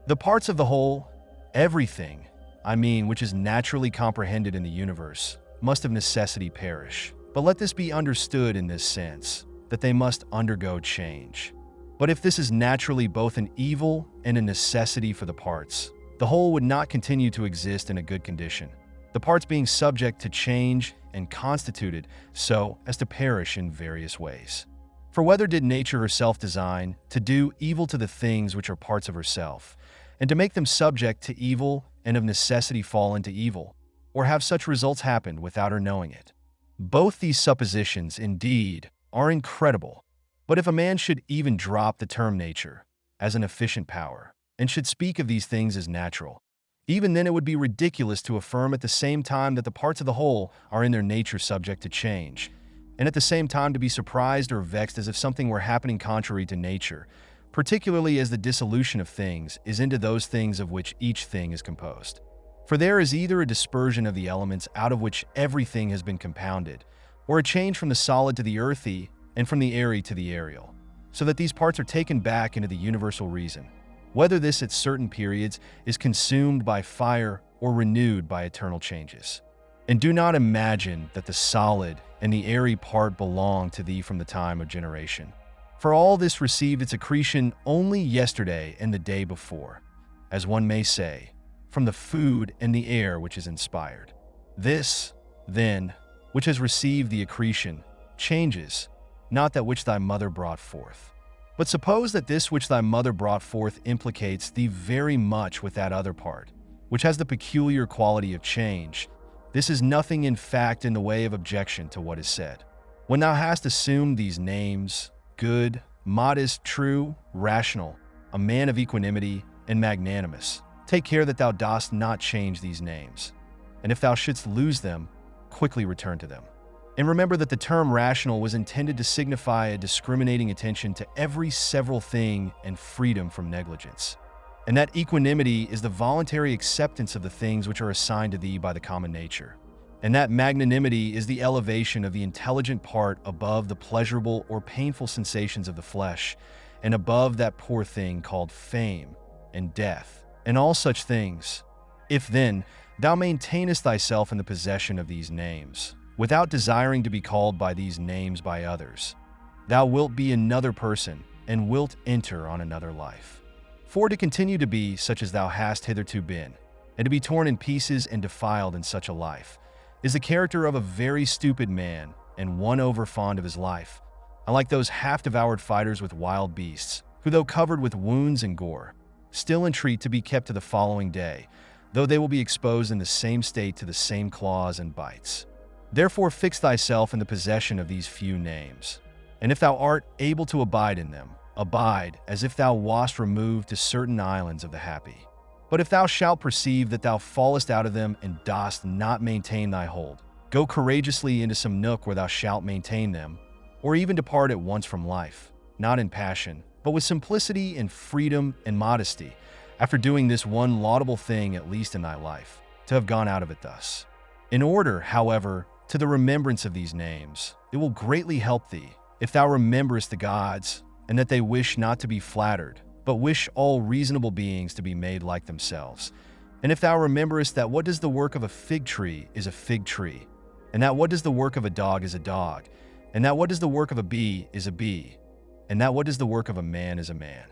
The parts of the whole, everything, which is naturally comprehended in the universe, must of necessity perish. But let this be understood in this sense, that they must undergo change. But if this is naturally both an evil and a necessity for the parts, the whole would not continue to exist in a good condition, the parts being subject to change and constituted so as to perish in various ways. For whether did nature herself design to do evil to the things which are parts of herself, and to make them subject to evil and of necessity fall into evil, or have such results happen without her knowing it? Both these suppositions, indeed, are incredible. But if a man should even drop the term nature as an efficient power, and should speak of these things as natural, even then it would be ridiculous to affirm at the same time that the parts of the whole are in their nature subject to change, and at the same time to be surprised or vexed as if something were happening contrary to nature, particularly as the dissolution of things is into those things of which each thing is composed. For there is either a dispersion of the elements out of which everything has been compounded, or a change from the solid to the earthy, and from the airy to the aerial, so that these parts are taken back into the universal reason, whether this at certain periods is consumed by fire or renewed by eternal changes. And do not imagine that the solid and the airy part belong to thee from the time of generation. For all this received its accretion only yesterday and the day before, as one may say, from the food and the air which is inspired. This, then, which has received the accretion, changes, not that which thy mother brought forth. But suppose that this which thy mother brought forth implicates thee very much with that other part, which has the peculiar quality of change. This is nothing in fact in the way of objection to what is said. When thou hast assumed these names, good, modest, true, rational, a man of equanimity, and magnanimous, take care that thou dost not change these names. And if thou shouldst lose them, quickly return to them. And remember that the term rational was intended to signify a discriminating attention to every several thing and freedom from negligence. And that equanimity is the voluntary acceptance of the things which are assigned to thee by the common nature. And that magnanimity is the elevation of the intelligent part above the pleasurable or painful sensations of the flesh, and above that poor thing called fame and death, and all such things. If then thou maintainest thyself in the possession of these names, without desiring to be called by these names by others, thou wilt be another person, and wilt enter on another life. For to continue to be such as thou hast hitherto been, and to be torn in pieces and defiled in such a life, is the character of a very stupid man, and one over fond of his life, unlike those half-devoured fighters with wild beasts, who though covered with wounds and gore, still entreat to be kept to the following day, though they will be exposed in the same state to the same claws and bites. Therefore fix thyself in the possession of these few names, and if thou art able to abide in them, abide as if thou wast removed to certain islands of the happy. But if thou shalt perceive that thou fallest out of them and dost not maintain thy hold, go courageously into some nook where thou shalt maintain them, or even depart at once from life, not in passion, but with simplicity and freedom and modesty, after doing this one laudable thing at least in thy life, to have gone out of it thus. In order, however, to the remembrance of these names, it will greatly help thee, if thou rememberest the gods, and that they wish not to be flattered, but wish all reasonable beings to be made like themselves. And if thou rememberest that what does the work of a fig tree is a fig tree, and that what does the work of a dog is a dog, and that what does the work of a bee is a bee, and that what does the work of a man is a man.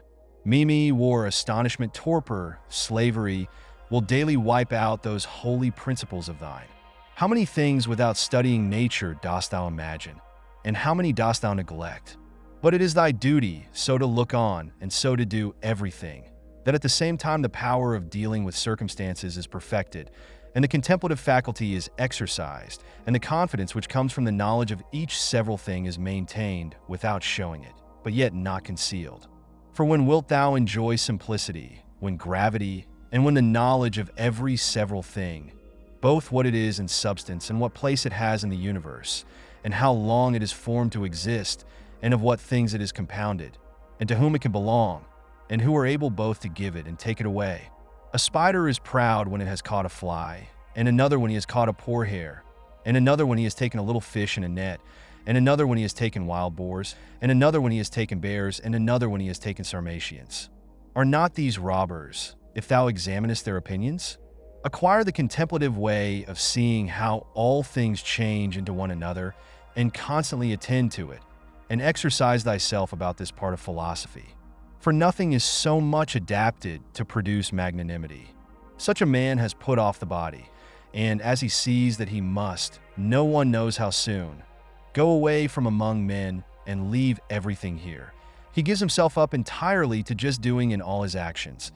Mimi, war, astonishment, torpor, slavery will daily wipe out those holy principles of thine. How many things without studying nature dost thou imagine, and how many dost thou neglect? But it is thy duty so to look on and so to do everything, that at the same time the power of dealing with circumstances is perfected, and the contemplative faculty is exercised, and the confidence which comes from the knowledge of each several thing is maintained without showing it, but yet not concealed. For when wilt thou enjoy simplicity, when gravity, and when the knowledge of every several thing, both what it is in substance and what place it has in the universe, and how long it is formed to exist, and of what things it is compounded, and to whom it can belong, and who are able both to give it and take it away. A spider is proud when it has caught a fly, and another when he has caught a poor hare, and another when he has taken a little fish in a net, and another when he has taken wild boars, and another when he has taken bears, and another when he has taken sarmatians. Are not these robbers, if thou examinest their opinions? Acquire the contemplative way of seeing how all things change into one another, and constantly attend to it, and exercise thyself about this part of philosophy. For nothing is so much adapted to produce magnanimity. Such a man has put off the body, and as he sees that he must, no one knows how soon, go away from among men and leave everything here. He gives himself up entirely to just doing in all his actions,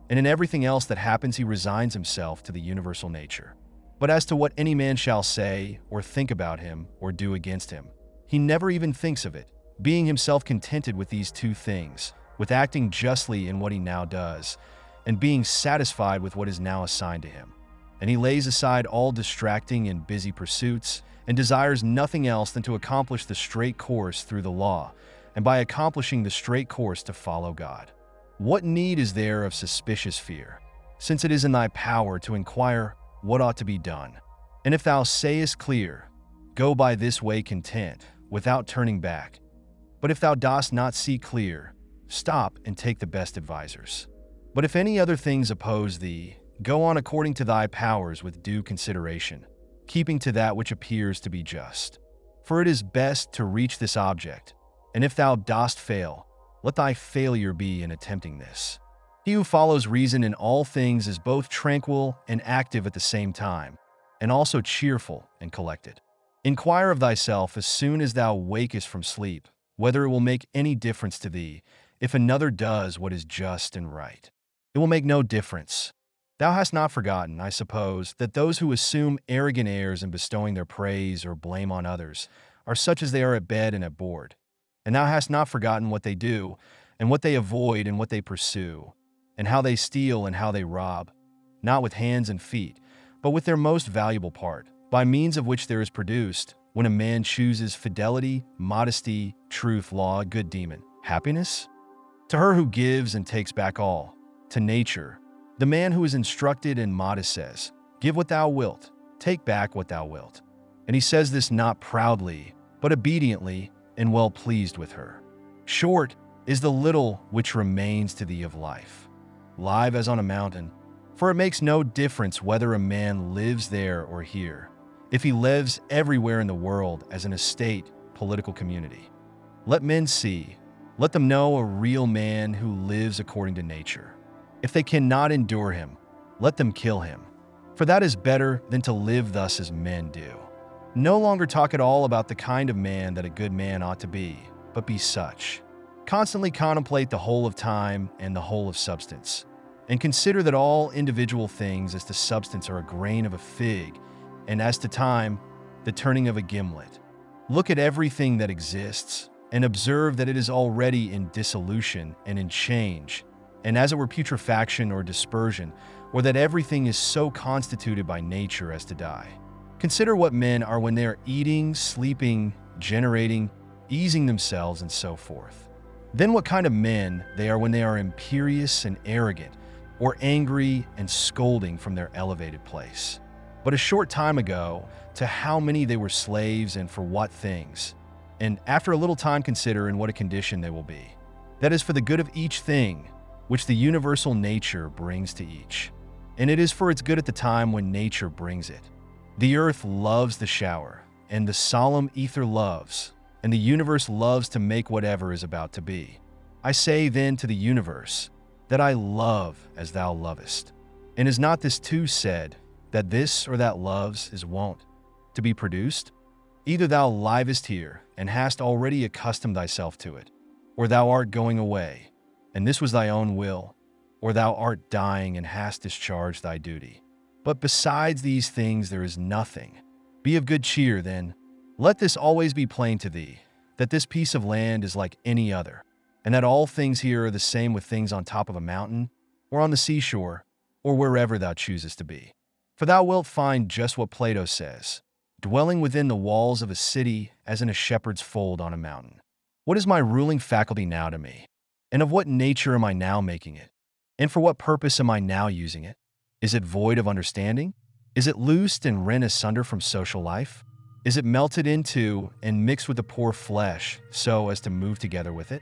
and in everything else that happens he resigns himself to the universal nature. But as to what any man shall say, or think about him, or do against him, he never even thinks of it, being himself contented with these two things, with acting justly in what he now does, and being satisfied with what is now assigned to him. And he lays aside all distracting and busy pursuits, and desires nothing else than to accomplish the straight course through the law, and by accomplishing the straight course to follow God. What need is there of suspicious fear, since it is in thy power to inquire what ought to be done? And if thou sayest clear, go by this way content, without turning back. But if thou dost not see clear, stop and take the best advisers. But if any other things oppose thee, go on according to thy powers with due consideration, keeping to that which appears to be just. For it is best to reach this object, and if thou dost fail, let thy failure be in attempting this. He who follows reason in all things is both tranquil and active at the same time, and also cheerful and collected. Inquire of thyself as soon as thou wakest from sleep, whether it will make any difference to thee, if another does what is just and right. It will make no difference. Thou hast not forgotten, I suppose, that those who assume arrogant airs in bestowing their praise or blame on others are such as they are at bed and at board. And thou hast not forgotten what they do, and what they avoid and what they pursue, and how they steal and how they rob, not with hands and feet, but with their most valuable part, by means of which there is produced, when a man chooses fidelity, modesty, truth, law, good demon, happiness? To her who gives and takes back all, to nature, the man who is instructed and modest says, give what thou wilt, take back what thou wilt. And he says this not proudly, but obediently and well pleased with her. Short is the little which remains to thee of life, live as on a mountain, for it makes no difference whether a man lives there or here, if he lives everywhere in the world as in a state, political community. Let men see, let them know a real man who lives according to nature. If they cannot endure him, let them kill him, for that is better than to live thus as men do. No longer talk at all about the kind of man that a good man ought to be, but be such. Constantly contemplate the whole of time and the whole of substance, and consider that all individual things as to substance are a grain of a fig, and as to time, the turning of a gimlet. Look at everything that exists, and observe that it is already in dissolution and in change, and as it were putrefaction or dispersion, or that everything is so constituted by nature as to die. Consider what men are when they are eating, sleeping, generating, easing themselves, and so forth. Then what kind of men they are when they are imperious and arrogant, or angry and scolding from their elevated place. But a short time ago, to how many they were slaves and for what things, and after a little time consider in what a condition they will be. That is for the good of each thing, which the universal nature brings to each. And it is for its good at the time when nature brings it. The earth loves the shower, and the solemn ether loves, and the universe loves to make whatever is about to be. I say then to the universe, that I love as thou lovest. And is not this too said, that this or that loves is wont to be produced? Either thou livest here, and hast already accustomed thyself to it, or thou art going away, and this was thy own will, or thou art dying and hast discharged thy duty. But besides these things there is nothing. Be of good cheer, then. Let this always be plain to thee, that this piece of land is like any other, and that all things here are the same with things on top of a mountain, or on the seashore, or wherever thou choosest to be. For thou wilt find just what Plato says, dwelling within the walls of a city as in a shepherd's fold on a mountain. What is my ruling faculty now to me? And of what nature am I now making it? And for what purpose am I now using it? Is it void of understanding? Is it loosed and rent asunder from social life? Is it melted into and mixed with the poor flesh so as to move together with it?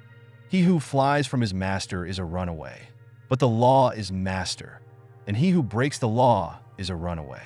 He who flies from his master is a runaway, but the law is master, and he who breaks the law is a runaway.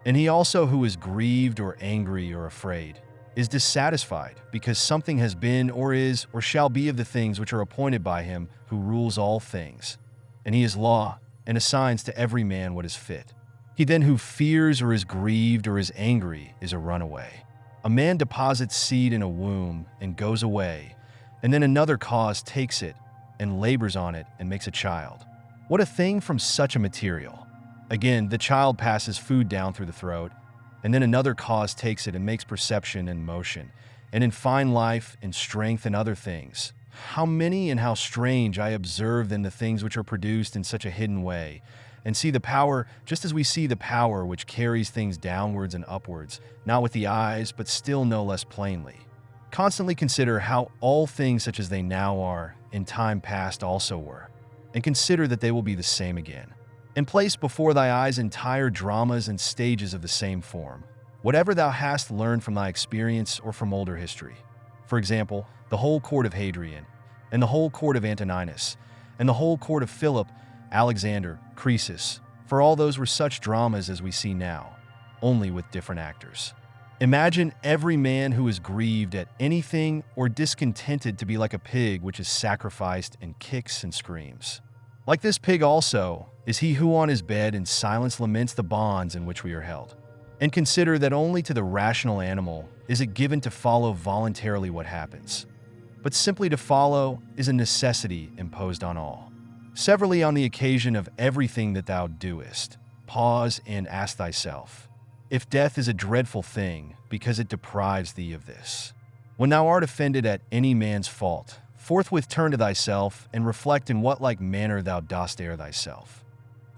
And he also who is grieved or angry or afraid is dissatisfied because something has been or is or shall be of the things which are appointed by him who rules all things. And he is law and assigns to every man what is fit. He then who fears or is grieved or is angry is a runaway. A man deposits seed in a womb and goes away, and then another cause takes it and labors on it and makes a child. What a thing from such a material! Again, the child passes food down through the throat, and then another cause takes it and makes perception and motion, and in fine life and strength and other things. How many and how strange I observe then the things which are produced in such a hidden way, and see the power just as we see the power which carries things downwards and upwards, not with the eyes, but still no less plainly. Constantly consider how all things such as they now are, in time past also were, and consider that they will be the same again. And place before thy eyes entire dramas and stages of the same form, whatever thou hast learned from thy experience or from older history. For example, the whole court of Hadrian, and the whole court of Antoninus, and the whole court of Philip, Alexander, Croesus, for all those were such dramas as we see now, only with different actors. Imagine every man who is grieved at anything or discontented to be like a pig which is sacrificed and kicks and screams. Like this pig also is he who on his bed in silence laments the bonds in which we are held. And consider that only to the rational animal is it given to follow voluntarily what happens, but simply to follow is a necessity imposed on all. Severally on the occasion of everything that thou doest, pause and ask thyself, if death is a dreadful thing because it deprives thee of this. When thou art offended at any man's fault, forthwith turn to thyself and reflect in what like manner thou dost err thyself.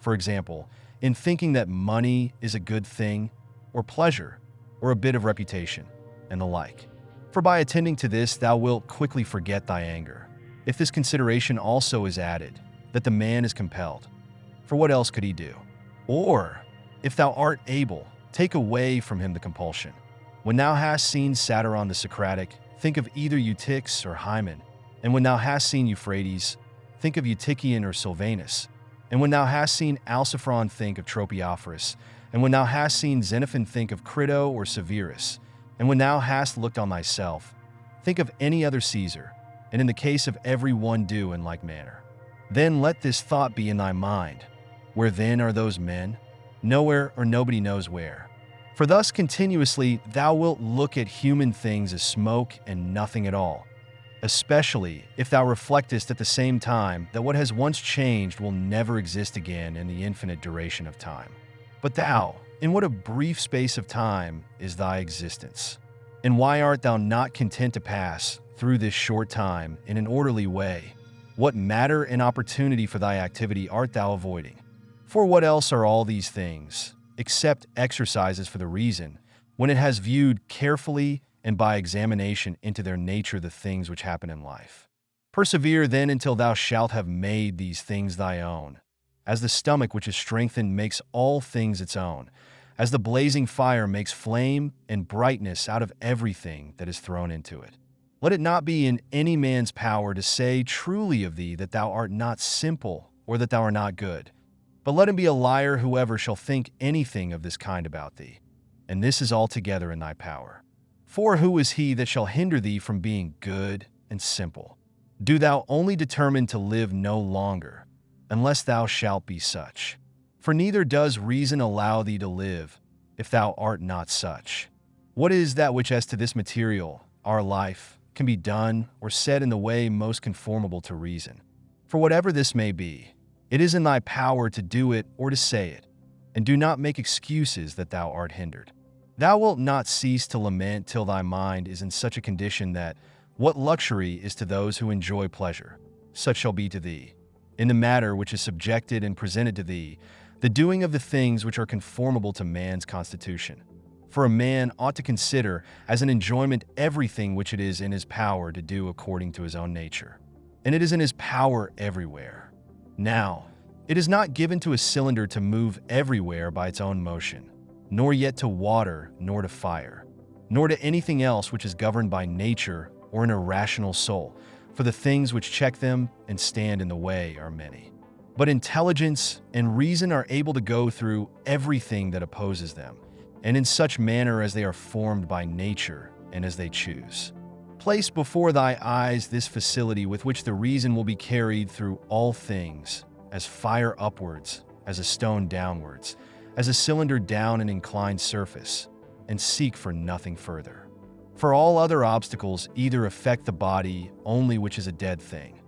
For example, in thinking that money is a good thing, or pleasure, or a bit of reputation, and the like. For by attending to this thou wilt quickly forget thy anger. If this consideration also is added, that the man is compelled, for what else could he do? Or, if thou art able, take away from him the compulsion. When thou hast seen Satyron the Socratic, think of either Eutychus or Hymen. And when thou hast seen Euphrates, think of Eutychian or Sylvanus. And when thou hast seen Alciphron, think of Tropiophorus. And when thou hast seen Xenophon, think of Crito or Severus. And when thou hast looked on thyself, think of any other Caesar, and in the case of every one do in like manner. Then let this thought be in thy mind. Where then are those men? Nowhere, or nobody knows where. For thus continuously thou wilt look at human things as smoke and nothing at all, especially if thou reflectest at the same time that what has once changed will never exist again in the infinite duration of time. But thou, in what a brief space of time is thy existence? And why art thou not content to pass through this short time in an orderly way? What matter and opportunity for thy activity art thou avoiding? For what else are all these things, except exercises for the reason, when it has viewed carefully and by examination into their nature the things which happen in life? Persevere then until thou shalt have made these things thy own, as the stomach which is strengthened makes all things its own, as the blazing fire makes flame and brightness out of everything that is thrown into it. Let it not be in any man's power to say truly of thee that thou art not simple, or that thou art not good. But let him be a liar whoever shall think anything of this kind about thee. And this is altogether in thy power. For who is he that shall hinder thee from being good and simple? Do thou only determine to live no longer, unless thou shalt be such. For neither does reason allow thee to live, if thou art not such. What is that which as to this material, our life, can be done or said in the way most conformable to reason? For whatever this may be, it is in thy power to do it or to say it, and do not make excuses that thou art hindered. Thou wilt not cease to lament till thy mind is in such a condition that what luxury is to those who enjoy pleasure, such shall be to thee. In the matter which is subjected and presented to thee, the doing of the things which are conformable to man's constitution. For a man ought to consider as an enjoyment everything which it is in his power to do according to his own nature. And it is in his power everywhere. Now, it is not given to a cylinder to move everywhere by its own motion, nor yet to water, nor to fire, nor to anything else which is governed by nature or an irrational soul, for the things which check them and stand in the way are many. But intelligence and reason are able to go through everything that opposes them, and in such manner as they are formed by nature and as they choose. Place before thy eyes this facility with which the reason will be carried through all things, as fire upwards, as a stone downwards, as a cylinder down an inclined surface, and seek for nothing further. For all other obstacles either affect the body only, which is a dead thing,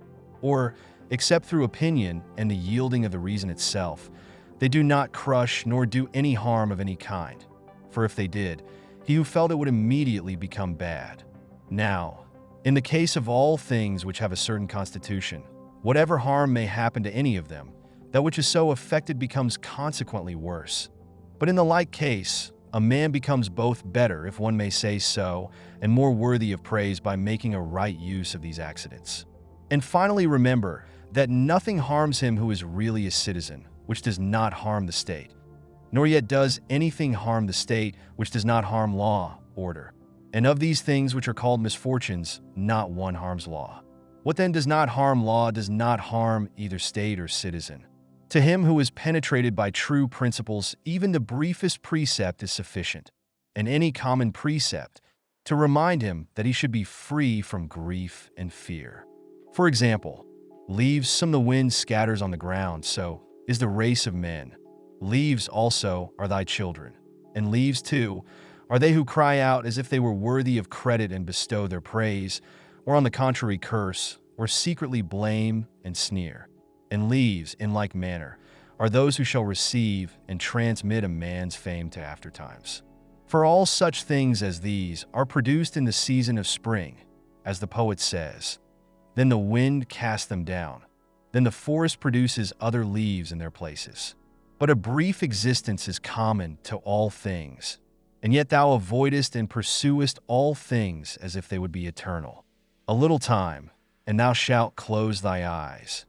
or, except through opinion and the yielding of the reason itself, they do not crush nor do any harm of any kind. For if they did, he who felt it would immediately become bad. Now, in the case of all things which have a certain constitution, whatever harm may happen to any of them, that which is so affected becomes consequently worse. But in the like case, a man becomes both better, if one may say so, and more worthy of praise by making a right use of these accidents. And finally remember that nothing harms him who is really a citizen, which does not harm the state, nor yet does anything harm the state which does not harm law, order. And of these things which are called misfortunes, not one harms law. What then does not harm law does not harm either state or citizen. To him who is penetrated by true principles, even the briefest precept is sufficient, and any common precept, to remind him that he should be free from grief and fear. For example, leaves some the wind scatters on the ground, so is the race of men. Leaves also are thy children, and leaves too are they who cry out as if they were worthy of credit and bestow their praise, or on the contrary curse, or secretly blame and sneer. And leaves, in like manner, are those who shall receive and transmit a man's fame to aftertimes. For all such things as these are produced in the season of spring, as the poet says. Then the wind casts them down. Then the forest produces other leaves in their places. But a brief existence is common to all things, and yet thou avoidest and pursuest all things as if they would be eternal. A little time, and thou shalt close thy eyes,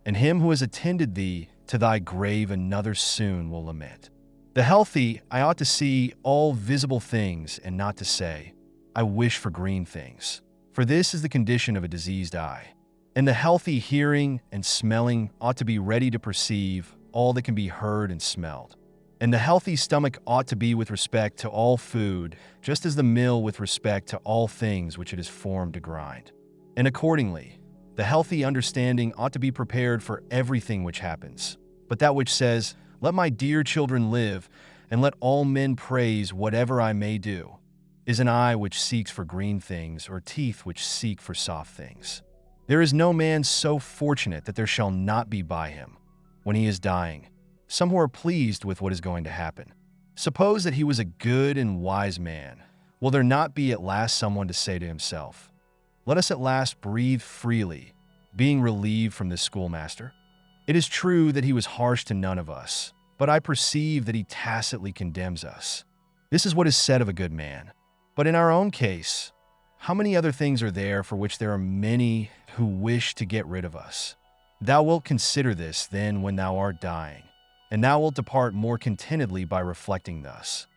and him who has attended thee to thy grave another soon will lament. The healthy I ought to see all visible things, and not to say, I wish for green things, for this is the condition of a diseased eye. And the healthy hearing and smelling ought to be ready to perceive all that can be heard and smelled. And the healthy stomach ought to be with respect to all food, just as the mill with respect to all things which it is formed to grind. And accordingly, the healthy understanding ought to be prepared for everything which happens. But that which says, let my dear children live, and let all men praise whatever I may do, is an eye which seeks for green things, or teeth which seek for soft things. There is no man so fortunate that there shall not be by him, when he is dying, some who are pleased with what is going to happen. Suppose that he was a good and wise man. Will there not be at last someone to say to himself, let us at last breathe freely, being relieved from this schoolmaster? It is true that he was harsh to none of us, but I perceive that he tacitly condemns us. This is what is said of a good man. But in our own case, how many other things are there for which there are many who wish to get rid of us? Thou wilt consider this then when thou art dying, and thou wilt depart more contentedly by reflecting thus.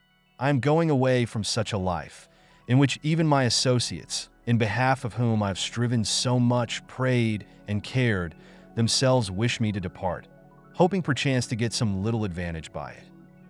I am going away from such a life, in which even my associates, in behalf of whom I have striven so much, prayed, and cared, themselves wish me to depart, hoping perchance to get some little advantage by it.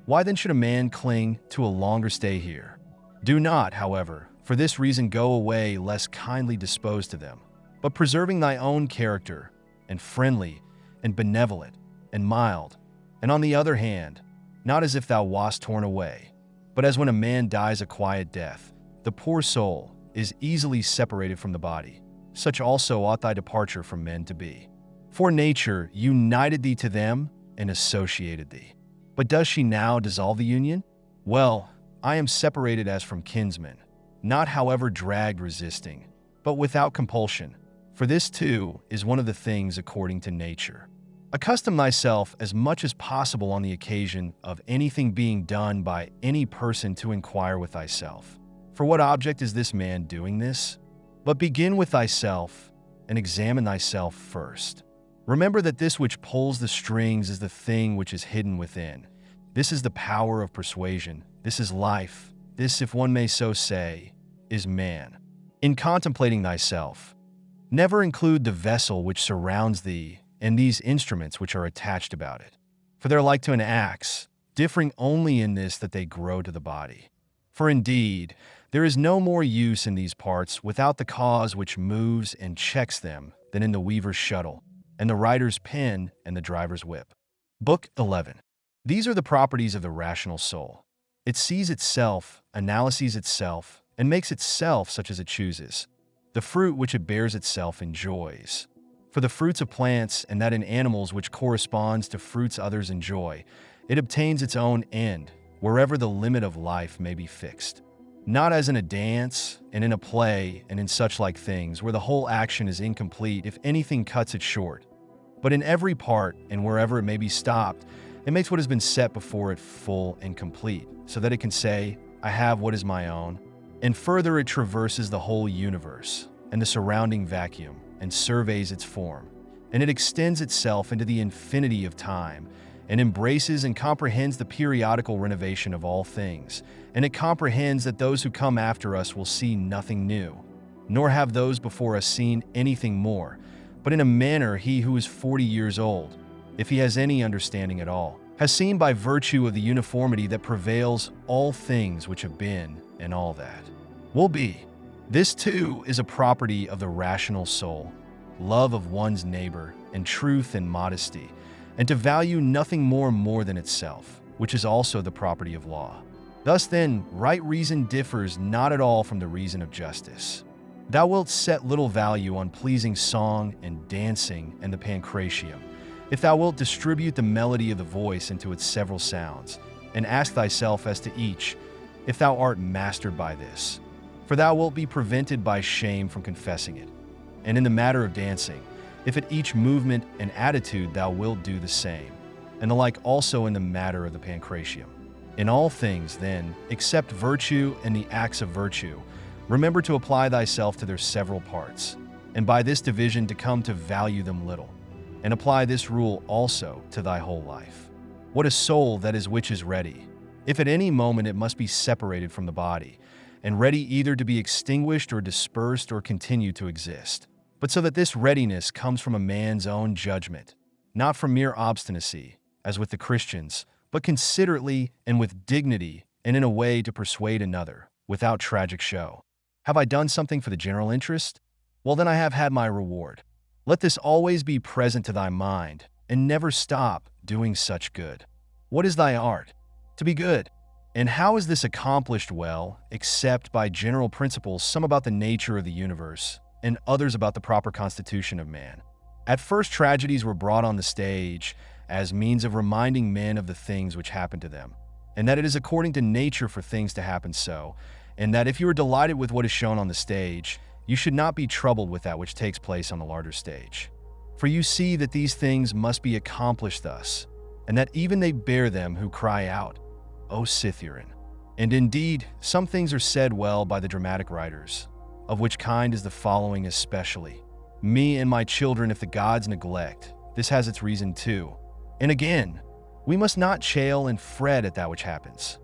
Why then should a man cling to a longer stay here? Do not, however, for this reason go away less kindly disposed to them, but preserving thy own character, and friendly, and benevolent, and mild, and on the other hand, not as if thou wast torn away, but as when a man dies a quiet death, the poor soul is easily separated from the body. Such also ought thy departure from men to be. For nature united thee to them and associated thee. But does she now dissolve the union? Well, I am separated as from kinsmen, not however dragged resisting, but without compulsion. For this too is one of the things according to nature. Accustom thyself as much as possible on the occasion of anything being done by any person to inquire with thyself, for what object is this man doing this? But begin with thyself and examine thyself first. Remember that this which pulls the strings is the thing which is hidden within. This is the power of persuasion. This is life. This, if one may so say, is man. In contemplating thyself, never include the vessel which surrounds thee and these instruments which are attached about it. For they're like to an axe, differing only in this that they grow to the body. For indeed, there is no more use in these parts without the cause which moves and checks them than in the weaver's shuttle, and the writer's pen, and the driver's whip. Book 11. These are the properties of the rational soul. It sees itself, analyses itself, and makes itself such as it chooses. The fruit which it bears itself enjoys. For the fruits of plants, and that in animals which corresponds to fruits others enjoy, it obtains its own end, wherever the limit of life may be fixed. Not as in a dance, and in a play, and in such like things, where the whole action is incomplete if anything cuts it short. But in every part, and wherever it may be stopped, it makes what has been set before it full and complete, so that it can say, I have what is my own. And further it traverses the whole universe, and the surrounding vacuum, and surveys its form. And it extends itself into the infinity of time, and embraces and comprehends the periodical renovation of all things, and it comprehends that those who come after us will see nothing new, nor have those before us seen anything more, but in a manner he who is 40 years old, if he has any understanding at all, has seen by virtue of the uniformity that prevails all things which have been and all that will be. This too is a property of the rational soul, love of one's neighbor, and truth and modesty, and to value nothing more than itself, which is also the property of law. Thus then, right reason differs not at all from the reason of justice. Thou wilt set little value on pleasing song and dancing and the pancratium, if thou wilt distribute the melody of the voice into its several sounds, and ask thyself as to each, if thou art mastered by this. For thou wilt be prevented by shame from confessing it. And in the matter of dancing, if at each movement and attitude thou wilt do the same, and the like also in the matter of the pancratium. In all things, then, except virtue and the acts of virtue, remember to apply thyself to their several parts, and by this division to come to value them little, and apply this rule also to thy whole life. What a soul that is which is ready, if at any moment it must be separated from the body, and ready either to be extinguished or dispersed or continue to exist. But so that this readiness comes from a man's own judgment, not from mere obstinacy, as with the Christians, but considerately and with dignity, and in a way to persuade another, without tragic show. Have I done something for the general interest? Well, then I have had my reward. Let this always be present to thy mind, and never stop doing such good. What is thy art? To be good. And how is this accomplished well, except by general principles, some about the nature of the universe, and others about the proper constitution of man? At first, tragedies were brought on the stage as means of reminding men of the things which happen to them, and that it is according to nature for things to happen so, and that if you are delighted with what is shown on the stage, you should not be troubled with that which takes place on the larger stage. For you see that these things must be accomplished thus, and that even they bear them who cry out, O Cytheron. And indeed, some things are said well by the dramatic writers, of which kind is the following especially. Me and my children if the gods neglect, this has its reason too. And again, we must not chail and fret at that which happens.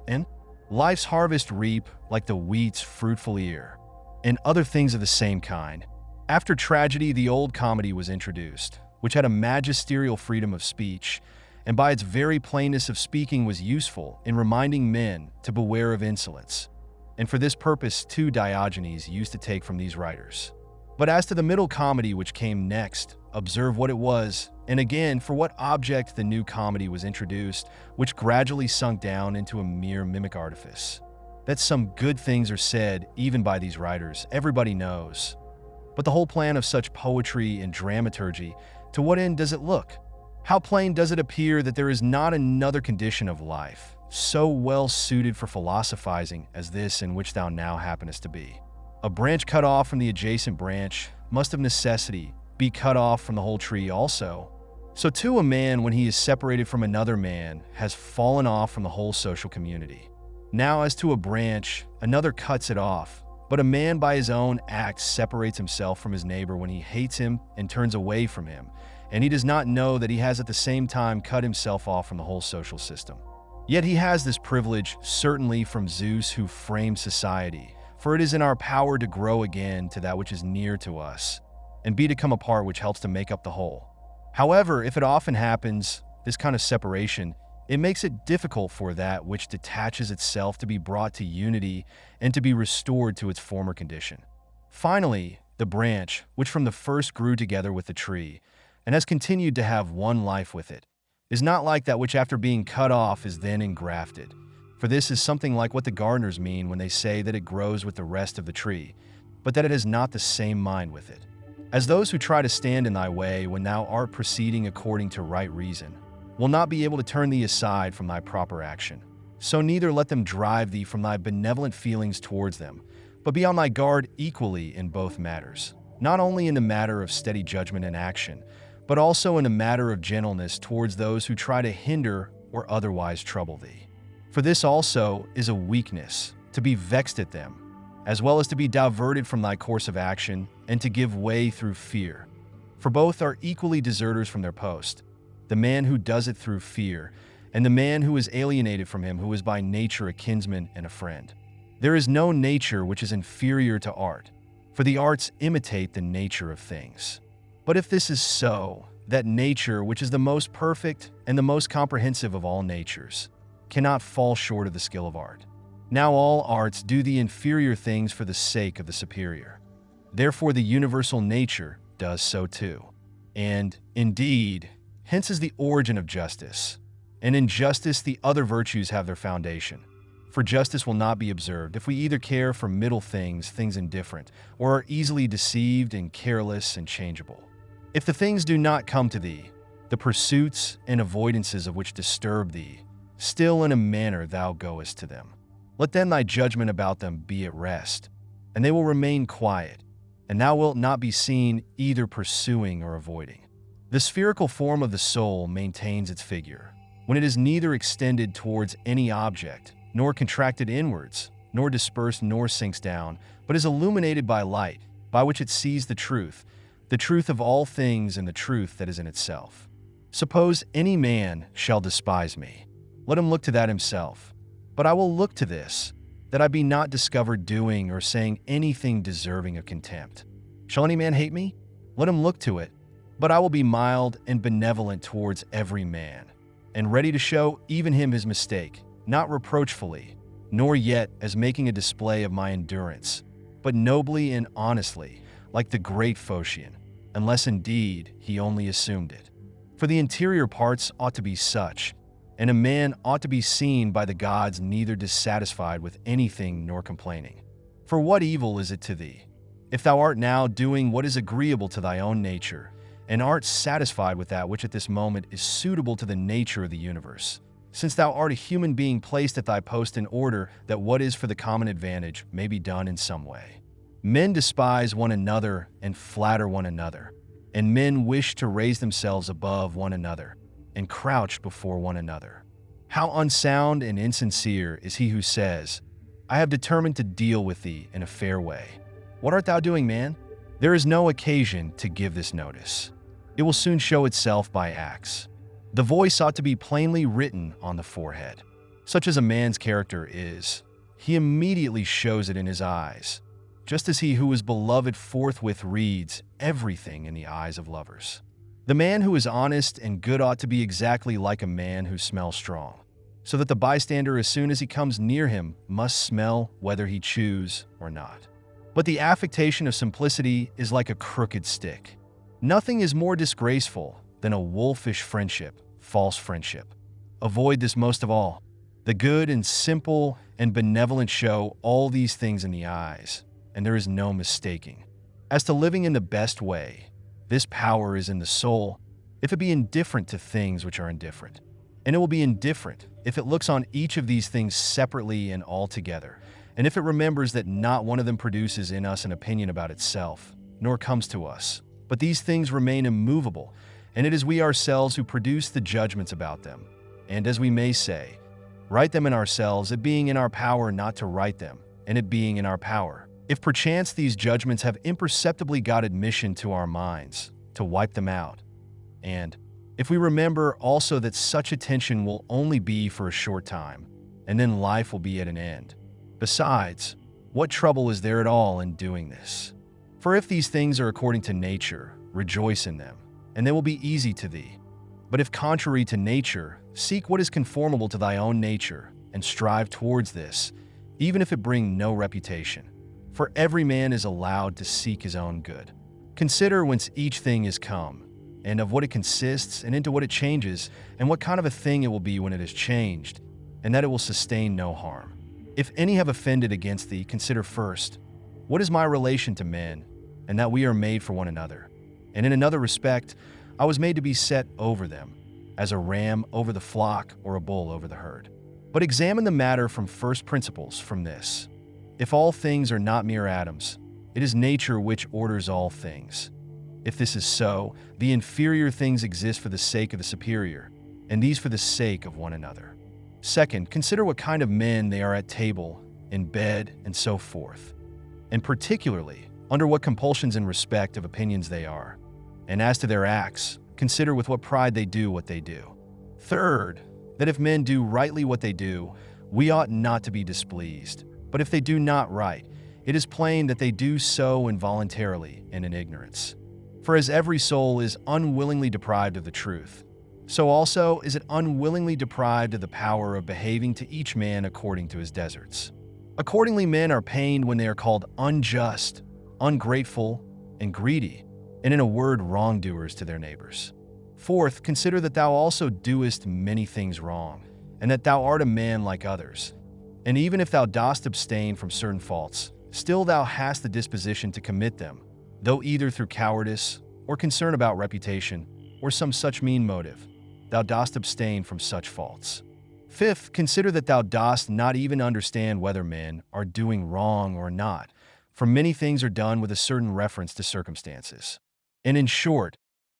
And life's harvest reap like the wheat's fruitful ear. and other things of the same kind. After tragedy, the old comedy was introduced, which had a magisterial freedom of speech, and by its very plainness of speaking was useful in reminding men to beware of insolence. And for this purpose too Diogenes used to take from these writers. But as to the middle comedy which came next, observe what it was, and again for what object the new comedy was introduced, which gradually sunk down into a mere mimic artifice. That some good things are said, even by these writers, everybody knows. But the whole plan of such poetry and dramaturgy, to what end does it look? How plain does it appear that there is not another condition of life so well suited for philosophizing as this in which thou now happenest to be? A branch cut off from the adjacent branch must of necessity be cut off from the whole tree also. So too a man, when he is separated from another man, has fallen off from the whole social community. Now as to a branch, another cuts it off, but a man by his own act separates himself from his neighbor when he hates him and turns away from him, and he does not know that he has at the same time cut himself off from the whole social system. Yet he has this privilege certainly from Zeus who framed society, for it is in our power to grow again to that which is near to us, and be to come apart which helps to make up the whole. However, if it often happens, this kind of separation, it makes it difficult for that which detaches itself to be brought to unity and to be restored to its former condition. Finally, the branch, which from the first grew together with the tree, and has continued to have one life with it, is not like that which after being cut off is then engrafted. For this is something like what the gardeners mean when they say that it grows with the rest of the tree, but that it has not the same mind with it. As those who try to stand in thy way when thou art proceeding according to right reason, will not be able to turn thee aside from thy proper action. So neither let them drive thee from thy benevolent feelings towards them, but be on thy guard equally in both matters, not only in the matter of steady judgment and action, but also in the matter of gentleness towards those who try to hinder or otherwise trouble thee. For this also is a weakness, to be vexed at them, as well as to be diverted from thy course of action, and to give way through fear. For both are equally deserters from their post, the man who does it through fear, and the man who is alienated from him who is by nature a kinsman and a friend. There is no nature which is inferior to art, for the arts imitate the nature of things. But if this is so, that nature, which is the most perfect and the most comprehensive of all natures, cannot fall short of the skill of art. Now all arts do the inferior things for the sake of the superior. Therefore the universal nature does so too. And, indeed, hence is the origin of justice. And in justice the other virtues have their foundation. For justice will not be observed if we either care for middle things, things indifferent, or are easily deceived and careless and changeable. If the things do not come to thee, the pursuits and avoidances of which disturb thee, still in a manner thou goest to them. Let then thy judgment about them be at rest, and they will remain quiet, and thou wilt not be seen either pursuing or avoiding. The spherical form of the soul maintains its figure, when it is neither extended towards any object, nor contracted inwards, nor dispersed nor sinks down, but is illuminated by light, by which it sees the truth of all things and the truth that is in itself. Suppose any man shall despise me, let him look to that himself. But I will look to this, that I be not discovered doing or saying anything deserving of contempt. Shall any man hate me? Let him look to it. But I will be mild and benevolent towards every man, and ready to show even him his mistake, not reproachfully, nor yet as making a display of my endurance, but nobly and honestly, like the great Phocion, unless indeed he only assumed it. For the interior parts ought to be such, and a man ought to be seen by the gods neither dissatisfied with anything nor complaining. For what evil is it to thee, if thou art now doing what is agreeable to thy own nature, and art satisfied with that which at this moment is suitable to the nature of the universe, since thou art a human being placed at thy post in order that what is for the common advantage may be done in some way? Men despise one another and flatter one another, and men wish to raise themselves above one another, and crouch before one another. How unsound and insincere is he who says, I have determined to deal with thee in a fair way. What art thou doing, man? There is no occasion to give this notice. It will soon show itself by acts. The voice ought to be plainly written on the forehead. Such as a man's character is, he immediately shows it in his eyes. just as he who is beloved forthwith reads everything in the eyes of lovers. The man who is honest and good ought to be exactly like a man who smells strong, so that the bystander, as soon as he comes near him, must smell whether he choose or not. But the affectation of simplicity is like a crooked stick. Nothing is more disgraceful than a wolfish friendship, false friendship. Avoid this most of all. The good and simple and benevolent show all these things in the eyes, and there is no mistaking. As to living in the best way, this power is in the soul, if it be indifferent to things which are indifferent. And it will be indifferent if it looks on each of these things separately and altogether, and if it remembers that not one of them produces in us an opinion about itself, nor comes to us. But these things remain immovable, and it is we ourselves who produce the judgments about them. And as we may say, write them in ourselves, it being in our power not to write them, and it being in our power, if perchance these judgments have imperceptibly got admission to our minds, to wipe them out. And if we remember also that such attention will only be for a short time, and then life will be at an end. Besides, what trouble is there at all in doing this? For if these things are according to nature, rejoice in them, and they will be easy to thee. But if contrary to nature, seek what is conformable to thy own nature, and strive towards this, even if it bring no reputation. For every man is allowed to seek his own good. Consider whence each thing is come, and of what it consists, and into what it changes, and what kind of a thing it will be when it is changed, and that it will sustain no harm. If any have offended against thee, consider first, what is my relation to men, and that we are made for one another. And in another respect, I was made to be set over them, as a ram over the flock or a bull over the herd. But examine the matter from first principles, from this. If all things are not mere atoms, it is nature which orders all things. If this is so, the inferior things exist for the sake of the superior, and these for the sake of one another. Second, consider what kind of men they are at table, in bed, and so forth, and particularly under what compulsions in respect of opinions they are. And as to their acts, consider with what pride they do what they do. Third, that if men do rightly what they do, we ought not to be displeased. But if they do not right, it is plain that they do so involuntarily and in ignorance. For as every soul is unwillingly deprived of the truth, so also is it unwillingly deprived of the power of behaving to each man according to his deserts. Accordingly, men are pained when they are called unjust, ungrateful, and greedy, and in a word, wrongdoers to their neighbors. Fourth, consider that thou also doest many things wrong, and that thou art a man like others. And even if thou dost abstain from certain faults, still thou hast the disposition to commit them, though either through cowardice, or concern about reputation, or some such mean motive, thou dost abstain from such faults. Fifth, consider that thou dost not even understand whether men are doing wrong or not, for many things are done with a certain reference to circumstances. And in short,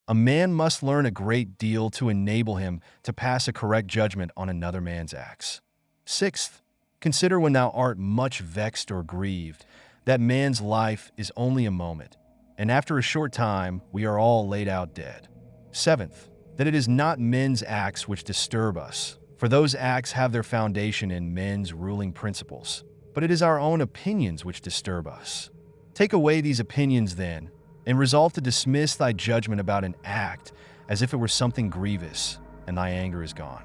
a man must learn a great deal to enable him to pass a correct judgment on another man's acts. Sixth, consider when thou art much vexed or grieved, that man's life is only a moment, and after a short time we are all laid out dead. Seventh, that it is not men's acts which disturb us, for those acts have their foundation in men's ruling principles, but it is our own opinions which disturb us. Take away these opinions then, and resolve to dismiss thy judgment about an act as if it were something grievous, and thy anger is gone.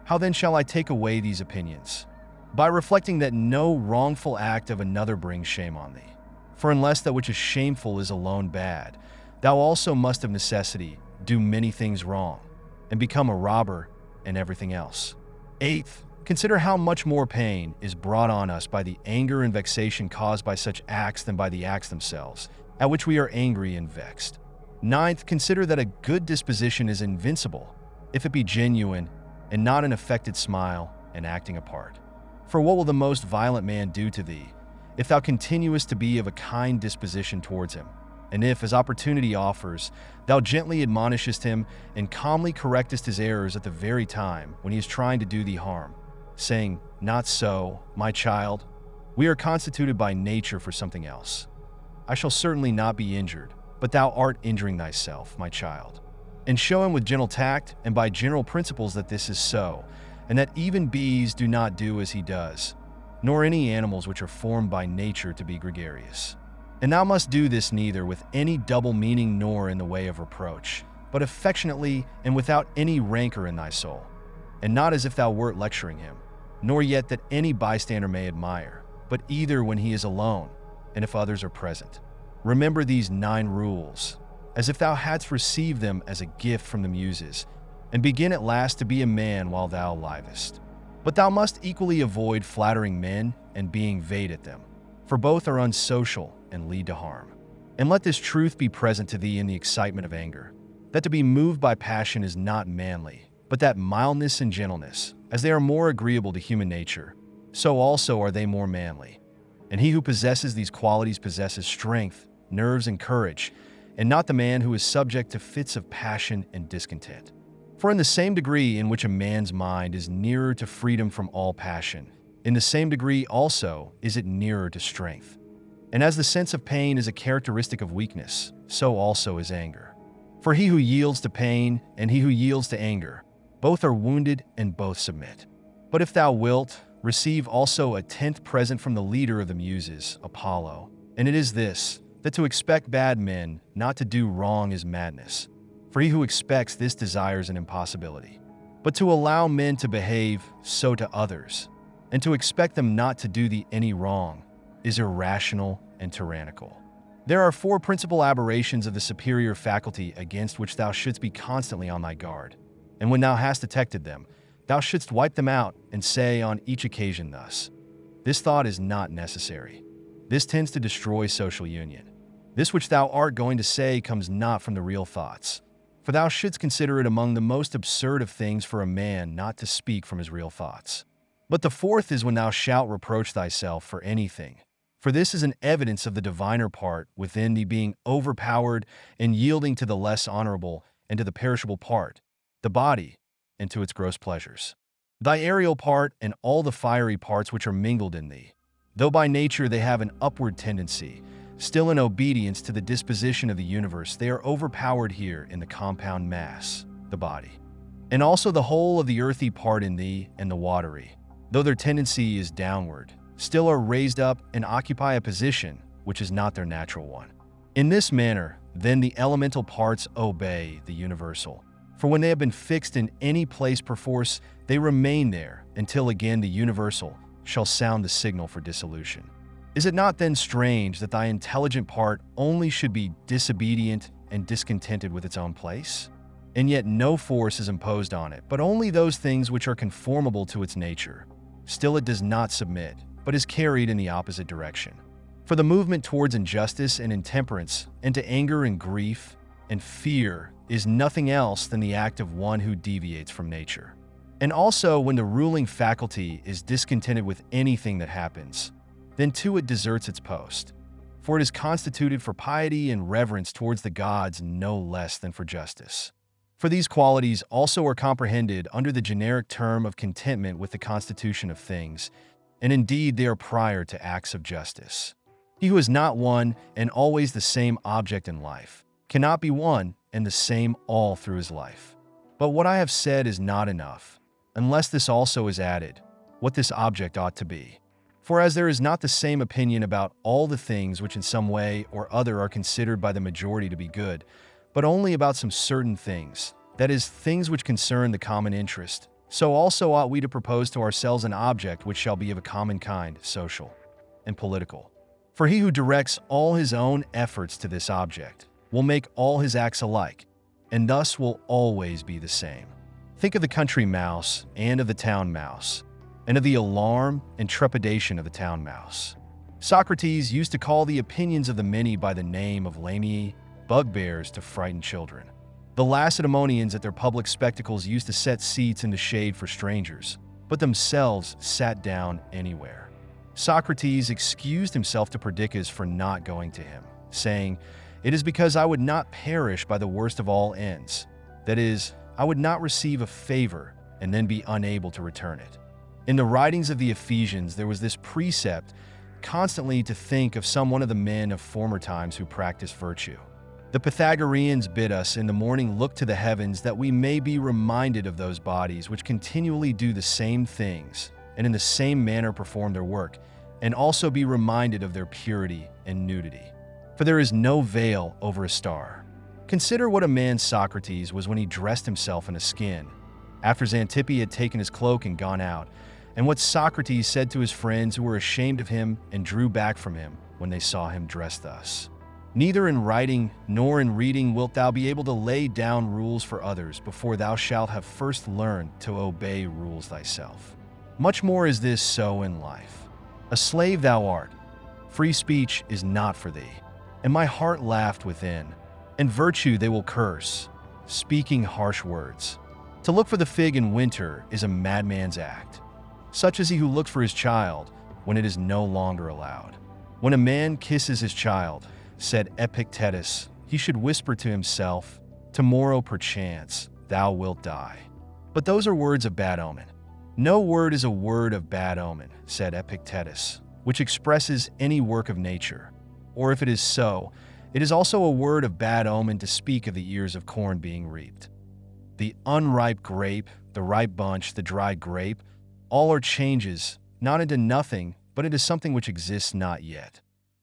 How then shall I take away these opinions? By reflecting that no wrongful act of another brings shame on thee. For unless that which is shameful is alone bad, thou also must of necessity do many things wrong, and become a robber and everything else. Eighth, consider how much more pain is brought on us by the anger and vexation caused by such acts than by the acts themselves, at which we are angry and vexed. Ninth, consider that a good disposition is invincible, if it be genuine, and not an affected smile and acting a part. For what will the most violent man do to thee, if thou continuest to be of a kind disposition towards him, and if, as opportunity offers, thou gently admonishest him and calmly correctest his errors at the very time when he is trying to do thee harm, saying, "Not so, my child, we are constituted by nature for something else. I shall certainly not be injured, but thou art injuring thyself, my child." And show him with gentle tact and by general principles that this is so, and that even bees do not do as he does, nor any animals which are formed by nature to be gregarious. And thou must do this neither with any double meaning nor in the way of reproach, but affectionately and without any rancor in thy soul, and not as if thou wert lecturing him, nor yet that any bystander may admire, but either when he is alone, and if others are present. Remember these 9 rules, as if thou hadst received them as a gift from the Muses, and begin at last to be a man while thou livest. But thou must equally avoid flattering men and being vain at them, for both are unsocial and lead to harm. And let this truth be present to thee in the excitement of anger, that to be moved by passion is not manly, but that mildness and gentleness, as they are more agreeable to human nature, so also are they more manly. And he who possesses these qualities possesses strength, nerves, and courage, and not the man who is subject to fits of passion and discontent. For in the same degree in which a man's mind is nearer to freedom from all passion, in the same degree also is it nearer to strength. And as the sense of pain is a characteristic of weakness, so also is anger. For he who yields to pain and he who yields to anger, both are wounded and both submit. But if thou wilt, receive also a 10th present from the leader of the Muses, Apollo. And it is this, that to expect bad men not to do wrong is madness. For he who expects this desires an impossibility. But to allow men to behave so to others, and to expect them not to do thee any wrong, is irrational and tyrannical. There are 4 principal aberrations of the superior faculty against which thou shouldst be constantly on thy guard. And when thou hast detected them, thou shouldst wipe them out and say on each occasion thus, "This thought is not necessary. This tends to destroy social union. This which thou art going to say comes not from the real thoughts. For thou shouldst consider it among the most absurd of things for a man not to speak from his real thoughts. But the 4th is when thou shalt reproach thyself for anything. For this is an evidence of the diviner part within thee being overpowered and yielding to the less honorable and to the perishable part, the body, and to its gross pleasures. Thy aerial part and all the fiery parts which are mingled in thee, though by nature they have an upward tendency, still in obedience to the disposition of the universe, they are overpowered here in the compound mass, the body. And also the whole of the earthy part in thee and the watery, though their tendency is downward, still are raised up and occupy a position which is not their natural one. In this manner, then the elemental parts obey the universal. For when they have been fixed in any place perforce, they remain there until again the universal shall sound the signal for dissolution. Is it not then strange that thy intelligent part only should be disobedient and discontented with its own place? And yet no force is imposed on it, but only those things which are conformable to its nature. Still it does not submit, but is carried in the opposite direction. For the movement towards injustice and intemperance, and to anger and grief and fear is nothing else than the act of one who deviates from nature. And also when the ruling faculty is discontented with anything that happens, then too it deserts its post. For it is constituted for piety and reverence towards the gods no less than for justice. For these qualities also are comprehended under the generic term of contentment with the constitution of things, and indeed they are prior to acts of justice. He who is not one and always the same object in life cannot be one and the same all through his life. But what I have said is not enough, unless this also is added, what this object ought to be. For as there is not the same opinion about all the things which in some way or other are considered by the majority to be good, but only about some certain things, that is, things which concern the common interest, so also ought we to propose to ourselves an object which shall be of a common kind, social and political. For he who directs all his own efforts to this object will make all his acts alike, and thus will always be the same. Think of the country mouse and of the town mouse, and of the alarm and trepidation of the town mouse. Socrates used to call the opinions of the many by the name of lamiae, bugbears to frighten children. The Lacedaemonians at their public spectacles used to set seats in the shade for strangers, but themselves sat down anywhere. Socrates excused himself to Perdiccas for not going to him, saying, "It is because I would not perish by the worst of all ends. That is, I would not receive a favor and then be unable to return it." In the writings of the Ephesians, there was this precept constantly to think of some one of the men of former times who practiced virtue. The Pythagoreans bid us in the morning look to the heavens that we may be reminded of those bodies which continually do the same things and in the same manner perform their work, and also be reminded of their purity and nudity. for there is no veil over a star. Consider what a man Socrates was when he dressed himself in a skin, after Xanthippe had taken his cloak and gone out, and what Socrates said to his friends who were ashamed of him and drew back from him when they saw him dressed thus. Neither in writing nor in reading wilt thou be able to lay down rules for others before thou shalt have first learned to obey rules thyself. Much more is this so in life. A slave thou art. Free speech is not for thee. And my heart laughed within. And virtue they will curse, speaking harsh words. To look for the fig in winter is a madman's act. Such is he who looks for his child when it is no longer allowed. When a man kisses his child, said Epictetus, he should whisper to himself, tomorrow perchance thou wilt die. But those are words of bad omen. No word is a word of bad omen, said Epictetus, which expresses any work of nature. Or if it is so, it is also a word of bad omen to speak of the ears of corn being reaped. The unripe grape, the ripe bunch, the dried grape, all are changes, not into nothing, but into something which exists not yet.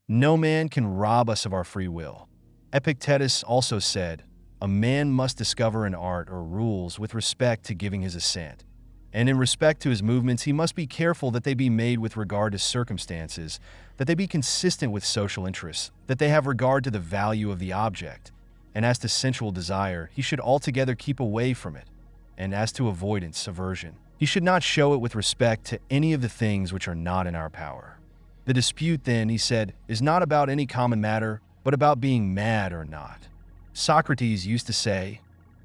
No man can rob us of our free will. Epictetus also said, a man must discover an art or rules with respect to giving his assent. And in respect to his movements, he must be careful that they be made with regard to circumstances, that they be consistent with social interests, that they have regard to the value of the object. And as to sensual desire, he should altogether keep away from it. And as to avoidance, aversion, he should not show it with respect to any of the things which are not in our power. The dispute, then, he said, is not about any common matter, but about being mad or not. Socrates used to say,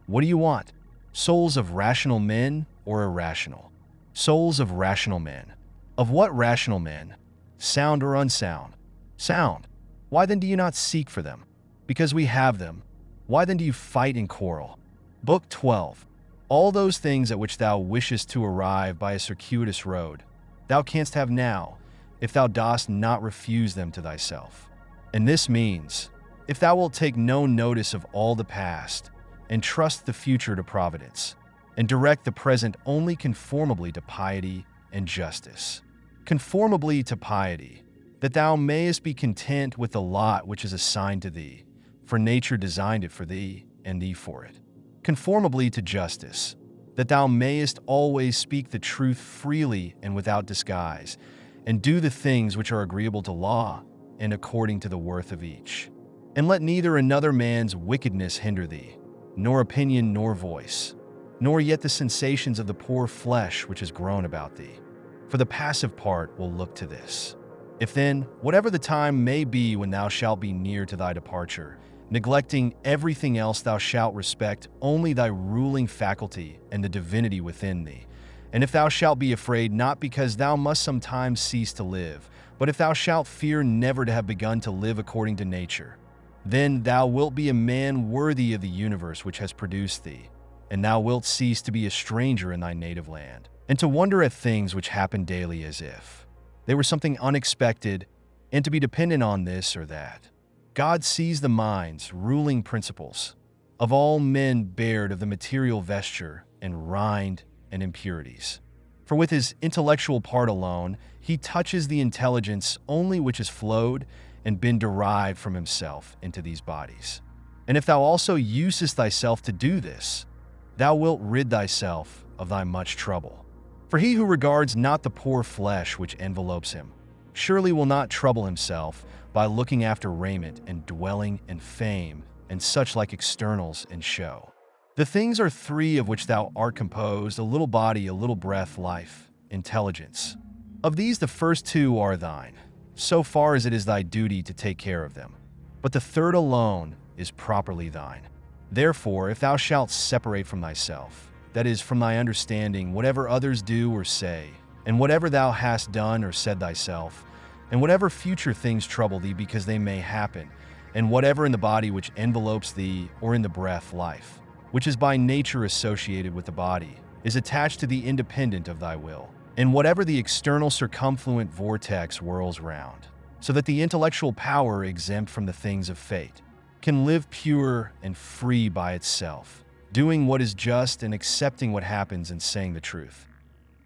what do you want? Souls of rational men or irrational? Souls of rational men. Of what rational men? Sound or unsound? Sound. Why then do you not seek for them? Because we have them. Why then do you fight and quarrel? Book 12. All those things at which thou wishest to arrive by a circuitous road, thou canst have now, if thou dost not refuse them to thyself. And this means, if thou wilt take no notice of all the past, and trust the future to providence, and direct the present only conformably to piety and justice. Conformably to piety, that thou mayest be content with the lot which is assigned to thee, for nature designed it for thee, and thee for it. Conformably to justice, that thou mayest always speak the truth freely and without disguise, and do the things which are agreeable to law, and according to the worth of each. And let neither another man's wickedness hinder thee, nor opinion nor voice, nor yet the sensations of the poor flesh which has grown about thee. For the passive part will look to this. If then, whatever the time may be when thou shalt be near to thy departure, neglecting everything else, thou shalt respect only thy ruling faculty and the divinity within thee. And if thou shalt be afraid, not because thou must sometimes cease to live, but if thou shalt fear never to have begun to live according to nature, then thou wilt be a man worthy of the universe which has produced thee, and thou wilt cease to be a stranger in thy native land, and to wonder at things which happen daily as if they were something unexpected, and to be dependent on this or that. God sees the minds, ruling principles, of all men bared of the material vesture and rind and impurities. For with his intellectual part alone, he touches the intelligence only which has flowed and been derived from himself into these bodies. And if thou also usest thyself to do this, thou wilt rid thyself of thy much trouble. For he who regards not the poor flesh which envelopes him, surely will not trouble himself by looking after raiment and dwelling and fame and such like externals and show. The things are three of which thou art composed, a little body, a little breath, life, intelligence. Of these the first two are thine, so far as it is thy duty to take care of them. But the third alone is properly thine. Therefore, if thou shalt separate from thyself, that is, from thy understanding, whatever others do or say, and whatever thou hast done or said thyself, and whatever future things trouble thee because they may happen, and whatever in the body which envelopes thee, or in the breath, life, which is by nature associated with the body, is attached to thee independent of thy will, and whatever the external circumfluent vortex whirls round, so that the intellectual power, exempt from the things of fate, can live pure and free by itself, doing what is just and accepting what happens and saying the truth.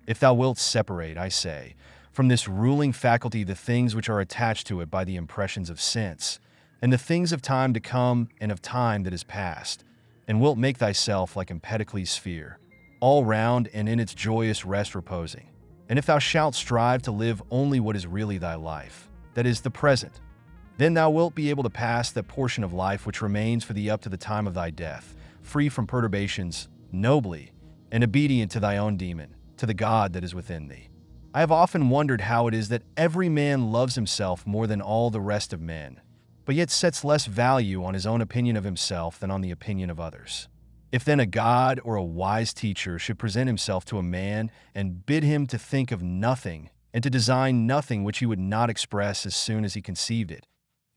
If thou wilt separate, I say, from this ruling faculty the things which are attached to it by the impressions of sense, and the things of time to come and of time that is past, and wilt make thyself like Empedocles' sphere, all round and in its joyous rest reposing. And if thou shalt strive to live only what is really thy life, that is, the present, then thou wilt be able to pass that portion of life which remains for thee up to the time of thy death, free from perturbations, nobly, and obedient to thy own demon, to the God that is within thee. I have often wondered how it is that every man loves himself more than all the rest of men, but yet sets less value on his own opinion of himself than on the opinion of others. If then a God or a wise teacher should present himself to a man and bid him to think of nothing and to design nothing which he would not express as soon as he conceived it,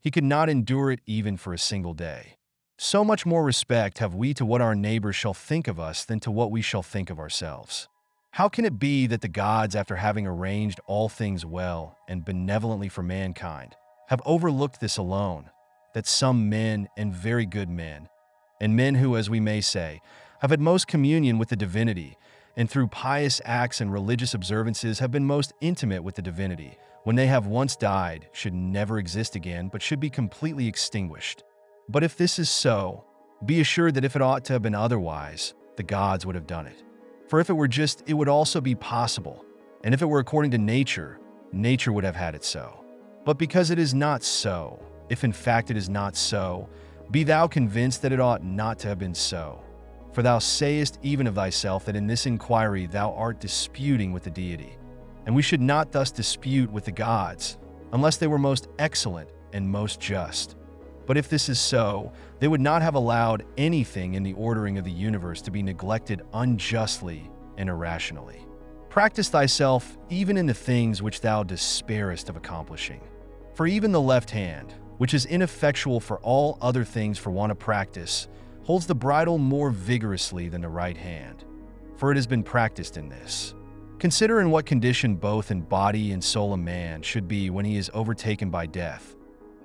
he could not endure it even for a single day. So much more respect have we to what our neighbors shall think of us than to what we shall think of ourselves. How can it be that the gods, after having arranged all things well and benevolently for mankind, have overlooked this alone, that some men and very good men, and men who, as we may say, have had most communion with the divinity, and through pious acts and religious observances have been most intimate with the divinity, when they have once died, should never exist again, but should be completely extinguished? But if this is so, be assured that if it ought to have been otherwise, the gods would have done it. For if it were just, it would also be possible, and if it were according to nature, nature would have had it so. But because it is not so, if in fact it is not so, be thou convinced that it ought not to have been so. For thou sayest even of thyself that in this inquiry thou art disputing with the deity. And we should not thus dispute with the gods, unless they were most excellent and most just. But if this is so, they would not have allowed anything in the ordering of the universe to be neglected unjustly and irrationally. Practice thyself even in the things which thou despairest of accomplishing. For even the left hand, which is ineffectual for all other things for want of practice, holds the bridle more vigorously than the right hand, for it has been practiced in this. Consider in what condition both in body and soul a man should be when he is overtaken by death,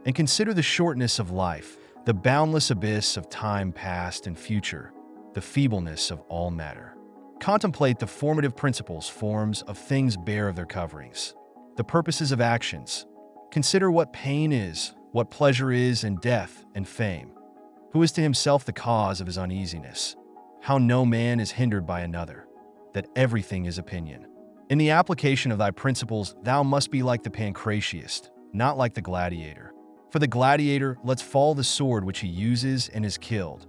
and consider the shortness of life, the boundless abyss of time past and future, the feebleness of all matter. Contemplate the formative principles, forms of things bare of their coverings, the purposes of actions. Consider what pain is, what pleasure is, and death and fame. Who is to himself the cause of his uneasiness? How no man is hindered by another, that everything is opinion. In the application of thy principles, thou must be like the Pancratiast, not like the gladiator. For the gladiator lets fall the sword which he uses and is killed,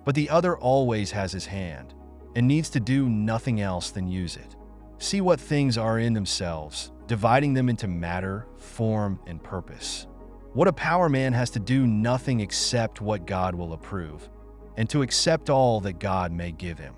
but the other always has his hand, and needs to do nothing else than use it. See what things are in themselves, dividing them into matter, form, and purpose. What a power man has to do nothing except what God will approve, and to accept all that God may give him.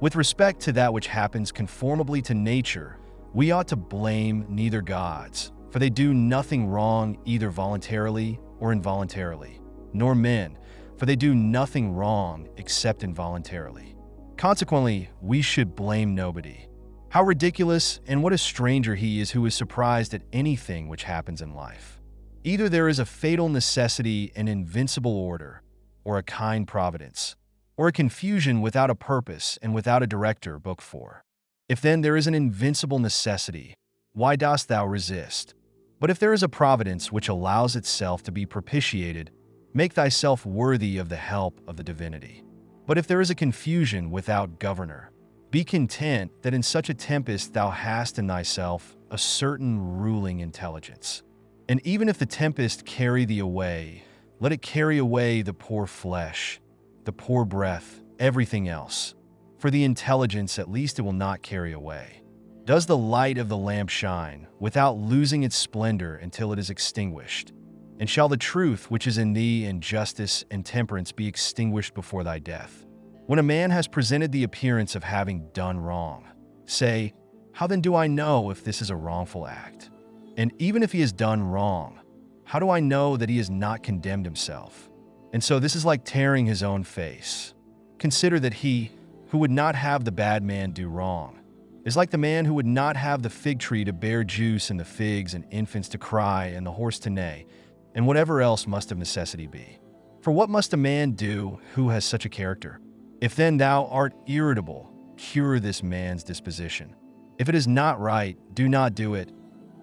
With respect to that which happens conformably to nature, we ought to blame neither gods, for they do nothing wrong either voluntarily or involuntarily, nor men, for they do nothing wrong except involuntarily. Consequently, we should blame nobody. How ridiculous and what a stranger he is who is surprised at anything which happens in life. Either there is a fatal necessity, an invincible order, or a kind providence, or a confusion without a purpose and without a director. Book 4. If then there is an invincible necessity, why dost thou resist? But if there is a providence which allows itself to be propitiated, make thyself worthy of the help of the divinity. But if there is a confusion without governor, be content that in such a tempest thou hast in thyself a certain ruling intelligence. And even if the tempest carry thee away, let it carry away the poor flesh, the poor breath, everything else. For the intelligence at least it will not carry away. Does the light of the lamp shine without losing its splendor until it is extinguished? And shall the truth which is in thee in justice and temperance be extinguished before thy death? When a man has presented the appearance of having done wrong, say, how then do I know if this is a wrongful act? And even if he has done wrong, how do I know that he has not condemned himself? And so this is like tearing his own face. Consider that he, who would not have the bad man do wrong, is like the man who would not have the fig tree to bear juice and the figs and infants to cry and the horse to neigh, and whatever else must of necessity be. For what must a man do who has such a character? If then thou art irritable, cure this man's disposition. If it is not right, do not do it.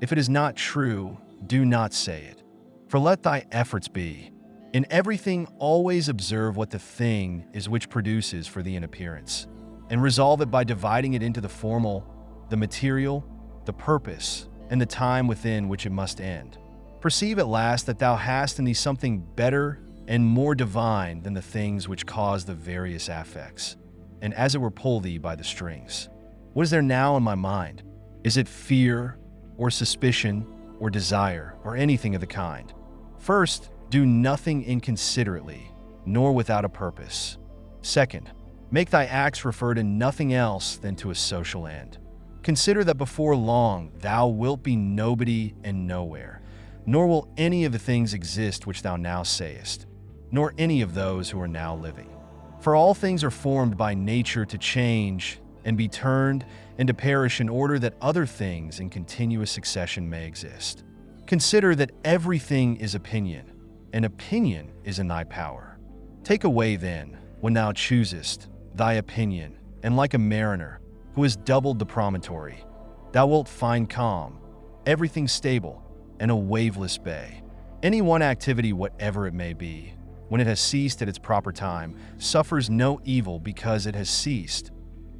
If it is not true, do not say it. For let thy efforts be, In everything, always observe what the thing is which produces for thee an appearance, and resolve it by dividing it into the formal, the material, the purpose, and the time within which it must end. Perceive at last that thou hast in thee something better and more divine than the things which cause the various affects, and as it were pull thee by the strings. What is there now in my mind? Is it fear, or suspicion, or desire, or anything of the kind? First, do nothing inconsiderately, nor without a purpose. Second, make thy acts refer to nothing else than to a social end. Consider that before long thou wilt be nobody and nowhere, nor will any of the things exist which thou now sayest, nor any of those who are now living. For all things are formed by nature to change and be turned and to perish in order that other things in continuous succession may exist. Consider that everything is opinion, and opinion is in thy power. Take away then, when thou choosest, thy opinion, and like a mariner who has doubled the promontory, thou wilt find calm, everything stable, and a waveless bay. Any one activity, whatever it may be, when it has ceased at its proper time, suffers no evil because it has ceased,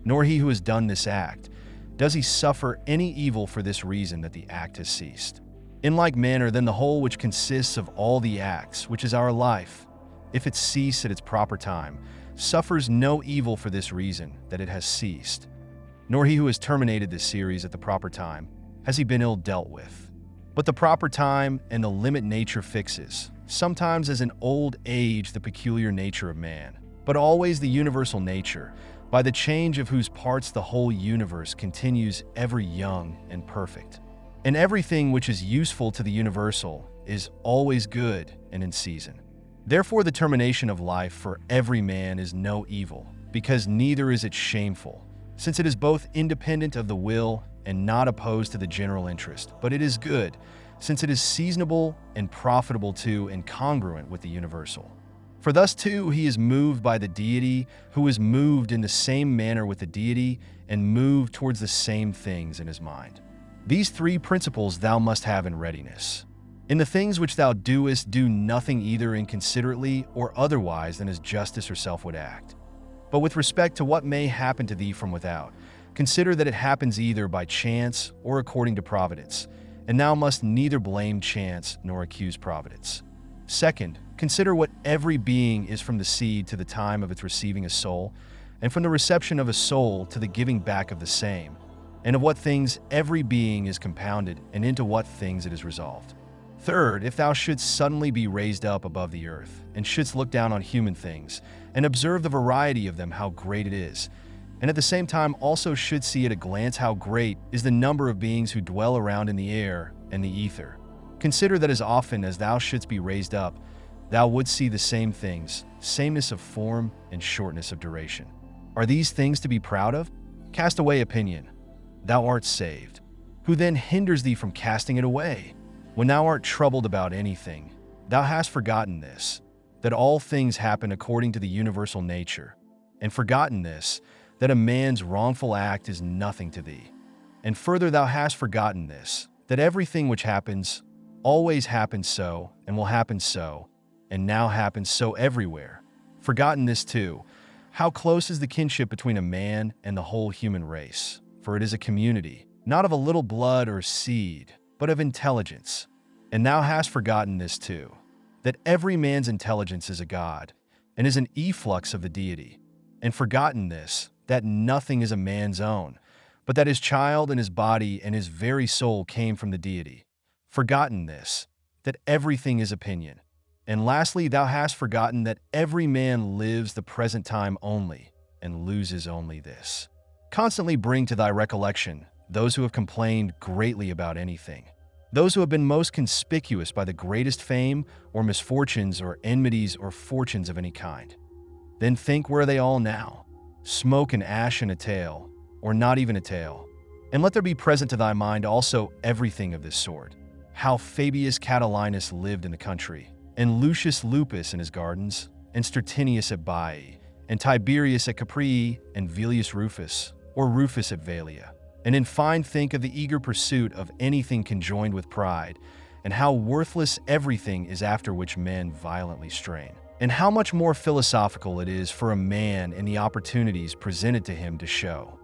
nor he who has done this act does he suffer any evil for this reason that the act has ceased. In like manner, then the whole which consists of all the acts, which is our life, if it cease at its proper time, suffers no evil for this reason that it has ceased, nor he who has terminated this series at the proper time has he been ill dealt with. But the proper time and the limit nature fixes, sometimes as in old age the peculiar nature of man, but always the universal nature, by the change of whose parts the whole universe continues ever young and perfect. And everything which is useful to the universal is always good and in season. Therefore the termination of life for every man is no evil, because neither is it shameful, since it is both independent of the will and not opposed to the general interest, but it is good, since it is seasonable and profitable to and congruent with the universal. For thus too he is moved by the deity, who is moved in the same manner with the deity, and moved towards the same things in his mind. These three principles thou must have in readiness. In the things which thou doest, do nothing either inconsiderately or otherwise than as justice herself would act. But with respect to what may happen to thee from without, consider that it happens either by chance or according to providence, and thou must neither blame chance nor accuse providence. Second, consider what every being is from the seed to the time of its receiving a soul, and from the reception of a soul to the giving back of the same, and of what things every being is compounded, and into what things it is resolved. Third, if thou shouldst suddenly be raised up above the earth, and shouldst look down on human things, and observe the variety of them, how great it is, and at the same time also should see at a glance how great is the number of beings who dwell around in the air and the ether, consider that as often as thou shouldst be raised up, thou wouldst see the same things, sameness of form and shortness of duration. Are these things to be proud of? Cast away opinion. Thou art saved. Who then hinders thee from casting it away? When thou art troubled about anything, thou hast forgotten this, that all things happen according to the universal nature, and forgotten this, that a man's wrongful act is nothing to thee. And further thou hast forgotten this, that everything which happens always happens so, and will happen so, and now happens so everywhere. Forgotten this too, how close is the kinship between a man and the whole human race, for it is a community, not of a little blood or seed, but of intelligence. And thou hast forgotten this too, that every man's intelligence is a god, and is an efflux of the deity, and forgotten this, that nothing is a man's own, but that his child and his body and his very soul came from the deity. Forgotten this, that everything is opinion. And lastly, thou hast forgotten that every man lives the present time only, and loses only this. Constantly bring to thy recollection those who have complained greatly about anything, those who have been most conspicuous by the greatest fame or misfortunes or enmities or fortunes of any kind. Then think, where are they all now? Smoke and ash and a tale, or not even a tale. And let there be present to thy mind also everything of this sort. How Fabius Catilinus lived in the country, and Lucius Lupus in his gardens, and Stertinius at Baiae, and Tiberius at Caprii, and Velius Rufus, or Rufus at Velia. And in fine think of the eager pursuit of anything conjoined with pride, and how worthless everything is after which men violently strain, and how much more philosophical it is for a man and the opportunities presented to him to show